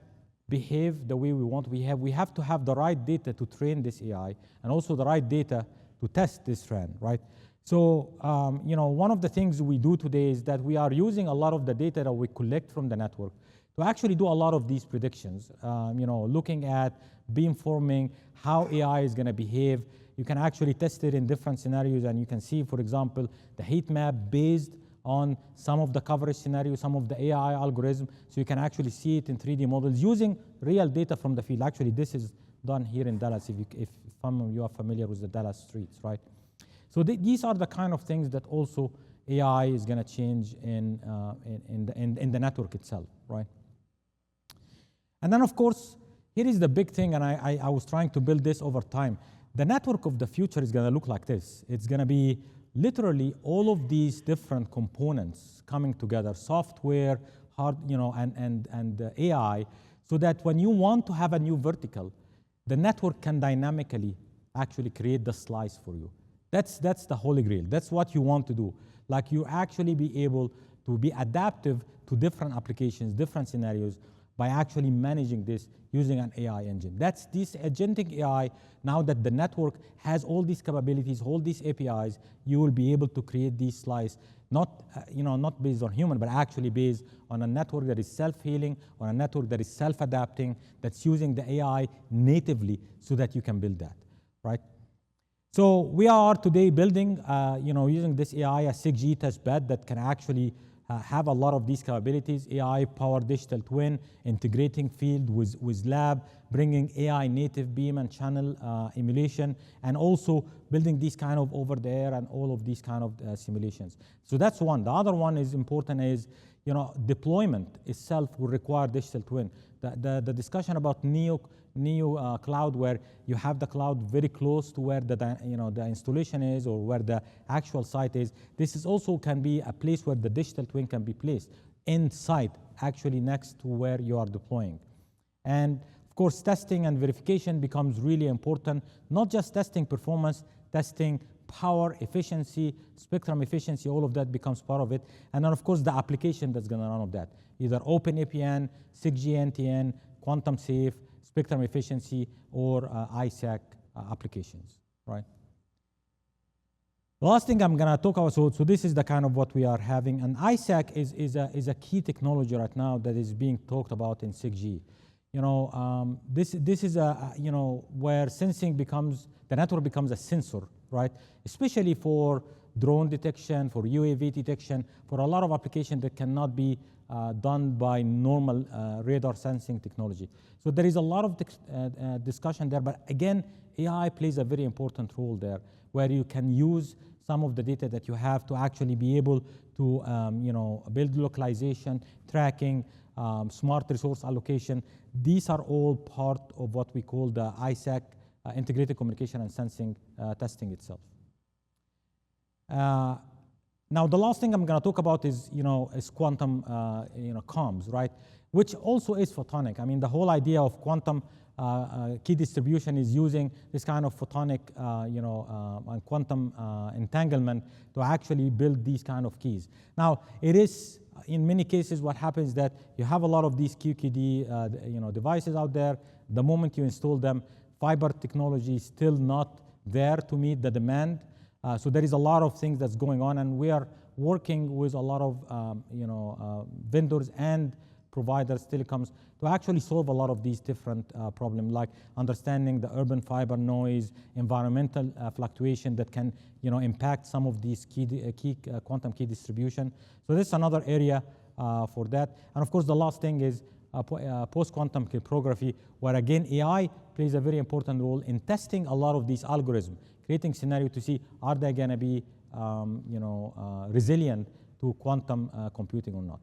K: behave the way we want, we have to have the right data to train this AI and also the right data to test this RAN, right? So, one of the things we do today is that we are using a lot of the data that we collect from the network to actually do a lot of these predictions, looking at beamforming, how AI is going to behave. You can actually test it in different scenarios, and you can see, for example, the heat map based on some of the coverage scenarios, some of the AI algorithm, so you can actually see it in 3D models using real data from the field. Actually, this is done here in Dallas, if some of you are familiar with the Dallas streets, right? So these are the kind of things that also AI is going to change in the network itself, right? And then, of course, here is the big thing, and I was trying to build this over time. The network of the future is going to look like this. It's going to be literally all of these different components coming together, software, hard, and AI, so that when you want to have a new vertical, the network can dynamically actually create the slice for you. That's the holy grail. That's what you want to do. Like, you actually be able to be adaptive to different applications, different scenarios, by actually managing this using an AI engine. That's this agentic AI. Now that the network has all these capabilities, all these APIs, you will be able to create these slices, not based on human, but actually based on a network that is self-healing, on a network that is self-adapting, that's using the AI natively so that you can build that, right? So we are today building, using this AI, a 6G test bed that can actually have a lot of these capabilities, AI-powered digital twin, integrating field with lab, bringing AI native beam and channel emulation, and also building these kind of over the air and all of these kind of simulations. So that's one. The other one is important is, deployment itself will require digital twin. The discussion about neo cloud, where you have the cloud very close to where the installation is or where the actual site is. This is also can be a place where the digital twin can be placed inside, actually next to where you are deploying. And of course, testing and verification becomes really important. Not just testing performance, testing power, efficiency, spectrum efficiency, all of that becomes part of it. And then, of course, the application that's going to run of that, either OpenAPN, 6G NTN, quantum safe, spectrum efficiency, or ISAC applications, right? The last thing I'm going to talk about, so this is the kind of what we are having, and ISAC is a key technology right now that is being talked about in 6G. This is where sensing becomes, the network becomes a sensor, right? Especially for drone detection, for UAV detection, for a lot of applications that cannot be done by normal radar sensing technology. So there is a lot of discussion there, but again, AI plays a very important role there, where you can use some of the data that you have to actually be able to build localization, tracking, smart resource allocation. These are all part of what we call the ISAC, integrated communication and sensing testing itself. Now, the last thing I'm going to talk about is quantum comms, right? Which also is photonic. I mean, the whole idea of quantum key distribution is using this kind of photonic, and quantum entanglement to actually build these kind of keys. Now, it is, in many cases, what happens is that you have a lot of these QKD devices out there. The moment you install them, fiber technology is still not there to meet the demand. So there is a lot of things that's going on, and we are working with a lot of vendors and providers, telecoms, to actually solve a lot of these different problems, like understanding the urban fiber noise, environmental fluctuation that can impact some of these quantum key distribution. So this is another area for that. And of course, the last thing is post-quantum cryptography, where again, AI plays a very important role in testing a lot of these algorithms, creating scenario to see, are they going to be resilient to quantum computing or not.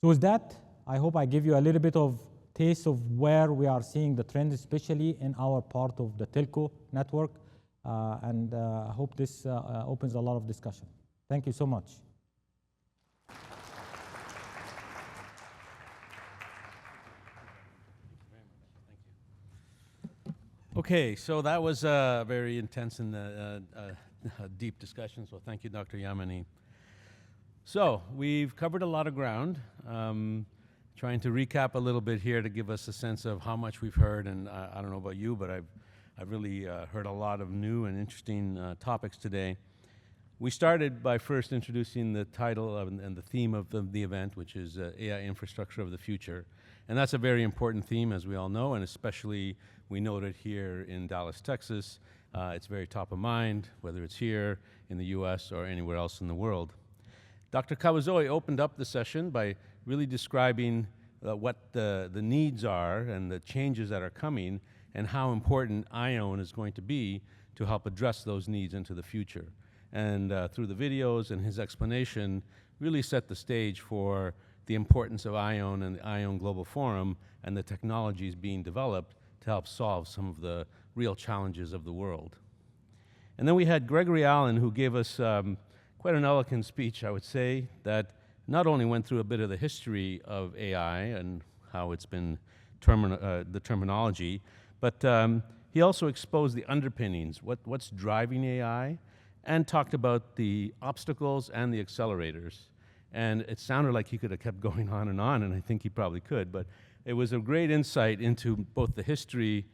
K: So with that, I hope I give you a little bit of taste of where we are seeing the trend, especially in our part of the telco network. And I hope this opens a lot of discussion. Thank you so much.
A: Okay, so that was a very intense and deep discussion, so thank you, Dr. Yamani. So we've covered a lot of ground, trying to recap a little bit here to give us a sense of how much we've heard, and I don't know about you, but I've really heard a lot of new and interesting topics today. We started by first introducing the title and the theme of the event, which is AI Infrastructure of the Future. And that's a very important theme, as we all know, and especially we noted here in Dallas, Texas. It's very top of mind, whether it's here in the US or anywhere else in the world. Dr. Kawazoe opened up the session by really describing what the needs are and the changes that are coming and how important IOWN is going to be to help address those needs into the future. And through the videos and his explanation, really set the stage for the importance of IOWN and the IOWN Global Forum and the technologies being developed to help solve some of the real challenges of the world. And then we had Gregory Allen, who gave us quite an eloquent speech, I would say, that not only went through a bit of the history of AI and how it's been the terminology, but he also exposed the underpinnings, what's driving AI, and talked about the obstacles and the accelerators. And it sounded like he could have kept going on, and I think he probably could, but it was a great insight into both the history,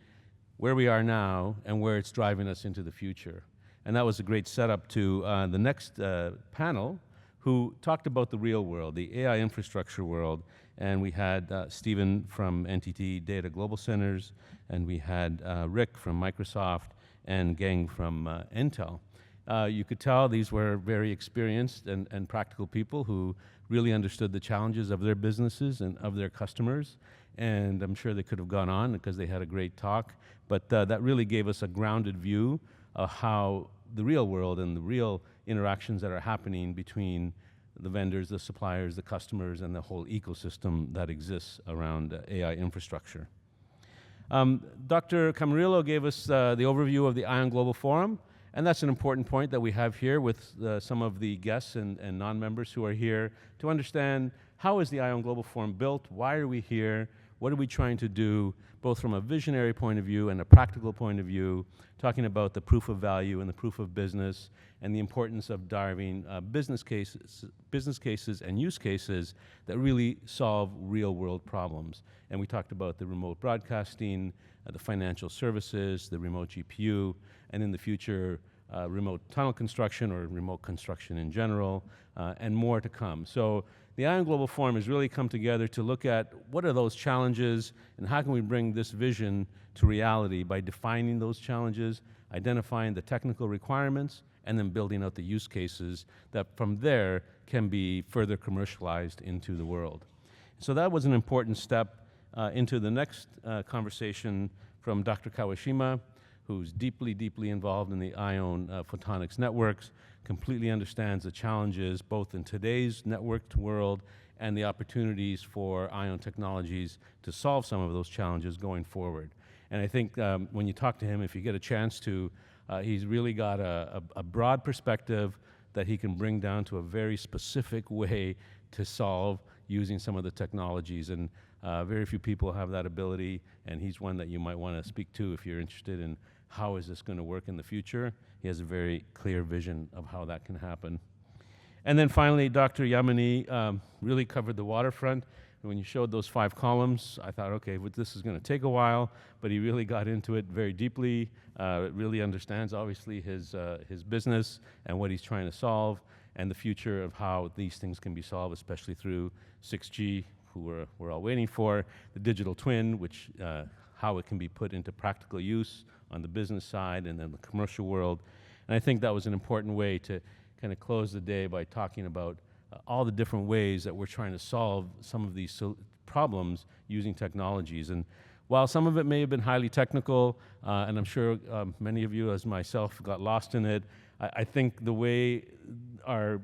A: where we are now, and where it's driving us into the future. And that was a great setup to the next panel, who talked about the real world, the AI infrastructure world. And we had Stephen from NTT Data Global Centers, and we had Rick from Microsoft, and Gang from Intel. You could tell these were very experienced and practical people who really understood the challenges of their businesses and of their customers. And I'm sure they could have gone on because they had a great talk, but that really gave us a grounded view of how the real world and the real interactions that are happening between the vendors, the suppliers, the customers, and the whole ecosystem that exists around AI infrastructure. Dr. Camarillo gave us the overview of the IOWN Global Forum. And that's an important point that we have here with some of the guests and non-members who are here to understand how is the IOWN Global Forum built, why are we here, what are we trying to do, both from a visionary point of view and a practical point of view, talking about the proof of value and the proof of business and the importance of driving business cases and use cases that really solve real world problems. And we talked about the remote broadcasting, the financial services, the remote GPU, and in the future, remote tunnel construction or remote construction in general, and more to come. So the IOWN Global Forum has really come together to look at what are those challenges and how can we bring this vision to reality by defining those challenges, identifying the technical requirements, and then building out the use cases that from there can be further commercialized into the world. So that was an important step into the next conversation from Dr. Kawashima, who's deeply, deeply involved in the IOWN photonics networks, completely understands the challenges both in today's networked world and the opportunities for IOWN technologies to solve some of those challenges going forward. And I think when you talk to him, if you get a chance to, he's really got a broad perspective that he can bring down to a very specific way to solve using some of the technologies. And very few people have that ability, and he's one that you might want to speak to if you're interested in how is this going to work in the future. He has a very clear vision of how that can happen. And then finally, Dr. Yamani really covered the waterfront. And when you showed those 5 columns, I thought, okay, well, this is going to take a while, but he really got into it very deeply, really understands, obviously, his business and what he's trying to solve. and the future of how these things can be solved, especially through 6G, who we're all waiting for, the digital twin, which how it can be put into practical use on the business side and then the commercial world. And I think that was an important way to kind of close the day by talking about all the different ways that we're trying to solve some of these problems using technologies. And while some of it may have been highly technical, and I'm sure many of you, as myself, got lost in it, I think the way our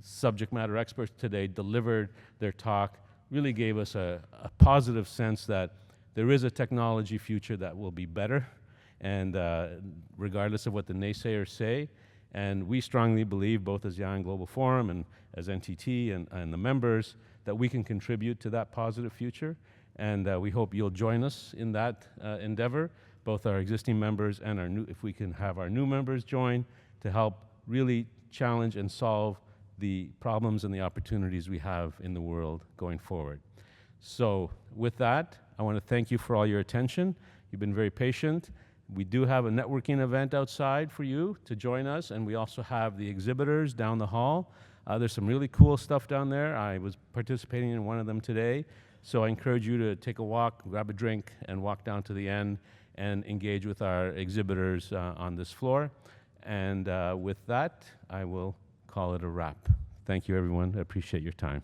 A: subject matter experts today delivered their talk really gave us a positive sense that there is a technology future that will be better, and regardless of what the naysayers say. And we strongly believe, both as the IOWN Global Forum and as NTT and the members, that we can contribute to that positive future. And we hope you'll join us in that endeavor, both our existing members and our new, if we can have our new members join, to help really challenge and solve the problems and the opportunities we have in the world going forward. So with that, I want to thank you for all your attention. You've been very patient. We do have a networking event outside for you to join us, and we also have the exhibitors down the hall. There's some really cool stuff down there. I was participating in one of them today, so I encourage you to take a walk, grab a drink, and walk down to the end and engage with our exhibitors on this floor. And with that, I will call it a wrap. Thank you, everyone. I appreciate your time.